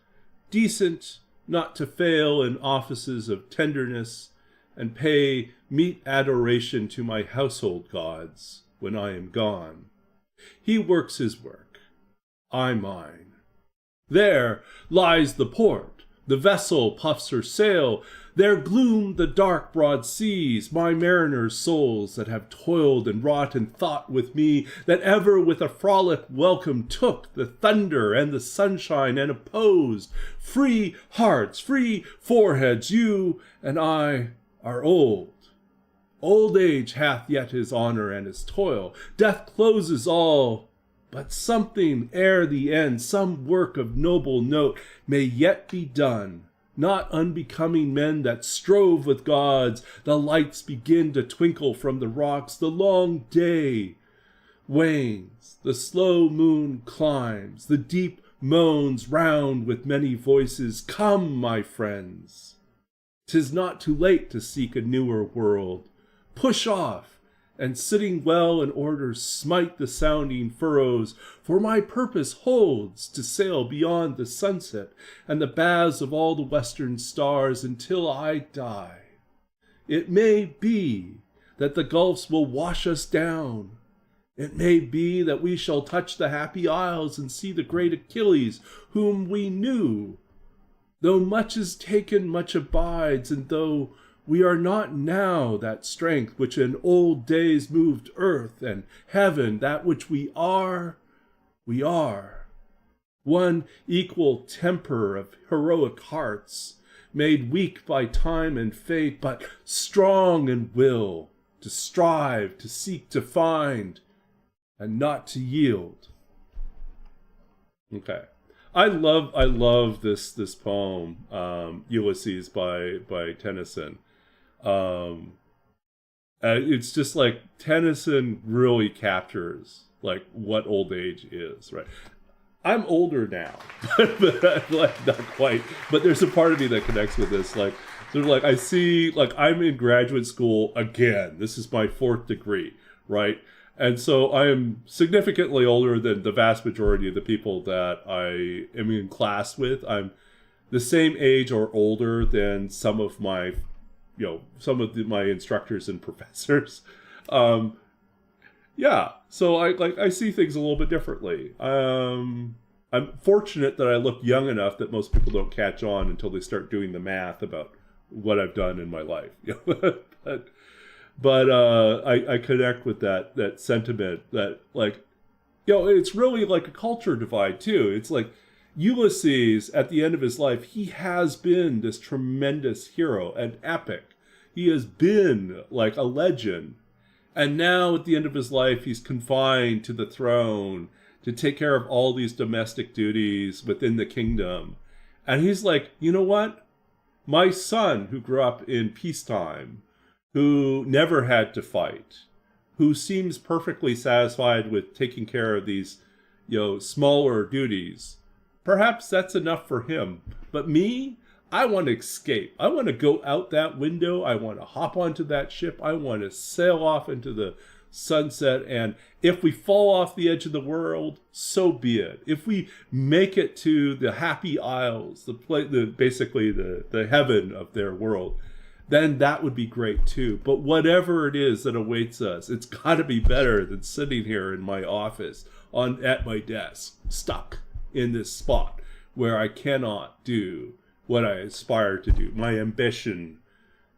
decent not to fail in offices of tenderness, and pay meet adoration to my household gods when I am gone. He works his work, I mine. There lies the port, the vessel puffs her sail, There gloom the dark broad seas, my mariners' souls that have toiled and wrought and thought with me, that ever with a frolic welcome took the thunder and the sunshine and opposed. Free hearts, free foreheads, you and I are old. Old age hath yet his honor and his toil. Death closes all, but something ere the end, some work of noble note may yet be done. Not unbecoming men that strove with gods, the lights begin to twinkle from the rocks, the long day wanes, the slow moon climbs, the deep moans round with many voices. Come, my friends, 'tis not too late to seek a newer world. Push off, and sitting well in order, smite the sounding furrows, for my purpose holds to sail beyond the sunset and the baths of all the western stars until I die. It may be that the gulfs will wash us down. It may be that we shall touch the happy isles and see the great Achilles whom we knew. Though much is taken, much abides, and though we are not now that strength which in old days moved earth and heaven, that which we are. One equal temper of heroic hearts, made weak by time and fate, but strong in will, to strive, to seek, to find, and not to yield. Okay. I love this poem, Ulysses by Tennyson. It's just like Tennyson really captures like what old age is, right? I'm older now, but like not quite. But there's a part of me that connects with this. Like, sort of like I see, like I'm in graduate school again. This is my 4th degree, right? And so I am significantly older than the vast majority of the people that I am in class with. I'm the same age or older than some of my my instructors and professors. Yeah, so I see things a little bit differently. I'm fortunate that I look young enough that most people don't catch on until they start doing the math about what I've done in my life. But I connect with that sentiment that like, it's really like a culture divide too. It's like Ulysses at the end of his life, he has been this tremendous hero, an epic. He has been like a legend. And now at the end of his life, he's confined to the throne to take care of all these domestic duties within the kingdom. And he's like, you know what? My son who grew up in peacetime, who never had to fight, who seems perfectly satisfied with taking care of these, smaller duties, perhaps that's enough for him. But me, I want to escape. I want to go out that window. I want to hop onto that ship. I want to sail off into the sunset. And if we fall off the edge of the world, so be it. If we make it to the happy isles, basically the heaven of their world, then that would be great too. But whatever it is that awaits us, it's got to be better than sitting here in my office at my desk, stuck in this spot where I cannot do what I aspire to do. My ambition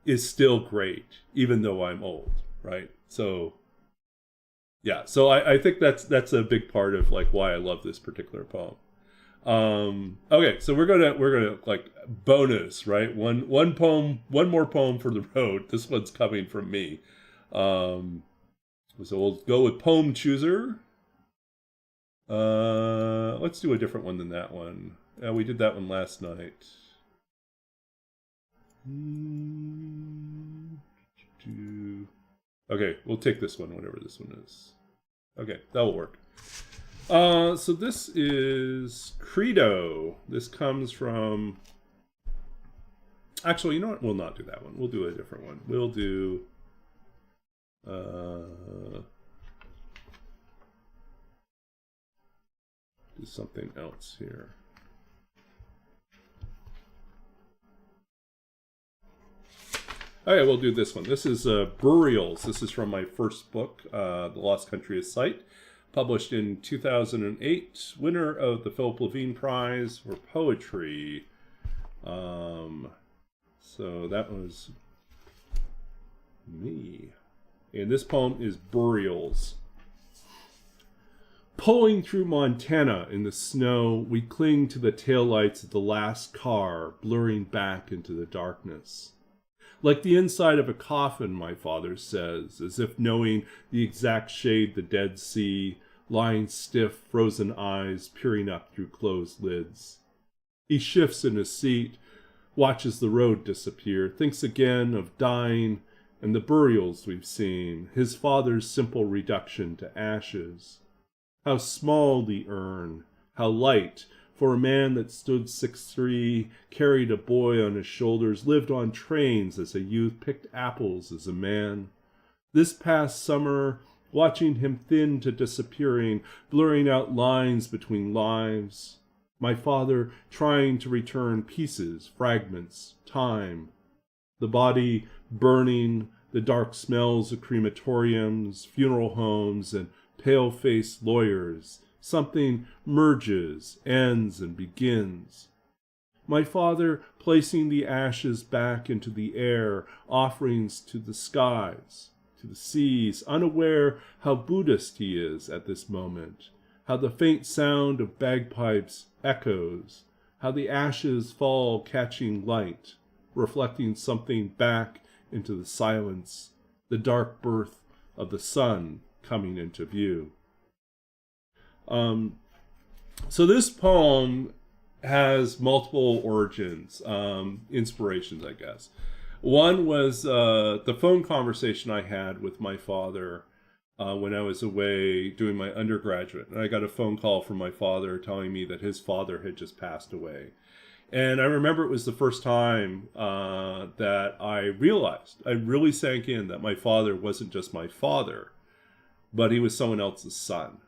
is still great, even though I'm old, right? So, yeah. So I think that's a big part of like why I love this particular poem. Okay, so we're gonna like bonus, right? One more poem for the road. This one's coming from me. So we'll go with Poem Chooser. Let's do a different one than that one. We did that one last night. Okay, we'll take this one, whatever this one is. Okay, that will work. So this is Credo. This comes from... Actually, you know what? We'll not do that one. We'll do a different one. We'll do... do something else here. Okay, we'll do this one. This is Burials. This is from my first book, The Lost Country of Sight, published in 2008, winner of the Philip Levine Prize for Poetry. So that was me. And this poem is Burials. Pulling through Montana in the snow, we cling to the taillights of the last car, blurring back into the darkness. Like the inside of a coffin, my father says, as if knowing the exact shade the Dead Sea, lying stiff, frozen eyes peering up through closed lids. He shifts in his seat, watches the road disappear, thinks again of dying and the burials we've seen, his father's simple reduction to ashes. How small the urn, how light, for a man that stood 6'3", carried a boy on his shoulders, lived on trains as a youth, picked apples as a man. This past summer, watching him thin to disappearing, blurring out lines between lives. My father trying to return pieces, fragments, time. The body burning, the dark smells of crematoriums, funeral homes, and pale-faced lawyers. Something merges, ends, and begins. My father placing the ashes back into the air, offerings to the skies, to the seas, unaware how Buddhist he is at this moment, how the faint sound of bagpipes echoes, how the ashes fall catching light, reflecting something back into the silence, the dark birth of the sun coming into view. So this poem has multiple origins, inspirations, I guess. One was the phone conversation I had with my father when I was away doing my undergraduate. And I got a phone call from my father telling me that his father had just passed away. And I remember it was the first time that I realized, I really sank in that my father wasn't just my father, but he was someone else's son.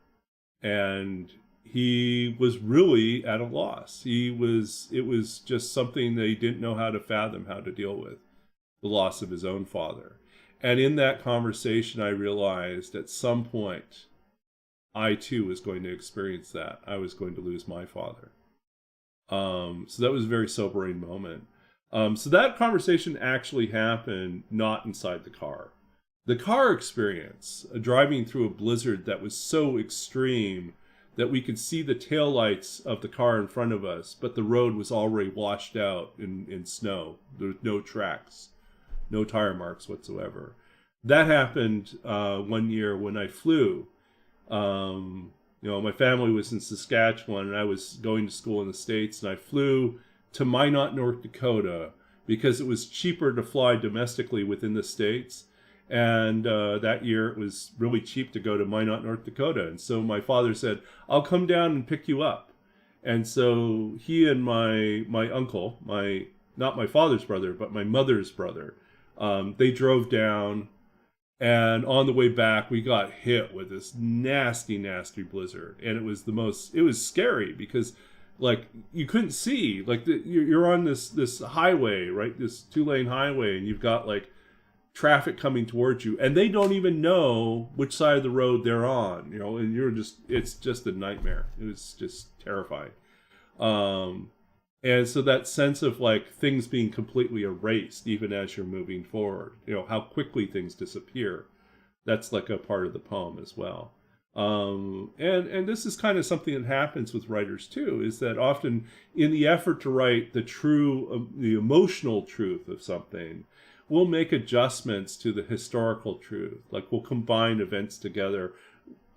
And he was really at a loss. It was just something that he didn't know how to fathom, how to deal with, the loss of his own father. And in that conversation, I realized at some point, I too was going to experience that. I was going to lose my father. So that was a very sobering moment. So that conversation actually happened not inside the car. The car experience, driving through a blizzard that was so extreme that we could see the taillights of the car in front of us, but the road was already washed out in snow. There were no tracks, no tire marks whatsoever. That happened one year when I flew. My family was in Saskatchewan, and I was going to school in the States, and I flew to Minot, North Dakota, because it was cheaper to fly domestically within the States. And that year it was really cheap to go to Minot, North Dakota. And so my father said, I'll come down and pick you up. And so he and my uncle, not my father's brother, but my mother's brother, they drove down. And on the way back, we got hit with this nasty, nasty blizzard. And it was scary because, like, you couldn't see. Like, you're on this highway, right? This 2-lane highway, and you've got, like, traffic coming towards you, and they don't even know which side of the road they're on, and it's just a nightmare. It was just terrifying. And so that sense of, like, things being completely erased even as you're moving forward, how quickly things disappear, that's like a part of the poem as well. And this is kind of something that happens with writers too, is that often in the effort to write the emotional truth of something, we'll make adjustments to the historical truth. Like, we'll combine events together.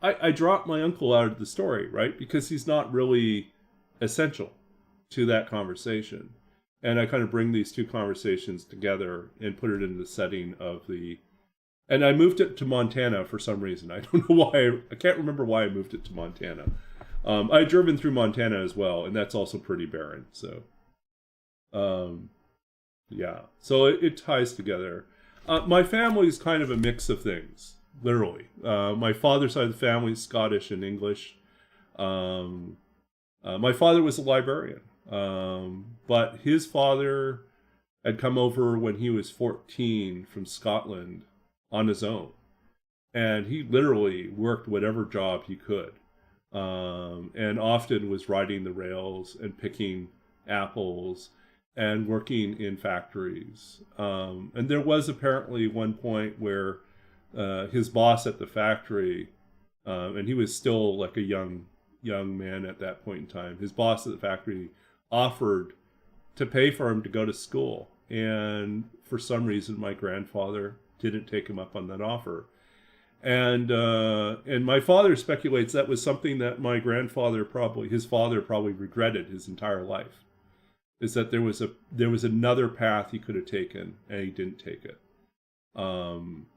I dropped my uncle out of the story, right? Because he's not really essential to that conversation. And I kind of bring these two conversations together and put it in the setting of and I moved it to Montana for some reason. I don't know why. I can't remember why I moved it to Montana. I had driven through Montana as well, and that's also pretty barren. So, yeah, so it ties together. My family is kind of a mix of things, literally. My father's side of the family is Scottish and English. My father was a librarian, but his father had come over when he was 14 from Scotland on his own. And he literally worked whatever job he could, and often was riding the rails and picking apples. and working in factories. And there was apparently one point where his boss at the factory, and he was still like a young man at that point in time, his boss at the factory offered to pay for him to go to school. And for some reason, my grandfather didn't take him up on that offer. And my father speculates that was something that my grandfather his father probably regretted his entire life, is that there was another path he could have taken and he didn't take it. And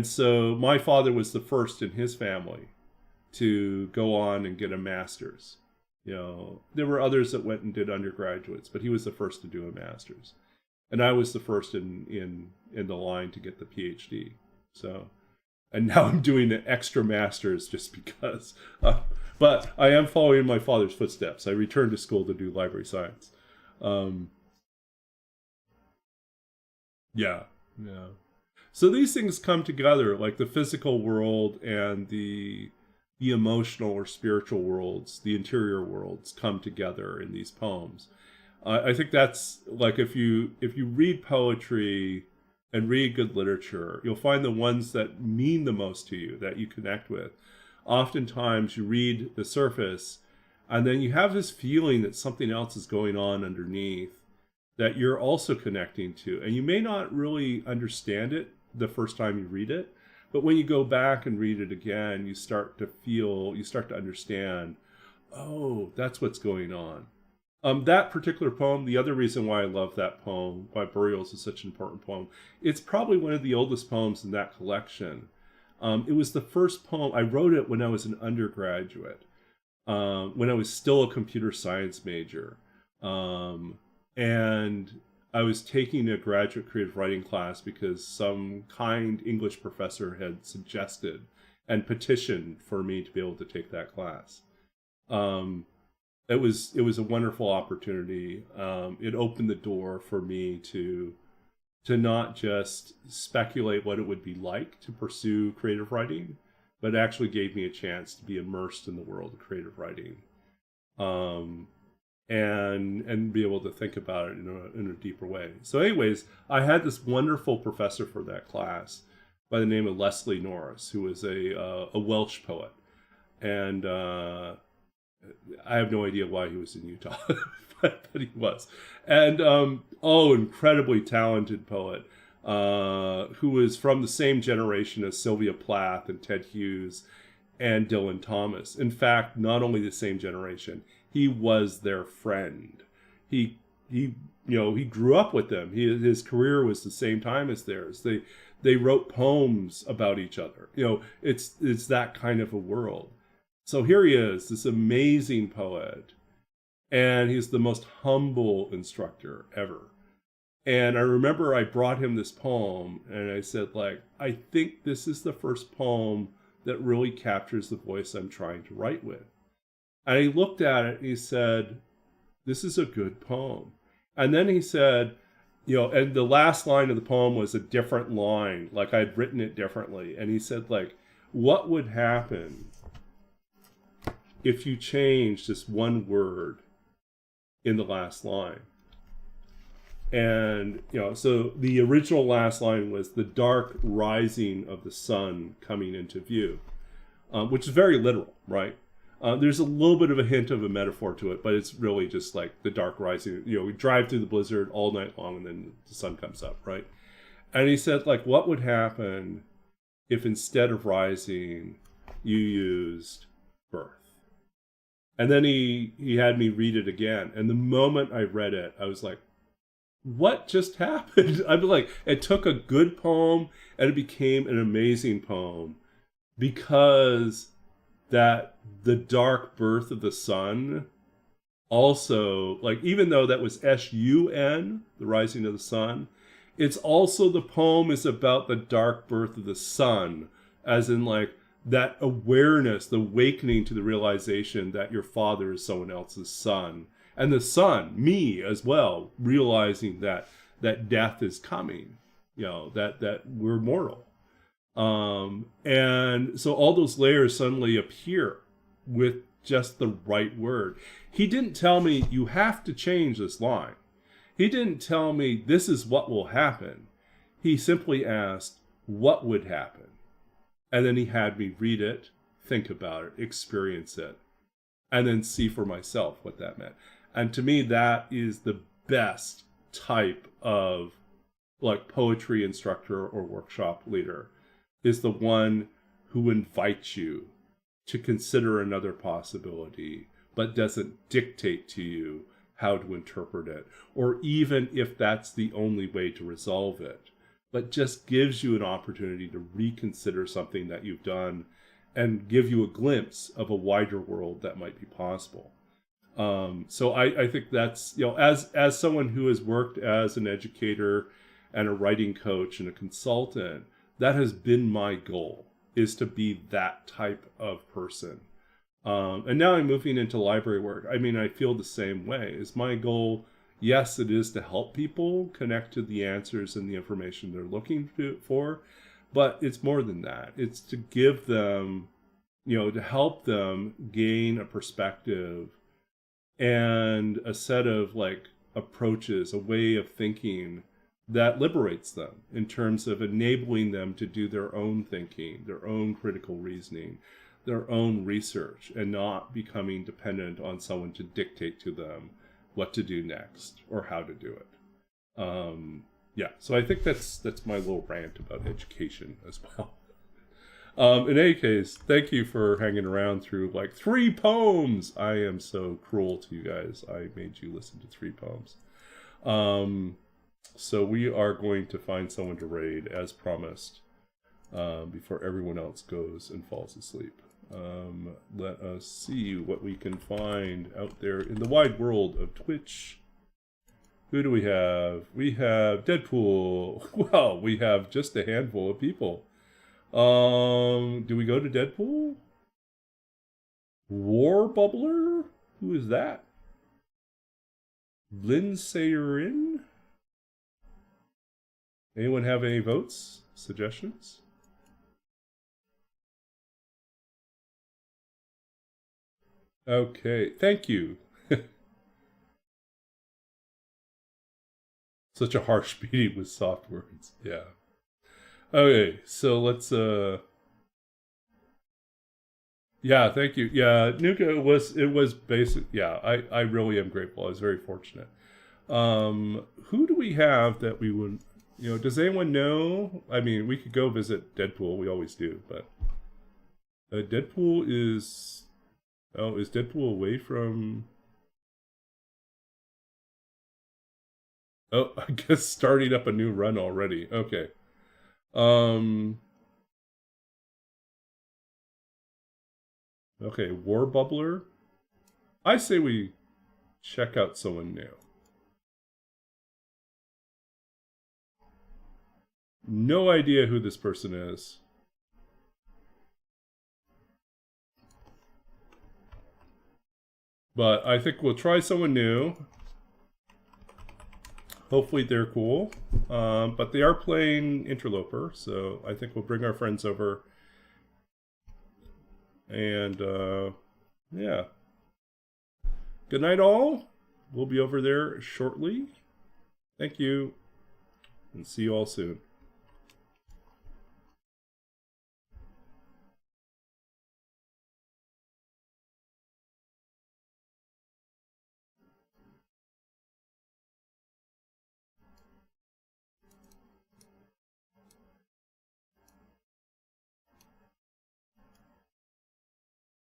so my father was the first in his family to go on and get a master's. There were others that went and did undergraduates, but he was the first to do a master's. And I was the first in the line to get the PhD. So, and now I'm doing an extra master's just because. But I am following my father's footsteps. I returned to school to do library science. Yeah. So these things come together, like the physical world and the emotional or spiritual worlds, the interior worlds come together in these poems. I think that's like if you read poetry and read good literature, you'll find the ones that mean the most to you, that you connect with. Oftentimes you read the surface and then you have this feeling that something else is going on underneath that you're also connecting to. And you may not really understand it the first time you read it, but when you go back and read it again, you start to understand, oh, that's what's going on. That particular poem, the other reason why I love that poem, why Burials is such an important poem, it's probably one of the oldest poems in that collection. It was the first poem, I wrote it when I was an undergraduate, when I was still a computer science major. And I was taking a graduate creative writing class because some kind English professor had suggested and petitioned for me to be able to take that class. It was a wonderful opportunity. It opened the door for me to not just speculate what it would be like to pursue creative writing, but actually gave me a chance to be immersed in the world of creative writing, and be able to think about it in a deeper way. So anyways, I had this wonderful professor for that class by the name of Leslie Norris, who was a Welsh poet. And I have no idea why he was in Utah, but he was. And, incredibly talented poet, who was from the same generation as Sylvia Plath and Ted Hughes and Dylan Thomas. In fact, not only the same generation, he was their friend. He grew up with them. His career was the same time as theirs. They wrote poems about each other. It's that kind of a world. So here he is, this amazing poet, and he's the most humble instructor ever. And I remember I brought him this poem, and I said, I think this is the first poem that really captures the voice I'm trying to write with. And he looked at it and he said, this is a good poem. And then he said, and the last line of the poem was a different line, like I'd written it differently. And he said, what would happen if you change just one word in the last line? And, so the original last line was the dark rising of the sun coming into view, which is very literal, right? There's a little bit of a hint of a metaphor to it, but it's really just like the dark rising. We drive through the blizzard all night long and then the sun comes up, right? And he said, what would happen if instead of rising, you used birth? And then he had me read it again. And the moment I read it, I was like, what just happened? I'd be like, it took a good poem and it became an amazing poem because that the dark birth of the sun also, even though that was S-U-N, the rising of the sun, it's also the poem is about the dark birth of the sun, as in that awareness, the awakening to the realization that your father is someone else's son. And the son, me as well, realizing that death is coming, that we're mortal. And so all those layers suddenly appear with just the right word. He didn't tell me you have to change this line. He didn't tell me this is what will happen. He simply asked what would happen. And then he had me read it, think about it, experience it, and then see for myself what that meant. And to me, that is the best type of like poetry instructor or workshop leader, is the one who invites you to consider another possibility, but doesn't dictate to you how to interpret it, or even if that's the only way to resolve it, but just gives you an opportunity to reconsider something that you've done and give you a glimpse of a wider world that might be possible. So I think that's, you know, as someone who has worked as an educator and a writing coach and a consultant, that has been my goal, is to be that type of person. And now I'm moving into library work. I mean, I feel the same way. Is my goal, yes, it is to help people connect to the answers and the information they're looking for, but it's more than that. It's to give them, you know, to help them gain a perspective and a set of like approaches, a way of thinking that liberates them in terms of enabling them to do their own thinking, their own critical reasoning, their own research, and not becoming dependent on someone to dictate to them what to do next or how to do it. Yeah, so I think that's my little rant about education as well. In any case, thank you for hanging around through like 3 poems. I am so cruel to you guys. I made you listen to 3 poems. So we are going to find someone to raid as promised, before everyone else goes and falls asleep. Let us see what we can find out there in the wide world of Twitch. Who do we have? We have Deadpool. Well, we have just a handful of people. Do we go to Deadpool? War Bubbler? Who is that? Linsayerin? Anyone have any votes? Suggestions? Okay, thank you. Such a harsh meeting with soft words. Yeah. Okay, so let's yeah, thank you. Yeah, Nuka, it was basic. Yeah, I really am grateful. I was very fortunate. Who do we have that we would, you know, does anyone know? I mean, we could go visit Deadpool, we always do, but Deadpool is, oh, is Deadpool away from, oh, I guess starting up a new run already. Okay. Okay, War Bubbler. I say we check out someone new. No idea who this person is. But I think we'll try someone new. Hopefully they're cool. But they are playing Interloper, so I think we'll bring our friends over. And, yeah. Good night, all. We'll be over there shortly. Thank you. And see you all soon.